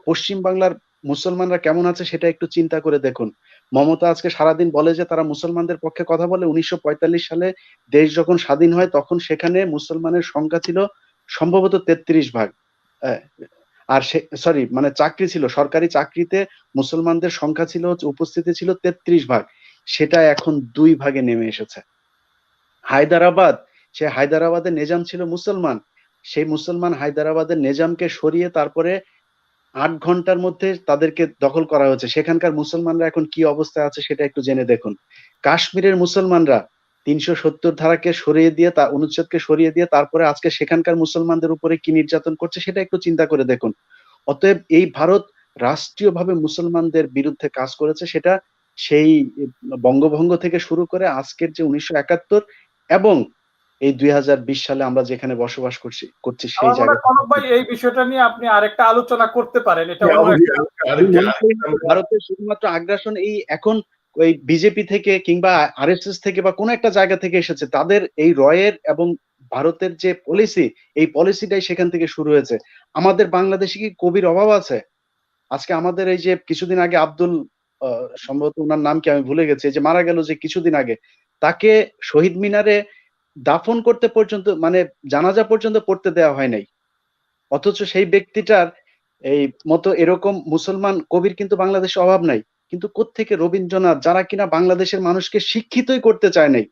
পশ্চিম বাংলার মুসলমানরা কেমন আছে সেটা একটু চিন্তা করে দেখুন। মমতা আজকে সারাদিন বলে যে তারা মুসলমানদের পক্ষে কথা বলে। 1945 সালে দেশ যখন স্বাধীন হয় তখন সেখানে মুসলমানের সংখ্যা ছিল সম্ভবত 33 ভাগ, আর মানে চাকরি ছিল, সরকারি চাকরিতে মুসলমানদের সংখ্যা ছিল, উপস্থিতি ছিল 33 ভাগ, সেটা এখন 2 ভাগে নেমে এসেছে। হায়দ্রাবাদ, সে হায়দ্রাবাদের নিজাম ছিল মুসলমান, সেই মুসলমান হায়দ্রাবাদের নিজামকে সরিয়ে তারপরে 8 ঘন্টার মধ্যে তাদেরকে দখল করা হয়েছে। সেখানকার মুসলমানরা এখন কি অবস্থায় আছে সেটা একটু জেনে দেখুন। কাশ্মীরের মুসলমানরা 370 ধারাকে সরিয়ে দিয়ে, অনুচ্ছেদকে সরিয়ে দিয়ে তারপরে আজকে সেখানকার মুসলমানদের উপরে কি নির্যাতন করছে সেটা একটু চিন্তা করে দেখুন। অতএব এই ভারত রাষ্ট্রীয়ভাবে মুসলমানদের বিরুদ্ধে কাজ করেছে, সেটা সেই বঙ্গভঙ্গ থেকে শুরু করে আজকের যে 1971 এবং এই 2020 সালে আমরা যেখানে বসবাস করছি সেই জায়গায় কনক ভাই এই বিষয়টা নিয়ে আপনি আরেকটা আলোচনা করতে পারেন। এটা ভারতের শুধুমাত্র আগ্রাসন এই এখন ওই বিজেপি থেকে কিংবা আরএসএস থেকে বা কোনো একটা জায়গা থেকে এসেছে, তাদের এই রয়ের এবং ভারতের যে পলিসি, এই পলিসিটাই সেখান থেকে শুরু হয়েছে। আমাদের বাংলাদেশে কি কবির অভাব আছে? আজকে আমাদের এই যে কিছুদিন আগে আব্দুল, সম্ভবত ওনার নাম কি আমি ভুলে গেছি, যে মারা গেল যে কিছুদিন আগে, তাকে শহীদ মিনারে দাফন করতে পর্যন্ত, মানে জানাজা পর্যন্ত পড়তে দেওয়া হয় নাই, অথচ সেই ব্যক্তিটার এই মতো এরকম মুসলমান কবির কিন্তু বাংলাদেশে অভাব নাই। কিন্তু কোত্থেকে রবীন্দ্রনাথ, যারা কিনা বাংলাদেশের মানুষকে শিক্ষিতই করতে চায় নাই।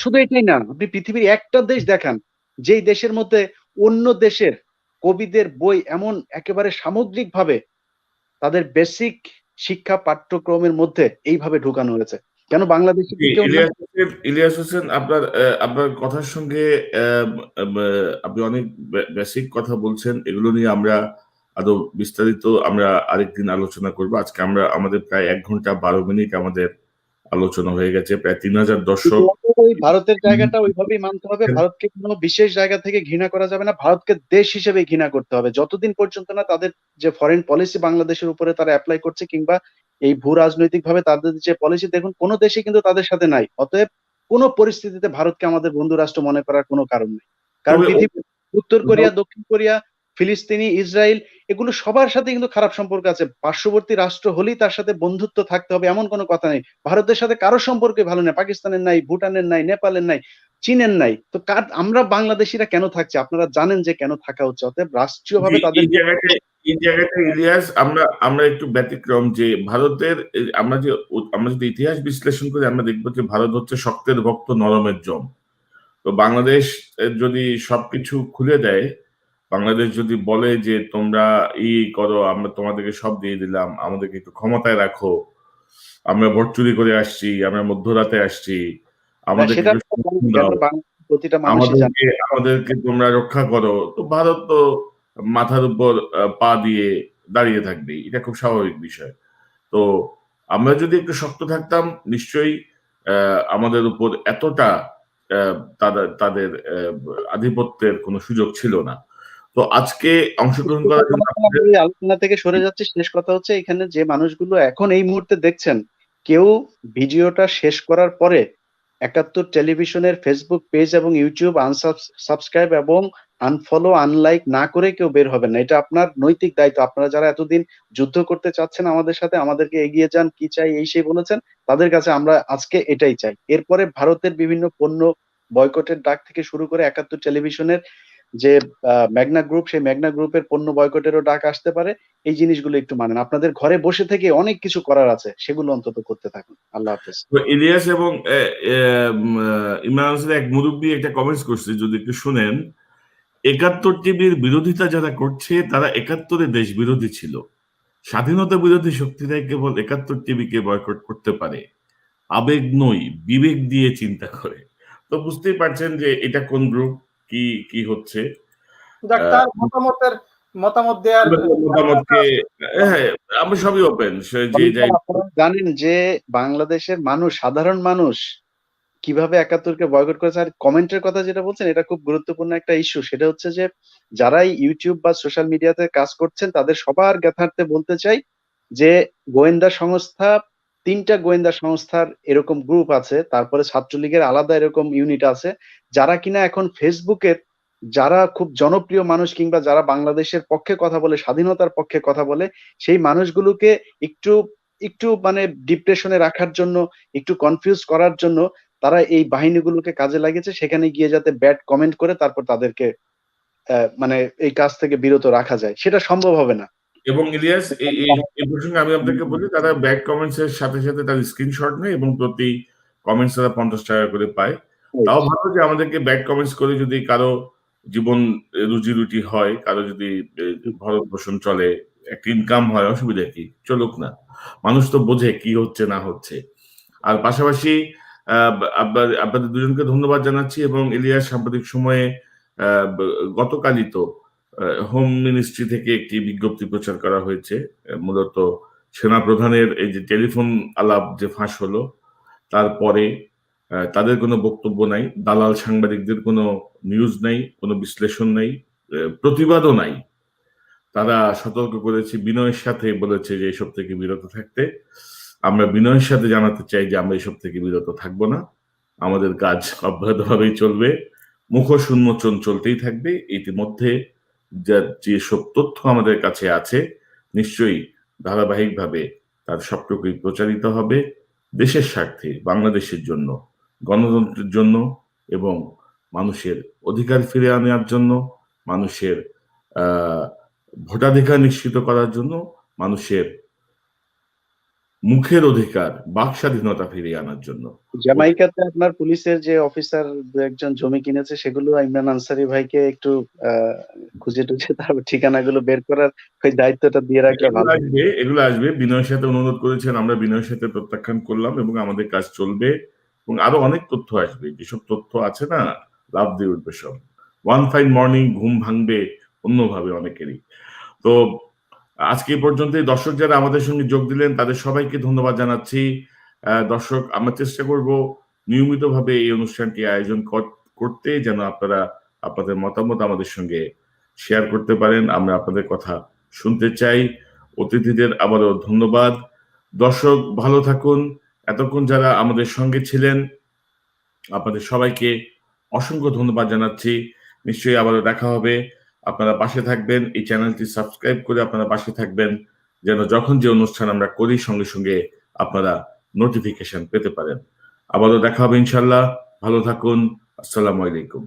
শুধু এটাই না, আপনি পৃথিবীর একটা দেশ দেখান যেই দেশের মধ্যে অন্য দেশের কবিদের বই এমন একেবারে সামগ্রিকভাবে তাদের বেসিক শিক্ষা পাঠ্যক্রমের মধ্যে এইভাবে ঢুকানো হয়েছে। কেন বাংলাদেশে ইলিয়াস হোসেন, আপনার কথার সঙ্গে আপনি অনেক বেসিক কথা বলছেন, এগুলো নিয়ে আমরা আরো বিস্তারিত আমরা আরেকদিন আলোচনা করব। আজকে আমরা আমাদের প্রায় 1 ঘন্টা 12 মিনিট আমাদের আলোচনা হয়ে গেছে, প্রায় 3000 দর্শক। ওই ভারতের জায়গাটা ওইভাবেই মানতে হবে, ভারতকে কোনো বিশেষ জায়গা থেকে ঘৃণা করা যাবে না, ভারতকে দেশ হিসেবে ঘৃণা করতে হবে। যতদিন পর্যন্ত না তাদের যে ফরেন পলিসি বাংলাদেশের উপরে তারা অ্যাপ্লাই করছে, কিংবা এই ভূ রাজনৈতিক ভাবে তাদের যে পলিসি, দেখুন কোনো দেশই কিন্তু তাদের সাথে নাই। অতএব কোনো পরিস্থিতিতে ভারতকে আমাদের বন্ধু রাষ্ট্র মনে করার কোনো কারণ নেই, কারণ পৃথিবীর উত্তর কোরিয়া, দক্ষিণ কোরিয়া, ফিলিস্তিনি, ইসরায়েল, এগুলো সবার সাথে কিন্তু খারাপ সম্পর্ক আছে। পার্শ্ববর্তী রাষ্ট্র হলেই তার সাথে বন্ধুত্ব থাকতে হবে এমন কোনো কথা নেই। ভারতের সাথে কারো সম্পর্কে ভালো নেই, পাকিস্তানের নাই, ভুটানের নাই, নেপালের নাই, চীনের নাই, তো আমরা বাংলাদেশিরা কেন থাকছি? আপনারা জানেন যে কেন থাকা হচ্ছে। অতএব রাষ্ট্রীয়ভাবে তাদের এই জায়গাটা ইলিয়াস, আমরা একটু ব্যতিক্রম, যে ভারতের আমরা যদি ইতিহাস বিশ্লেষণ করি আমরা দেখবো যে ভারত হচ্ছে শক্তের ভক্ত, নরমের জম। তো বাংলাদেশ যদি সবকিছু খুলে দেয়, বাংলাদেশ যদি বলে যে তোমরা করো, আমরা তোমাদেরকে সব দিয়ে দিলাম, আমাদেরকে একটু ক্ষমতায় রাখো, আমরা ভোট চুরি করে আসছি, আমরা মধ্যরাতে আসছি, আমাদেরকে তোমরা রক্ষা করো, তো ভারত তো মাথার উপর পা দিয়ে দাঁড়িয়ে থাকবে, এটা খুব স্বাভাবিক বিষয়। তো আমরা যদি একটু শক্ত থাকতাম, নিশ্চয়ই আমাদের উপর এতটা তাদের আধিপত্যের কোনো সুযোগ ছিল না। তো আজকে অংশগ্রহণ করার জন্য আলোচনা থেকে সরে যাচ্ছে। শেষ কথা হচ্ছে, এখানে যে মানুষগুলো এখন এই মুহূর্তে দেখছেন, কেউ ভিডিওটা শেষ করার পরে একাত্তর টেলিভিশনের ফেসবুক পেজ এবং ইউটিউব আনসাবস্ক্রাইব এবং আনফলো আনলাইক না করে কেউ বের হবেন না। এটা আপনার নৈতিক দায়িত্ব। আপনারা যারা এতদিন যুদ্ধ করতে চাচ্ছেন আমাদের সাথে, আমাদেরকে এগিয়ে যান, কি চাই এই সেই বলেছেন, তাদের কাছে আমরা আজকে এটাই চাই। এরপরে ভারতের বিভিন্ন পণ্য বয়কটের ডাক থেকে শুরু করে একাত্তর টেলিভিশনের যে মেঘনা গ্রুপ, সেই মেঘনা গ্রুপের পণ্য বয়কটেরও ডাক আসতে পারে। এই জিনিসগুলো একটু মানেন। আপনাদের ঘরে বসে থেকে অনেক কিছু করার আছে, সেগুলো অন্তত করতে থাকুন। আল্লাহ হাফেজ। তো ইলিয়াস এবং ইমরান হোসেন এক মুরব্বী একটা কমেন্টস করছে, যদি একটু শুনেন। ৭১ টিভির বিরোধিতা যারা করছে তারা ৭১-এ দেশ বিরোধী ছিল। স্বাধীনতা বিরোধী শক্তিরাই কেবল ৭১ টিভিকে বয়কট করতে পারে, আবেগ নয় বিবেক দিয়ে চিন্তা করে। তো বুঝতেই পারছেন যে এটা কোন গ্রুপ, কি কি হচ্ছে। তার মতামত দেওয়ার মতামতকে হ্যাঁ, আমরা সবই ওপেন। যে যাই আপনারা জানেন যে বাংলাদেশের মানুষ, সাধারণ মানুষ কিভাবে ৭১-কে বয়কট করেছে। আর কমেন্টের কথা যেটা বলছেন, এটা খুব গুরুত্বপূর্ণ একটা ইস্যু। সেটা হচ্ছে যে যারাই ইউটিউব বা সোশ্যাল মিডিয়াতে কাজ করছেন তাদের সবার জ্ঞাতার্থে বলতে চাই যে গোয়েন্দা সংস্থা, ৩টা গোয়েন্দা সংস্থার এরকম গ্রুপ আছে, তারপরে ছাত্রলীগের আলাদা এরকম ইউনিট আছে, যারা কিনা এখন ফেসবুকের যারা খুব জনপ্রিয় মানুষ কিংবা যারা বাংলাদেশের পক্ষে কথা বলে, স্বাধীনতার পক্ষে কথা বলে, সেই মানুষগুলোকে একটু একটু মানে ডিপ্রেশনে রাখার জন্য, একটু কনফিউজ করার জন্য তারা এই বাহিনীগুলোকে কাজে লাগিয়েছে। সেখানে গিয়ে যাতে ব্যাড কমেন্ট করে তারপর তাদেরকে মানে এই কাজ থেকে বিরত রাখা যায়, সেটা সম্ভব হবে না। এবং ইলিয়াস এই প্রসঙ্গে আমি আপনাকে বলি, তারা ব্যাক কমেন্টস এর সাথে সাথে তার স্ক্রিনশট নেয় এবং প্রতি কমেন্টস তারা ৫০ টাকা করে পায়। তাও ভালো যে আমাদেরকে ব্যাক কমেন্টস করে যদি কারো জীবন রুজি রুটি হয়, কারো যদি ভরণ পোষণ চলে, একটা ইনকাম হয়, অসুবিধা কি, চলুক না। মানুষ তো বোঝে কি হচ্ছে না হচ্ছে। আর পাশাপাশি আপনাদের দুজনকে ধন্যবাদ জানাচ্ছি। এবং ইলিয়াস, সাম্প্রতিক সময়ে গতকালই তো হোম মিনিস্ট্রি থেকে একটি বিজ্ঞপ্তি প্রচার করা হয়েছে। মূলত সেনা প্রধানের এই যে টেলিফোন আলাপ যে ফাঁস হলো, তারপরে তাদের কোনো বক্তব্য নাই, দালাল সাংবাদিকদের কোনো নিউজ নাই, কোনো বিশ্লেষণ নাই, প্রতিবাদও নাই। তারা সতর্ক করেছে, বিনয়ের সাথে বলেছে যে এসব থেকে বিরত থাকতে। আমরা বিনয়ের সাথে জানাতে চাই যে আমরা এসব থেকে বিরত থাকবো না, আমাদের কাজ অব্যাহতভাবেই চলবে, মুখোশ উন্মোচন চলতেই থাকবে। ইতিমধ্যে যেসব তথ্য আমাদের কাছে আছে নিশ্চয়ই ধারাবাহিকভাবে তার সবটুকুই প্রচারিত হবে দেশের স্বার্থে, বাংলাদেশের জন্য, গণতন্ত্রের জন্য এবং মানুষের অধিকার ফিরে আনার জন্য, মানুষের ভোটাধিকার নিশ্চিত করার জন্য, মানুষের মুখের অধিকার, বাক স্বাধীনতা ফিরিয়ে আনার জন্য। জামাইকাতে আপনার পুলিশের যে অফিসার দু একজন জমি কিনেছে, সেগুলো ইমরান আনসারী ভাইকে একটু খুঁজে টুজে তারপর ঠিকানাগুলো বের করার ওই দায়িত্বটা দিয়ে রাখলে ভালো। এগুলো আসবে। বিনয়ের সাথে অনুরোধ করেছেন, আমরা বিনয়ের সাথে প্রত্যাখ্যান করলাম এবং আমাদের কাজ চলবে এবং আরো অনেক তথ্য আসবে। যেসব তথ্য আছে না, লাভ দিয়ে উঠবে সব। ওয়ান ফাইন মর্নিং ঘুম ভাঙবে অন্যভাবে অনেকেরই। তো আজকে এই পর্যন্তই। দর্শক যারা আমাদের সঙ্গে যোগ দিলেন তাদের সবাইকে ধন্যবাদ জানাচ্ছি। দর্শক, আমরা চেষ্টা করব নিয়মিতভাবে এই অনুষ্ঠানটি আয়োজন করতে, যেন আপনারা আপনাদের মতামত আমাদের সঙ্গে শেয়ার করতে পারেন। আমরা আপনাদের কথা শুনতে চাই। অতিথিদের আবারও ধন্যবাদ। দর্শক ভালো থাকুন। এতক্ষণ যারা আমাদের সঙ্গে ছিলেন আপনাদের সবাইকে অসংখ্য ধন্যবাদ জানাচ্ছি। নিশ্চয়ই আবারও দেখা হবে। আপনারা পাশে থাকবেন, এই চ্যানেলটি সাবস্ক্রাইব করে আপনারা পাশে থাকবেন, যেন যখন যে অনুষ্ঠান আমরা করি সঙ্গে সঙ্গে আপনারা নোটিফিকেশন পেতে পারেন। আবারও দেখা হবে ইনশাল্লাহ। ভালো থাকুন। আসসালামু আলাইকুম।